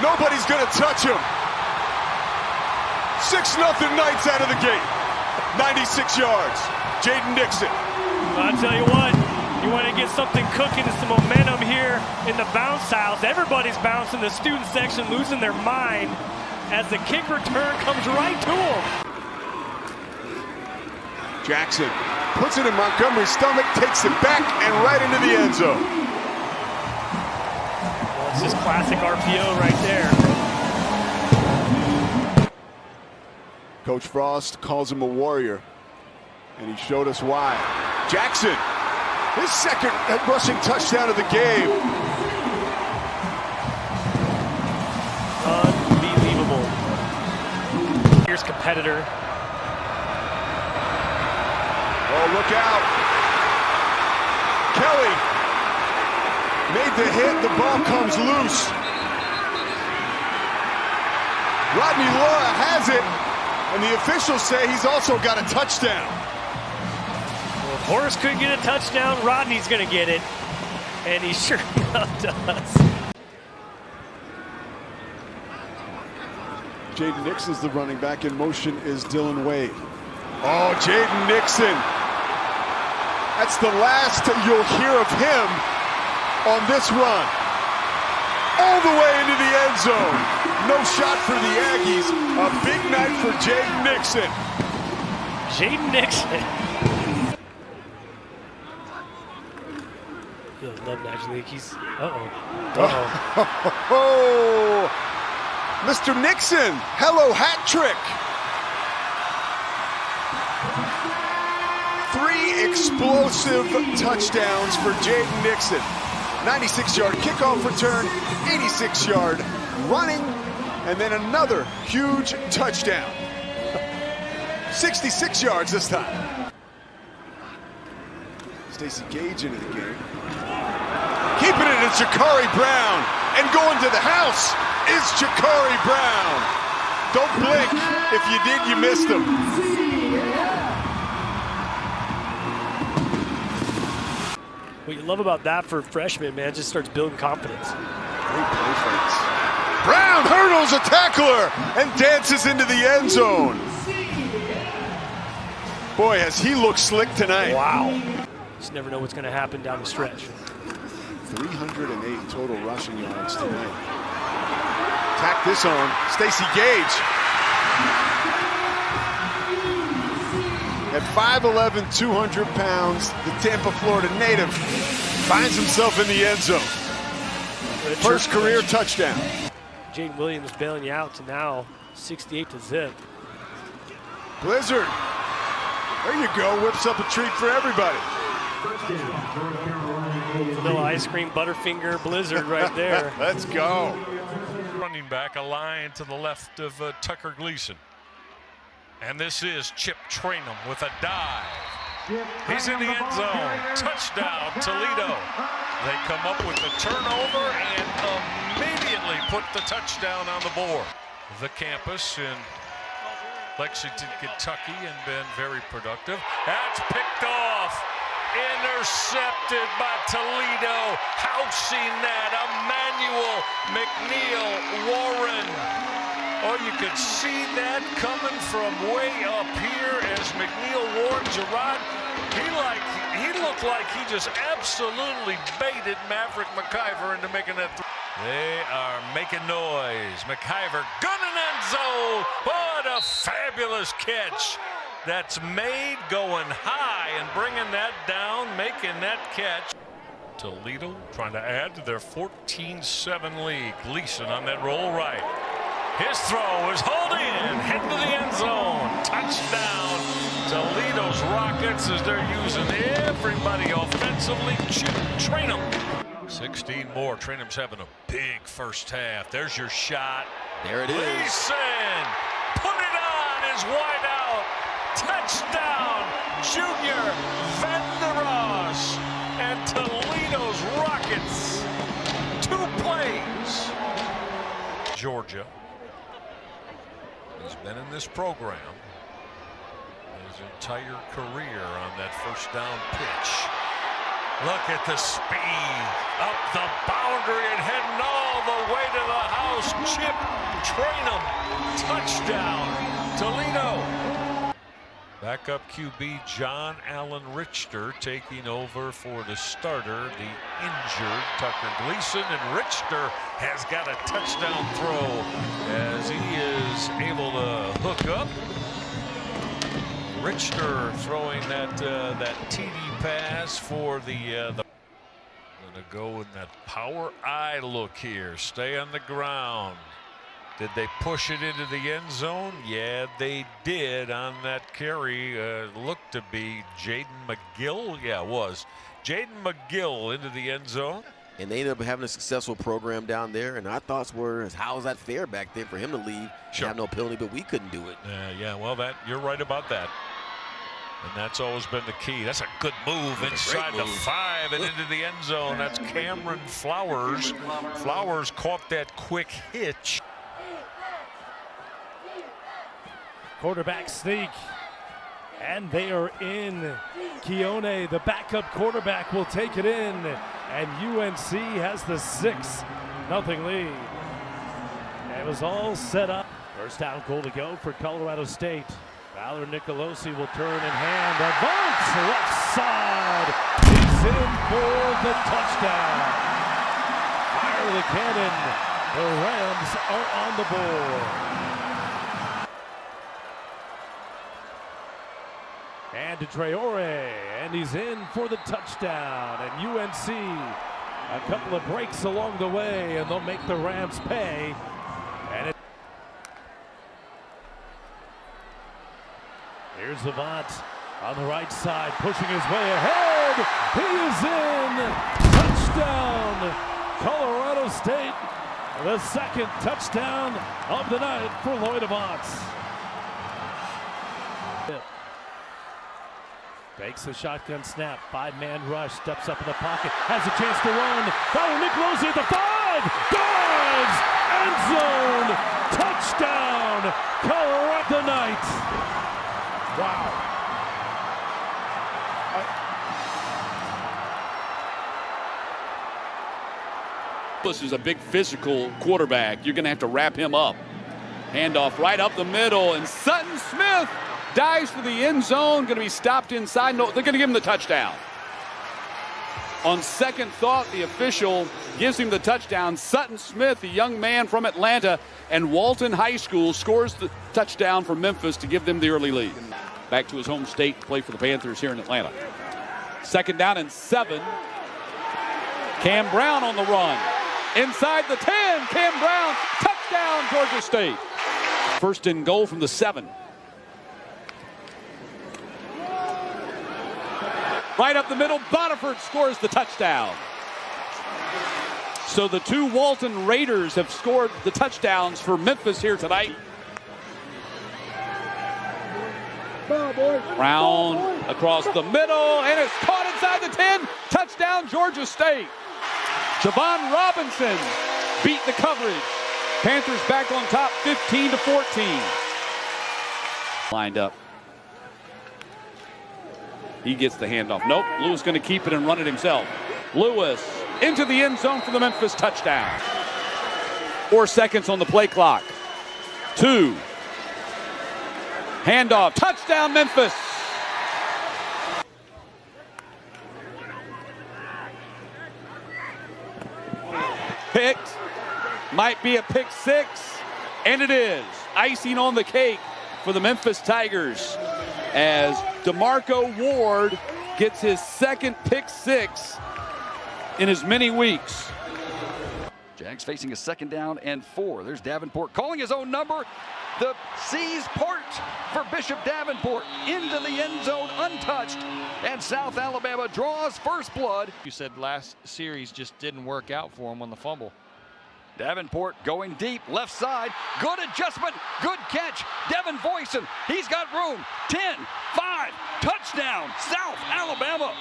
Nobody's going to touch him. 6-0 Knights out of the gate. 96 yards. Jaden Nixon. Well, I'll tell you what. You want to get something cooking and some momentum here in the bounce house. Everybody's bouncing. The student section losing their mind as the kick return comes right to them. Jackson puts it in Montgomery's stomach, takes it back and right into the end zone. Well, it's just classic RPO right there. Coach Frost calls him a warrior, and he showed us why. Jackson, his second rushing touchdown of the game. Unbelievable. Here's competitor. Oh, look out. Kelly made the hit. The ball comes loose. Rodney Laura has it, and the officials say he's also got a touchdown. Well, if Horace couldn't get a touchdown, Rodney's going to get it, and he sure enough does. Jaden Nixon's the running back. In motion is Dylan Wade. Oh, Jaden Nixon. That's the last you'll hear of him on this run. All the way into the end zone. No shot for the Aggies. A big night for Jaden Nixon. Jaden Nixon. You'll love National League. He's, Oh, Mr. Nixon, hello, hat trick. 3 explosive touchdowns for Jaden Nixon. 96-yard kickoff return, 86-yard running, and then another huge touchdown. 66 yards this time. Stacey Gage into the game. Keeping it at Jakari Brown. And going to the house is Jakari Brown. Don't blink. If you did, you missed him. What you love about that for freshmen, man, just starts building confidence. Great play fakes. Brown hurdles a tackler and dances into the end zone. Boy, has he looked slick tonight. Wow. Just never know what's going to happen down the stretch. 308 total rushing yards tonight. Tack this on. Stacey Gage. At 5'11", 200 pounds, the Tampa, Florida native finds himself in the end zone. First career touchdown. Jaden Williams bailing you out to now 68-0. Blizzard. There you go. Whips up a treat for everybody. Vanilla ice cream, Butterfinger, Blizzard right there. Let's go. Running back, a line to the left of Tucker Gleason. And this is Chip Trainum with a dive. He's in the end zone. Touchdown, Toledo. They come up with the turnover and immediately put the touchdown on the board. The campus in Lexington, Kentucky, and been very productive. That's picked off. Intercepted by Toledo. Housing that. Emmanuel McNeil Warren. Oh, you could see that coming from way up here as McNeil Warren Gerard. He looked like he just absolutely baited Maverick McIver into making that throw. They are making noise. McIver gunning end zone. What a fabulous catch. That's made going high and bringing that down, making that catch. Toledo trying to add to their 14-7 lead. Gleason on that roll right. His throw is hauled in, head to the end zone. Touchdown, Toledo's Rockets, as they're using everybody offensively. Trainum. 16 more. Trainum's having a big first half. There's your shot. There it is. Gleason, put it on, is wide out. Touchdown, Junior Vanderos and Toledo's Rockets. 2 plays. Georgia. He's been in this program his entire career on that first down pitch. Look at the speed up the boundary and heading all the way to the house. Chip Trainum, touchdown, Toledo. Backup QB John Allen Richter taking over for the starter, the injured Tucker Gleason, and Richter has got a touchdown throw as he is able to hook up. Richter throwing that TD pass for the gonna go in that power eye look here. Stay on the ground. Did they push it into the end zone? Yeah, they did on that carry. Looked to be Jaden McGill. Yeah, it was. Jaden McGill into the end zone. And they ended up having a successful program down there. And our thoughts were, how is that fair back then for him to leave and have no penalty, but we couldn't do it. Yeah, well, you're right about that. And that's always been the key. That's a good move inside the 5 and into the end zone. That's Cameron Flowers. Flowers caught that quick hitch. Quarterback sneak, and they are in. Keone, the backup quarterback, will take it in, and UNC has the 6-0 lead. It was all set up. First down goal to go for Colorado State. Valor Nicolosi will turn and hand. Avant left side. He's in for the touchdown. Fire the cannon. The Rams are on the board. And to Traore, and he's in for the touchdown. And UNC, a couple of breaks along the way, and they'll make the Rams pay. And here's Avant on the right side, pushing his way ahead. He is in. Touchdown, Colorado State. The second touchdown of the night for Lloyd Avant. Fakes the shotgun snap. 5-man rush. Steps up in the pocket. Has a chance to run. Nick Lozzi at the 5. Dives! End zone! Touchdown! Colorado Knights! Wow. This is a big physical quarterback. You're going to have to wrap him up. Handoff right up the middle, and Sutton Smith dives for the end zone. Going to be stopped inside. No, they're going to give him the touchdown. On second thought, the official gives him the touchdown. Sutton Smith, the young man from Atlanta and Walton High School, scores the touchdown for Memphis to give them the early lead. Back to his home state to play for the Panthers here in Atlanta. 2nd down and 7. Cam Brown on the run. Inside the 10, Cam Brown, touchdown, Georgia State. 1st and goal from the 7. Right up the middle, Boniford scores the touchdown. So the 2 Walton Raiders have scored the touchdowns for Memphis here tonight. Brown across the middle, and it's caught inside the 10. Touchdown, Georgia State. Javon Robinson beat the coverage. Panthers back on top, 15-14. Lined up. He gets the handoff. Nope, Lewis going to keep it and run it himself. Lewis into the end zone for the Memphis touchdown. 4 seconds on the play clock. 2. Handoff, touchdown Memphis. Picked, might be a pick 6, and it is. Icing on the cake for the Memphis Tigers as DeMarco Ward gets his 2nd pick 6 in as many weeks. Jags facing a 2nd down and 4. There's Davenport calling his own number. The C's part for Bishop Davenport into the end zone untouched, and South Alabama draws first blood. You said last series just didn't work out for him on the fumble. Davenport going deep, left side, good adjustment, good catch. Devin Voisin, he's got room. 10, 5, touchdown, South Alabama.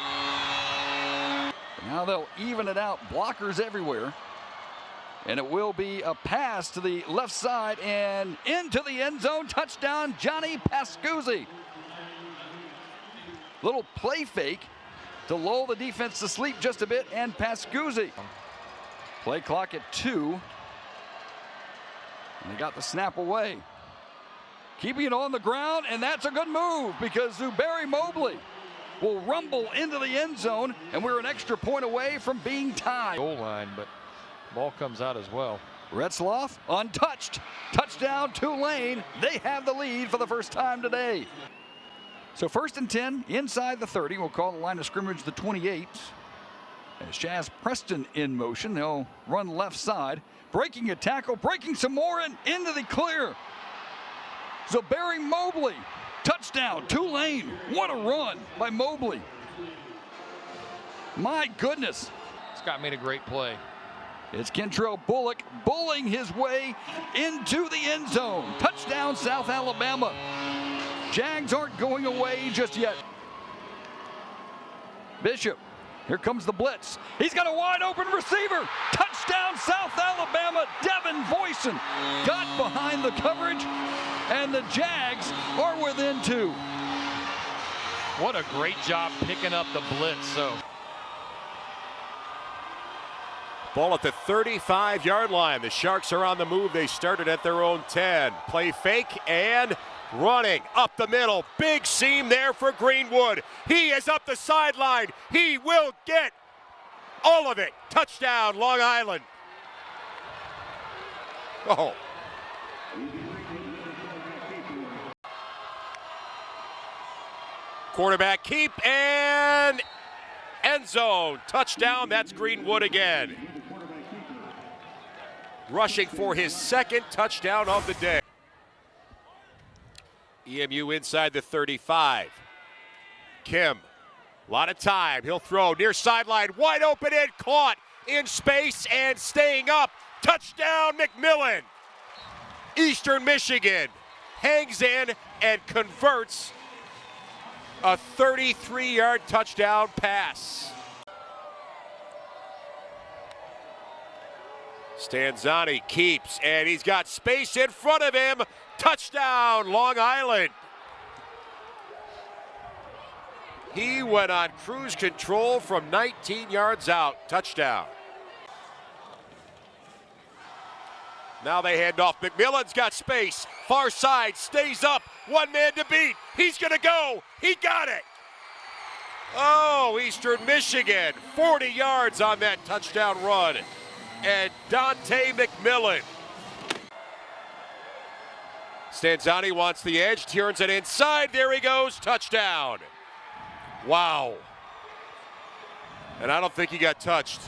Now they'll even it out, blockers everywhere. And it will be a pass to the left side and into the end zone. Touchdown, Johnny Pascuzzi. Little play fake to lull the defense to sleep just a bit, and Pascuzzi. Play clock at 2. And they got the snap away. Keeping it on the ground, and that's a good move because Zuberi Mobley will rumble into the end zone, and we're an extra point away from being tied. Goal line, but ball comes out as well. Retzloff untouched. Touchdown, Tulane. They have the lead for the first time today. So 1st and 10 inside the 30. We'll call the line of scrimmage the 28. As Chaz Preston in motion, they'll run left side. Breaking a tackle, breaking some more, and into the clear. Zuberi Mobley. Touchdown, Tulane. What a run by Mobley. My goodness. Scott made a great play. It's Kentrell Bullock bullying his way into the end zone. Touchdown, South Alabama. Jags aren't going away just yet. Bishop, here comes the blitz. He's got a wide open receiver. Touchdown, South Alabama. Devin Voisin got behind the coverage, and the Jags are within 2. What a great job picking up the blitz. So. Ball at the 35-yard line. The Sharks are on the move. They started at their own 10. Play fake and running up the middle. Big seam there for Greenwood. He is up the sideline. He will get all of it. Touchdown, Long Island. Oh. Quarterback keep and end zone. Touchdown. That's Greenwood again. Rushing for his 2nd touchdown of the day. EMU inside the 35. Kim, a lot of time. He'll throw near sideline, wide open and caught in space and staying up. Touchdown, McMillan. Eastern Michigan hangs in and converts A 33-yard touchdown pass. Stanzani keeps, and he's got space in front of him. Touchdown, Long Island. He went on cruise control from 19 yards out. Touchdown. Now they hand off. McMillan's got space. Far side, stays up. One man to beat. He's going to go. He got it. Oh, Eastern Michigan. 40 yards on that touchdown run. And Dante McMillan. Stanzani wants the edge, turns it inside. There he goes. Touchdown. Wow. And I don't think he got touched.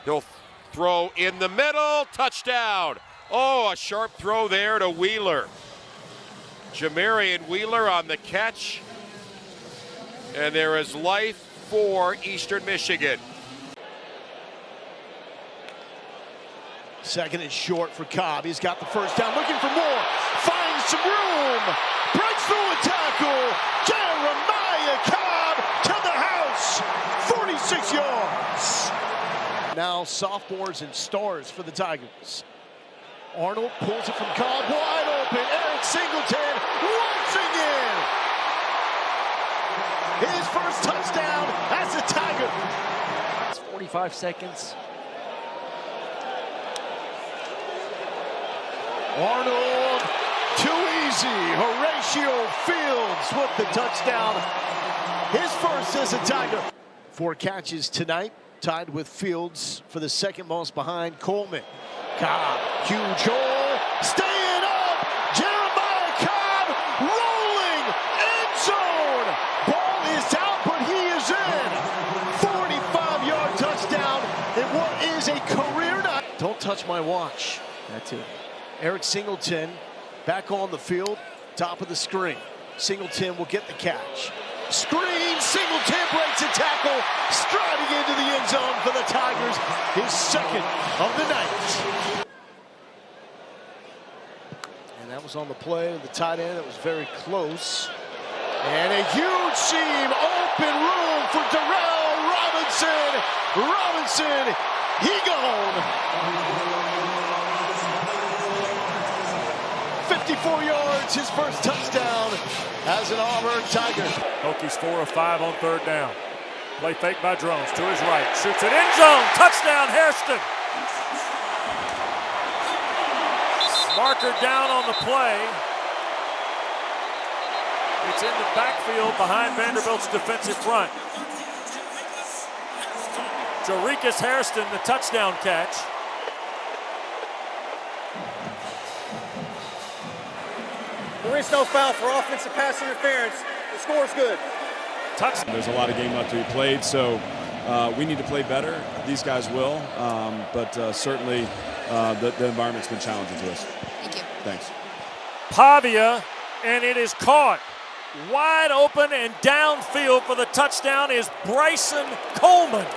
He'll throw in the middle. Touchdown. Oh, a sharp throw there to Wheeler. Jamarian Wheeler on the catch. And there is life for Eastern Michigan. Second and short for Cobb. He's got the first down, looking for more. Finds some room. Breaks through a tackle. Jeremiah Cobb to the house. 46 yards. Now sophomores and stars for the Tigers. Arnold pulls it from Cobb, wide open. Eric Singleton launching in. His first touchdown as a Tiger. It's 45 seconds. Arnold, too easy. Horatio Fields with the touchdown. His first as a Tiger. 4 catches tonight, tied with Fields for the second most behind Coleman. Cobb, huge hole, staying up. Jeremiah Cobb rolling, end zone. Ball is out, but he is in. 45-yard touchdown in what is a career night. Don't touch my watch. That's it. Eric Singleton back on the field, top of the screen. Singleton will get the catch. Screen, Singleton breaks a tackle, striding into the end zone for the Tigers, his second of the night. And that was on the play of the tight end. That was very close. And a huge seam, open room for Darrell Robinson. Robinson, he gone. 54 yards, his first touchdown as an Auburn Tiger. Hokies 4 of 5 on third down. Play fake by Drones to his right. Shoots it end zone. Touchdown, Hairston. Marker down on the play. It's in the backfield behind Vanderbilt's defensive front. Jorikas Hairston, the touchdown catch. There is no foul for offensive pass interference. The score is good. Touchdown. There's a lot of game left to be played, so we need to play better. These guys will, but certainly the environment's been challenging to us. Thank you. Thanks. Pavia, and it is caught. Wide open and downfield for the touchdown is Bryson Coleman.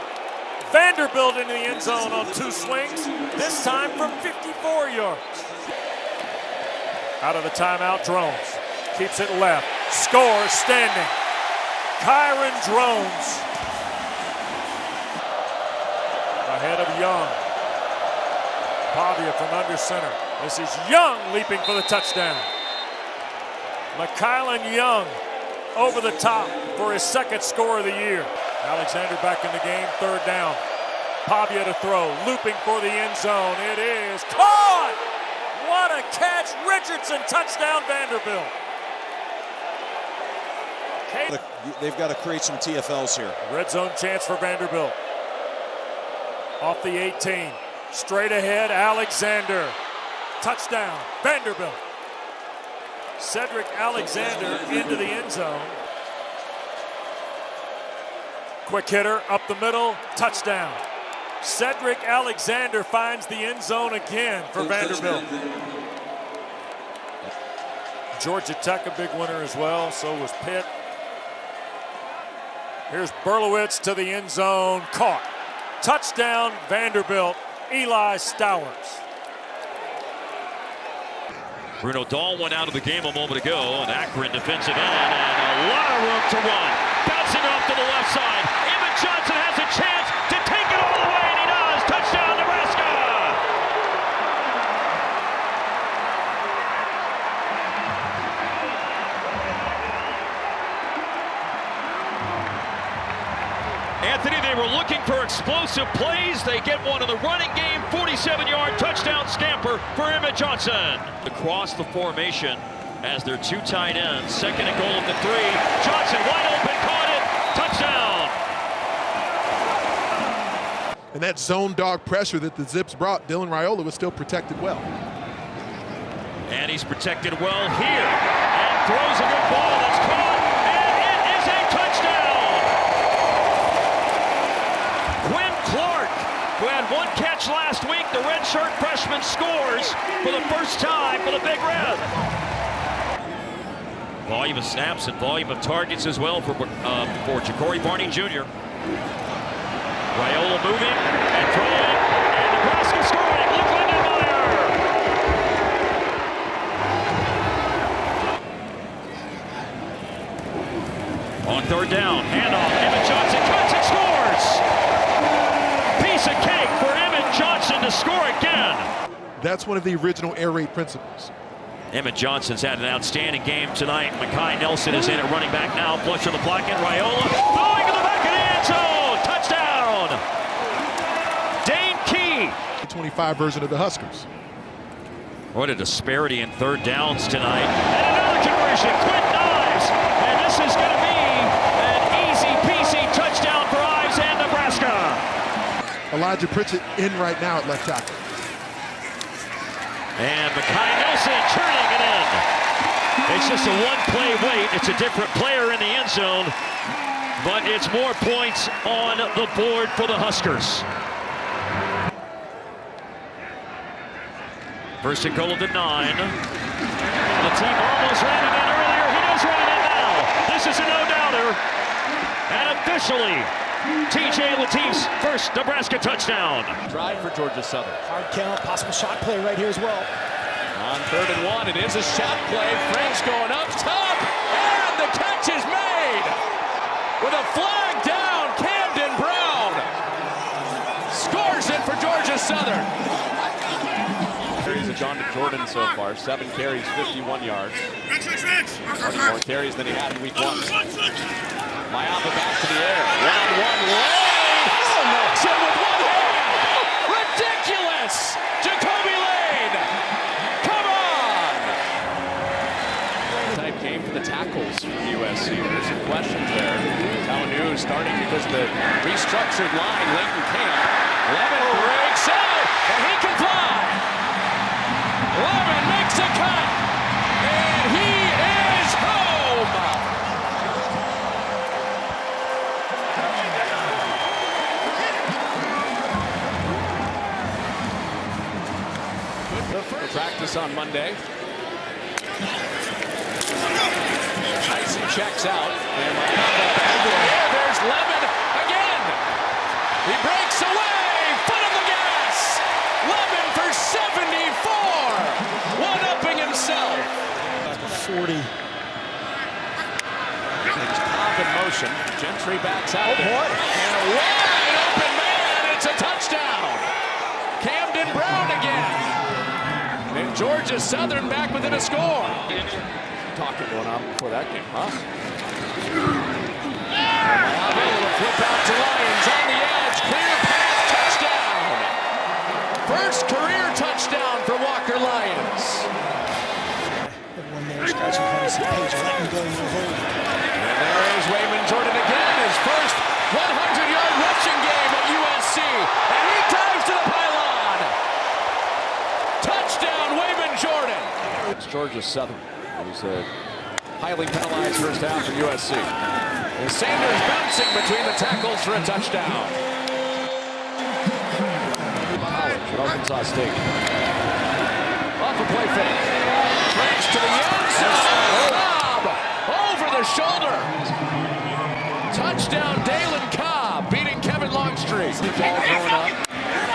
Vanderbilt into the end zone on 2 swings, this time from 54 yards. Out of the timeout, Drones keeps it left. Scores standing. Kyron Drones ahead of Young. Pavia from under center. This is Young leaping for the touchdown. McKylan Young over the top for his second score of the year. Alexander back in the game, third down. Pavia to throw, looping for the end zone. It is caught! What a catch! Richardson, touchdown Vanderbilt. They've got to create some TFLs here. Red zone chance for Vanderbilt. Off the 18. Straight ahead, Alexander. Touchdown, Vanderbilt. Cedric Alexander into the end zone. Quick hitter up the middle, touchdown. Cedric Alexander finds the end zone again for Vanderbilt. Georgia Tech a big winner as well, so was Pitt. Here's Berlowitz to the end zone, caught. Touchdown Vanderbilt, Eli Stowers. Bruno Dahl went out of the game a moment ago, and Akron defensive end, and a lot of room to run. Bouncing off to the left side. Emmett Johnson has a chance to take it all the way, and he does. Touchdown, Nebraska! Anthony, they were looking for explosive plays. They get one in the running game. 47-yard touchdown scamper for Emmett Johnson. Across the formation as their two tight ends. Second and goal at the 3. Johnson wide open, caught it. Touchdown. And that zone dog pressure that the Zips brought, Dylan Raiola was still protected well. And he's protected well here. And throws a good ball that's caught. And it is a touchdown. Quinn Clark, who had one catch last week, the redshirt freshman, scores for the first time for the Big Red. Volume of snaps and volume of targets as well for Ja'Cory Barney Jr. Raiola moving and throwing, and Nebraska scoring. Luke Lindenmeyer. On third down, handoff. Emmett Johnson cuts and scores. Piece of cake for Emmett Johnson to score again. That's one of the original air raid principles. Emmett Johnson's had an outstanding game tonight. Makai Nelson is in at running back now. Flush on the pocket. Raiola throwing to the back of the end zone. Touchdown. Dane Key. The 25 version of the Huskers. What a disparity in third downs tonight. And another conversion. Quick Knives. And this is going to be an easy-peasy touchdown for Ives and Nebraska. Elijah Pritchett in right now at left tackle. And Makai Nelson turning it in. It's just a one-play wait. It's a different player in the end zone, but it's more points on the board for the Huskers. First and goal at the 9. The team almost ran it in earlier. He does run it in now. This is a no-doubter. And officially, TJ Latif's first Nebraska touchdown. Drive for Georgia Southern. Hard count, possible shot play right here as well. On 3rd and 1, it is a shot play. French going up top, and the catch is made. With a flag down, Camden Brown scores it for Georgia Southern. Carries have gone to Jordan so far. 7 carries, 51 yards. More carries than he had in week 1. Mayava back to the air. 1-on-1 Lane. Knocks it with one hand. Ridiculous. Jacoby Lane. Come on. Type game for the tackles from USC. There's some questions there. Taunu starting because the restructured line, Leighton Camp. Levin breaks out, and he can fly. Levin makes a cut, and he is home. For practice on Monday. Tyson checks out. And there's Levin again. He breaks away. Foot on the gas. Levin for 74. One-upping himself. 40. Pop in motion. Gentry backs out. Oh boy. And a wide open man. It's a touchdown. Camden Brown again. And Georgia Southern back within a score. Talking going on before that game, huh? Mayava will flip out to Lyons on the edge. Clear path, touchdown. First career touchdown for Walker Lyons. One more scratching page, let him go in the hole. And there is Wayman Jordan again, his first 100-yard rushing game at USC. And he dives to the pylon. Touchdown, Wayman Jordan. It's Georgia Southern. He's a highly penalized first half for USC. And Sanders bouncing between the tackles for a touchdown. College at Arkansas State. Off a play fake. French to the end zone. Cobb over the shoulder. Touchdown, Dalen Cobb beating Kevin Longstreet. The ball going up.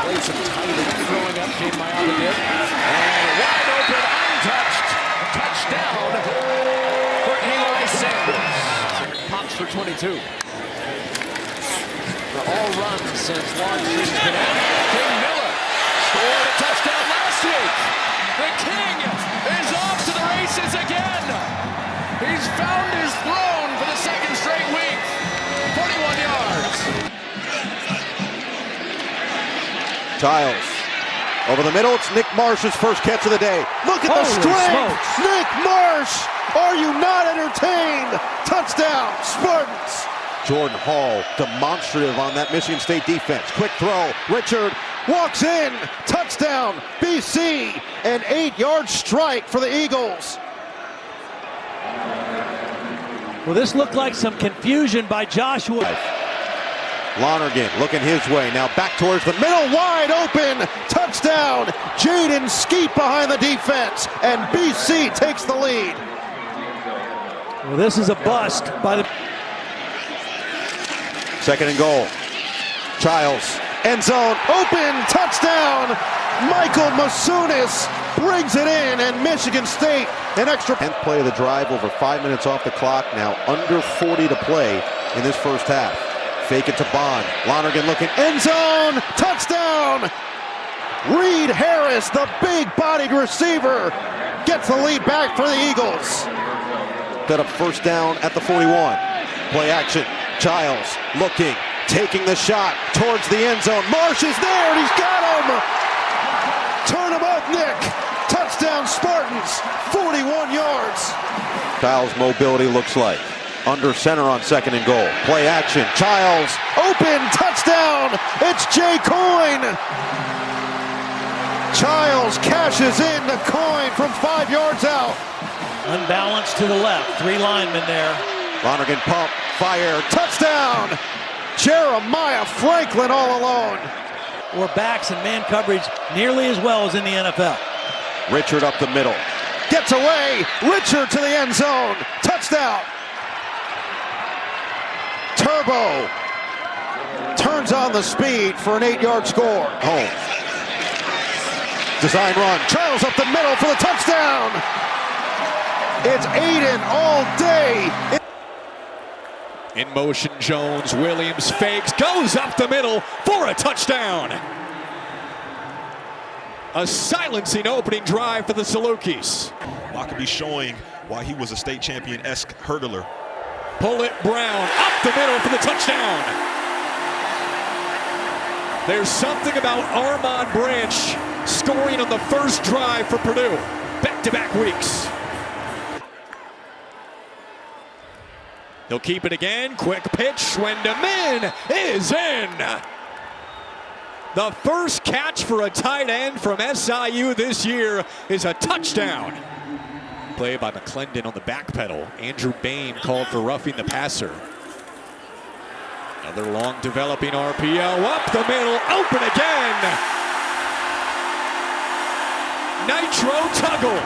Played some tight throwing up. Mayava did. And wide open, untouched. 22. For all runs since Longstreet's been out. King Miller scored a touchdown last week. The King is off to the races again. He's found his throne for the second straight week. 41 yards. Childs over the middle. It's Nick Marsh's first catch of the day. Look at the strength. Nick Marsh. Are you not entertained? Touchdown, Spartans. Jordan Hall, demonstrative on that Michigan State defense. Quick throw. Richard walks in. Touchdown, BC. An 8-yard strike for the Eagles. Well, this looked like some confusion by Joshua. Lonergan looking his way. Now back towards the middle. Wide open. Touchdown. Jaden Skeet behind the defense. And BC takes the lead. Well, this is a bust by the... Second and goal. Childs. End zone. Open. Touchdown. Michael Masunis brings it in. And Michigan State an extra. 10th play of the drive. Over 5 minutes off the clock. Now under 40 to play in this first half. Fake it to Bond. Lonergan looking. End zone. Touchdown. Reed Harris, the big-bodied receiver, gets the lead back for the Eagles. Set up first down at the 41. Play action. Childs looking, taking the shot towards the end zone. Marsh is there, and he's got him. Turn him up, Nick. Touchdown, Spartans. 41 yards. Childs' mobility looks like. Under center on second and goal. Play action. Childs open. Touchdown. It's Jay Coyne. Childs cashes in the Coyne from 5 yards out. Unbalanced to the left. 3 linemen there. Lonergan pump. Fire. Touchdown. Jeremiah Franklin all alone. Or backs and man coverage nearly as well as in the NFL. Richard up the middle. Gets away. Richard to the end zone. Touchdown. Turbo turns on the speed for an 8-yard score. Home. Design run. Charles up the middle for the touchdown. It's Aiden all day. In motion, Jones. Williams fakes. Goes up the middle for a touchdown. A silencing opening drive for the Salukis. Maccabee showing why he was a state champion-esque hurdler. Pull it Brown up the middle for the touchdown. There's something about Armand Branch scoring on the first drive for Purdue. Back-to-back weeks. He'll keep it again. Quick pitch. Schwendeman is in. The first catch for a tight end from SIU this year is a touchdown. Play by McClendon on the back pedal. Andrew Bain called for roughing the passer. Another long developing RPO up the middle, open again. Nitro Tuggle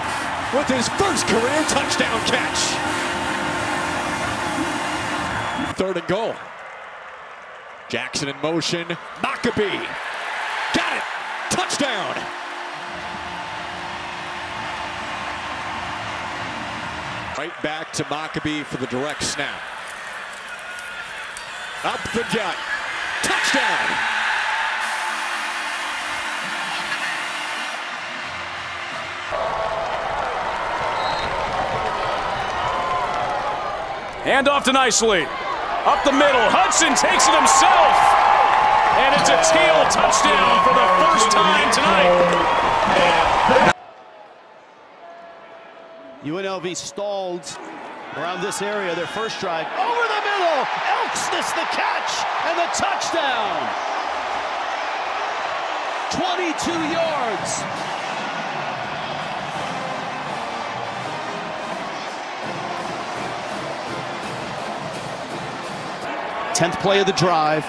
with his first career touchdown catch. Third and goal. Jackson in motion. Maccabee. Got it. Touchdown. Right back to Maccabee for the direct snap. Up the gut. Touchdown. Hand off to Nicely. Up the middle. Hudson takes it himself. And it's a Teal touchdown for the first time tonight. UNLV stalled around this area, their first drive. Over the middle, Elksness the catch and the touchdown. 22 yards. Tenth play of the drive,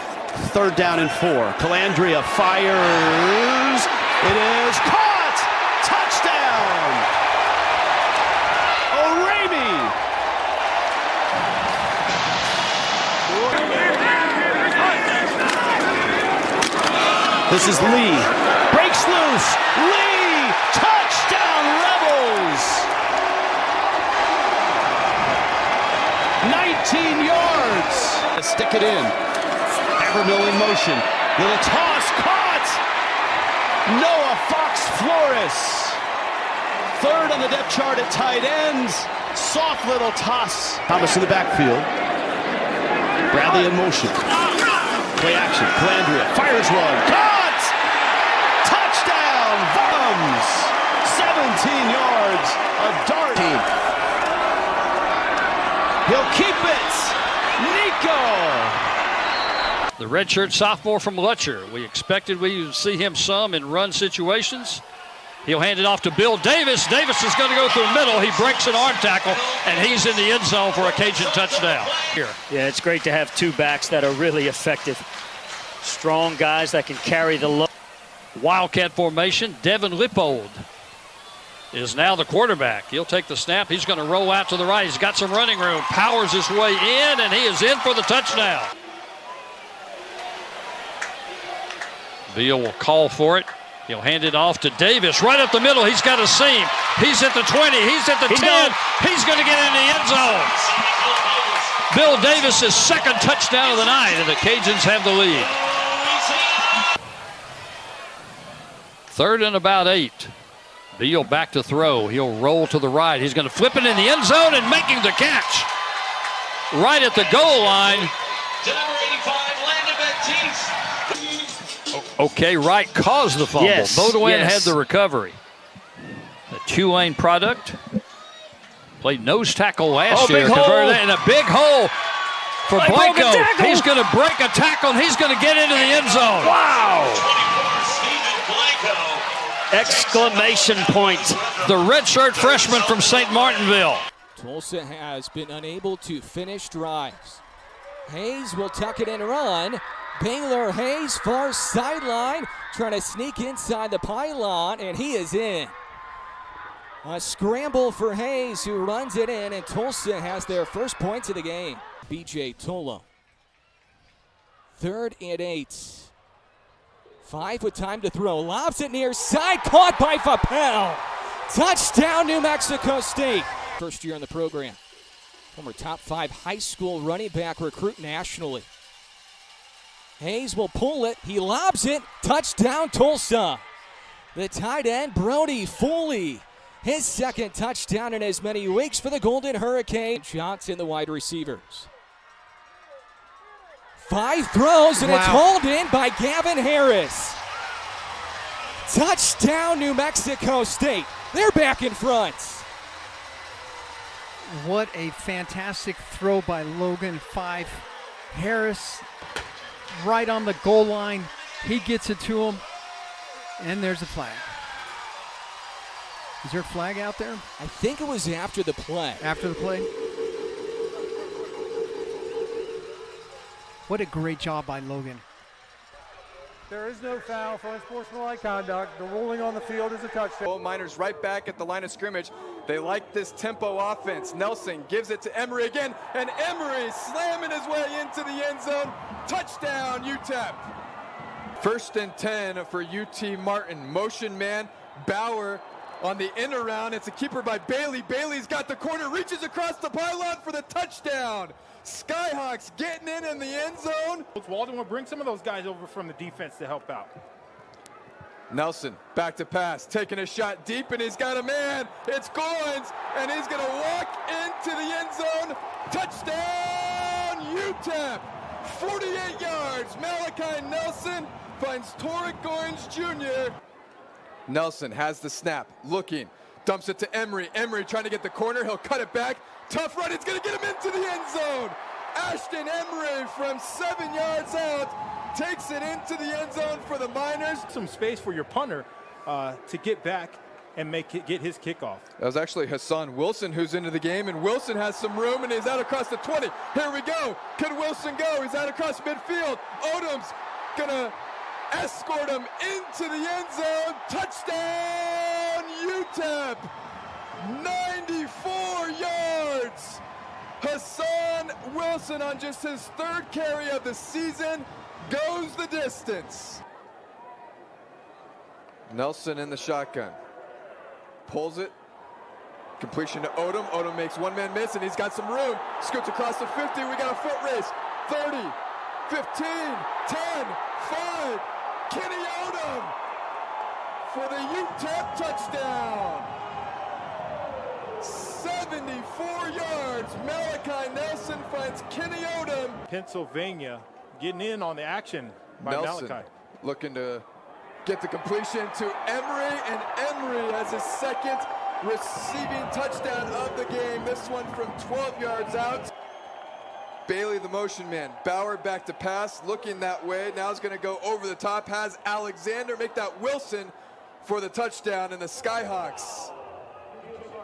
third down and 4. Calandria fires. It is caught. Touchdown. This is Lee. Breaks loose. Lee. Touchdown, Rebels. 19 yards. to stick it in. Havermill in motion. Little toss, caught! Noah Fox Flores. Third on the depth chart at tight ends. Soft little toss. Thomas in the backfield. Bradley in motion. Play action. Calandria fires one. Caught! Touchdown! Bums! 17 yards. A dart. He'll keep it. Nico. The redshirt sophomore from Lutcher. We expected we would see him some in run situations. He'll hand it off to Bill Davis. Davis is going to go through the middle. He breaks an arm tackle, and he's in the end zone for a Cajun touchdown. Yeah, it's great to have two backs that are really effective. Strong guys that can carry the load. Wildcat formation. Devin Lippold is now the quarterback. He'll take the snap. He's going to roll out to the right. He's got some running room. Powers his way in, and he is in for the touchdown. Beal will call for it. He'll hand it off to Davis. Right up the middle. He's got a seam. He's at the 20. He's at the 10. He's going to get in the end zone. Bill Davis' second touchdown of the night, and the Cajuns have the lead. Third and about 8. Beal back to throw. He'll roll to the right. He's going to flip it in the end zone and making the catch. Right at the goal line. Okay, Wright caused the fumble. Yes, Baudouin had the recovery. The Tulane product. Played nose tackle last year. Converted in a big hole for Blanco. He's going to break a tackle, and he's going to get into the end zone. Wow! Exclamation point. The redshirt freshman from St. Martinville. Tulsa has been unable to finish drives. Hayes will tuck it and run. Baylor Hayes, far sideline, trying to sneak inside the pylon, and he is in. A scramble for Hayes, who runs it in, and Tulsa has their first points of the game. B.J. Tolo. 3rd and 8. 5 with time to throw. Lobs it near side, caught by Vappell. Touchdown, New Mexico State. First year in the program. Former top 5 high school running back recruit nationally. Hayes will pull it. He lobs it. Touchdown, Tulsa. The tight end, Brody Foley. His second touchdown in as many weeks for the Golden Hurricane. Johnson, the wide receivers. 5 throws, and it's hauled in by Gavin Harris. Touchdown, New Mexico State. They're back in front. What a fantastic throw by Logan. 5. Harris right on the goal line. He gets it to him, and there's a flag. Is there a flag out there? I think it was after the play. After the play? What a great job by Logan. There is no foul for unsportsmanlike conduct. The ruling on the field is a touchdown. Miners right back at the line of scrimmage. They like this tempo offense. Nelson gives it to Emery again, and Emery slamming his way into the end zone. Touchdown, UTEP. 1st and 10 for UT Martin. Motion man, Bauer on the in around. It's a keeper by Bailey. Bailey's got the corner, reaches across the pylon for the touchdown. Skyhawks getting in the end zone. Walden will bring some of those guys over from the defense to help out. Nelson back to pass, taking a shot deep, and he's got a man. It's Goins, and he's going to walk into the end zone. Touchdown, UTEP. 48 yards. Malachi Nelson finds Torek Goins Jr. Nelson has the snap, looking, dumps it to Emery. Emery trying to get the corner. He'll cut it back. Tough run. It's going to get him into the end zone. Ashton Emery from 7 yards out takes it into the end zone for the Miners. Some space for your punter to get back and get his kickoff. That was actually Hassan Wilson who's into the game, and Wilson has some room, and he's out across the 20. Here we go. Can Wilson go? He's out across midfield. Odom's going to escort him into the end zone. Touchdown, UTEP. 94 yards. Hassan Wilson on just his 3rd carry of the season goes the distance. Nelson in the shotgun. Pulls it. Completion to Odom. Odom makes one man miss, and he's got some room. Scoots across the 50. We got a foot race. 30, 15, 10, 5. Kenny Odom for the UTEP touchdown. 74 yards. Malachi Nelson finds Kenny Odom. Pennsylvania getting in on the action by Nelson Malachi. looking to get the completion to Emery, and Emery has his second receiving touchdown of the game. This one from 12 yards out. Bailey, the motion man. Bauer back to pass, looking that way. Now he's going to go over the top. Has Alexander make that Wilson for the touchdown, and the Skyhawks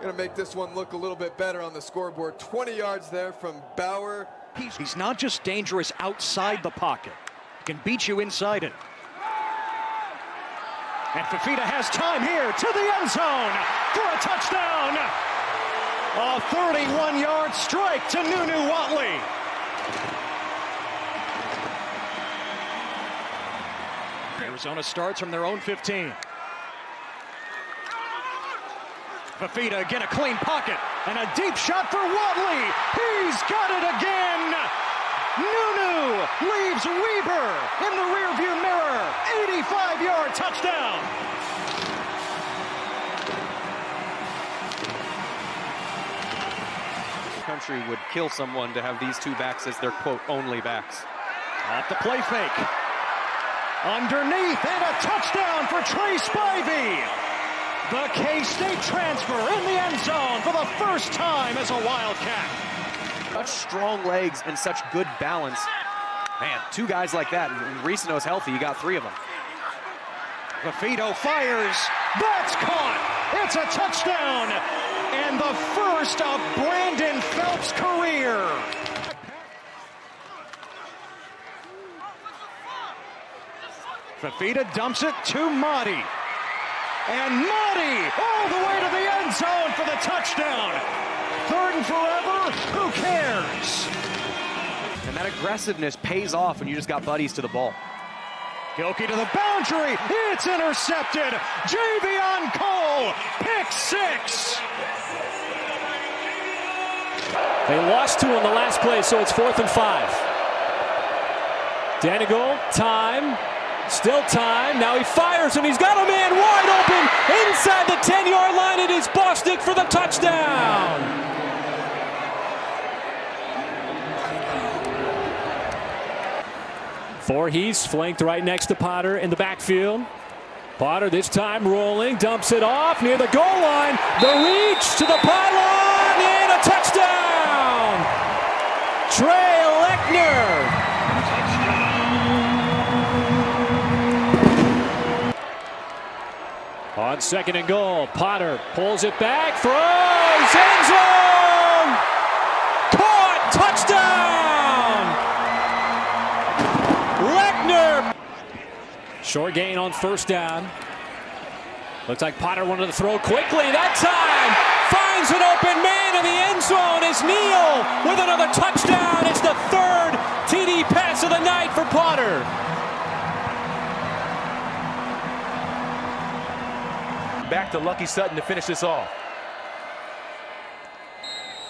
going to make this one look a little bit better on the scoreboard. 20 yards there from Bauer. He's not just dangerous outside the pocket. He can beat you inside it. And Fafita has time here to the end zone for a touchdown. A 31-yard strike to Nunu Watley. Arizona starts from their own 15. Fafita again, a clean pocket, and a deep shot for Watley. He's got it again. Nunu leaves Weber in the rearview mirror. 85-yard touchdown. Country would kill someone to have these two backs as their, quote, only backs. Off the play fake. Underneath, and a touchdown for Trey Spivey. The K-State transfer in the end zone for the first time as a Wildcat. Such strong legs and such good balance. Man, two guys like that. When Ricino's healthy, you got three of them. Fafito fires. That's caught. It's a touchdown. And the first of Brandon Phelps' career. Fafita dumps it to Motti. And Motti all the way to the end zone for the touchdown. Third and forever, who cares? And that aggressiveness pays off when you just got buddies to the ball. Gilkey to the boundary. It's intercepted. Javion Cole, pick six. They lost two on the last play, so it's 4th and 5. Danigal, time. Still time. Now he fires, and he's got a man wide open inside the 10-yard line. It is Bostic for the touchdown. Voorhees flanked right next to Potter in the backfield. Potter this time rolling, dumps it off near the goal line. The reach to the pylon, and a touchdown. Trey Lechner. On 2nd and goal, Potter pulls it back, throws, end zone! Caught, touchdown! Lechner! Short gain on 1st down. Looks like Potter wanted to throw quickly that time. Finds an open man in the end zone is Neal with another touchdown. It's the 3rd TD pass of the night for Potter. Back to Lucky Sutton to finish this off.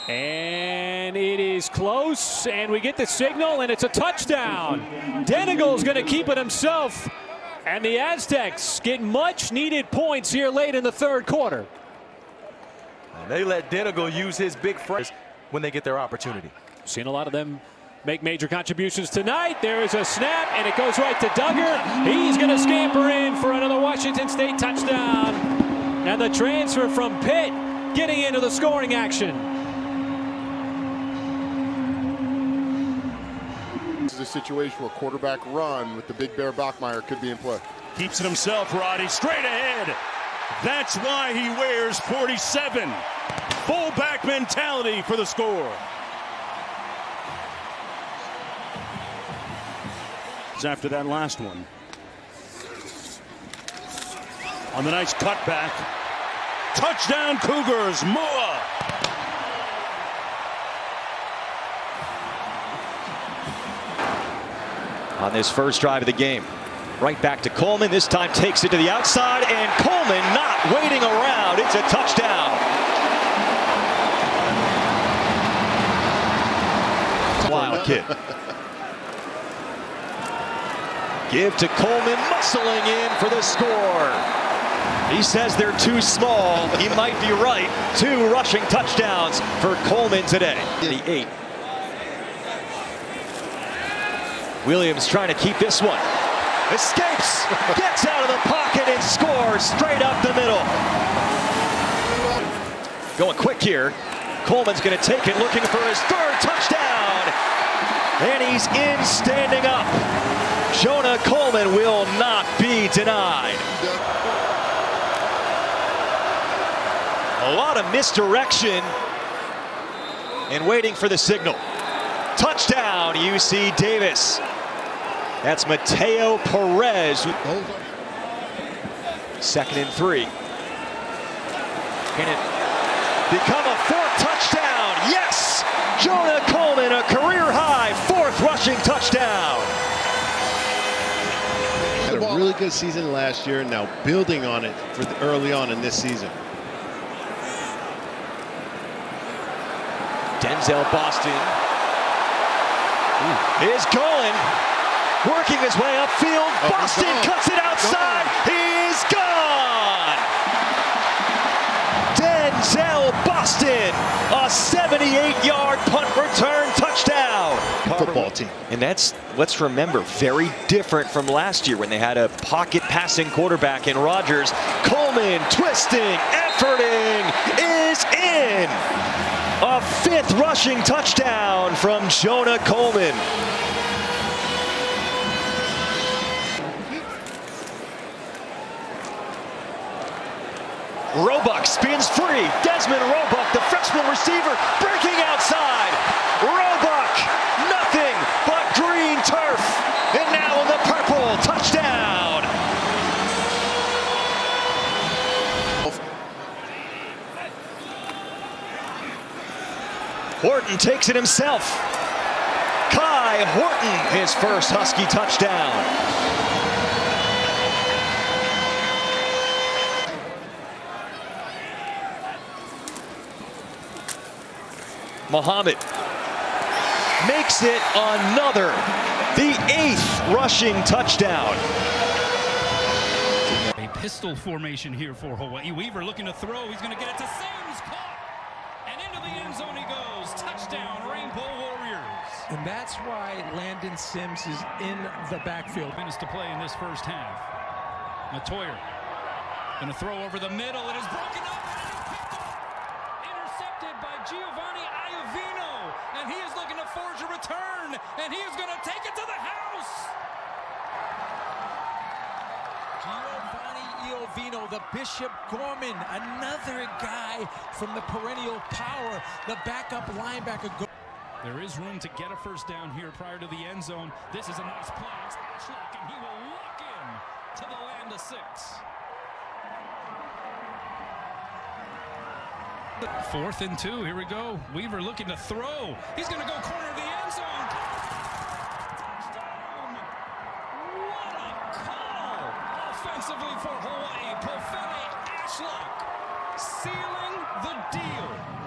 And it is close, and we get the signal, and it's a touchdown. Denigal's going to keep it himself, and the Aztecs get much-needed points here late in the 3rd quarter. And they let Denigal use his big front when they get their opportunity. Seen a lot of them make major contributions tonight. There is a snap, and it goes right to Duggar. He's going to scamper in for another Washington State touchdown. And the transfer from Pitt getting into the scoring action. This is a situation where quarterback run with the big bear Bachmeier could be in play. Keeps it himself, Roddy, straight ahead. That's why he wears 47. Fullback mentality for the score. After that last one. On the nice cutback. Touchdown Cougars, Moa. On this first drive of the game. Right back to Coleman. This time takes it to the outside, and Coleman not waiting around. It's a touchdown. Wild kid. Give to Coleman, muscling in for the score. He says they're too small. He might be right. 2 rushing touchdowns for Coleman today. The 8. Williams trying to keep this one. Escapes, gets out of the pocket and scores straight up the middle. Going quick here. Coleman's going to take it, looking for his 3rd touchdown. And he's in standing up. Jonah Coleman will not be denied. A lot of misdirection and waiting for the signal. Touchdown, UC Davis. That's Mateo Perez. 2nd and 3. Can it become a 4th touchdown? Yes! Jonah Coleman, a career-high 4th rushing touchdown. Had a really good season last year, now building on it for early on in this season. Denzel Boston is going, working his way upfield. Boston cuts it outside. He's gone. Denzel Boston, a 78-yard punt return touchdown. Football team. And that's, let's remember, very different from last year when they had a pocket passing quarterback in Rodgers. Coleman twisting, efforting, is in. A 5th rushing touchdown from Jonah Coleman. Roebuck spins free. Desmond Roebuck, the freshman receiver, breaking outside. Roebuck, nothing but green turf. And now in the purple, touchdown. Horton takes it himself. Kai Horton, his first Husky touchdown. Muhammad makes it another, the 8th rushing touchdown. A pistol formation here for Hawaii. Weaver looking to throw. He's going to get it to Sims. Caught. And into the end zone he goes. Touchdown, Rainbow Warriors. And that's why Landon Sims is in the backfield. Minutes to play in this first half. Matoyer going to throw over the middle. It is broken up. Intercepted by Giovanni Iovino. And he is looking to forge a return. And he is going to take it to the house. Giovanni Iovino, the Bishop Gorman, another guy from the perennial power, the backup linebacker. There is room to get a first down here prior to the end zone. This is a nice play. It's Ashlock, and he will walk in to the land of 6. 4th and 2. Here we go. Weaver looking to throw. He's going to go corner of the end zone. Touchdown. What a call offensively for Hawaii. Pofele Ashlock sealing the deal.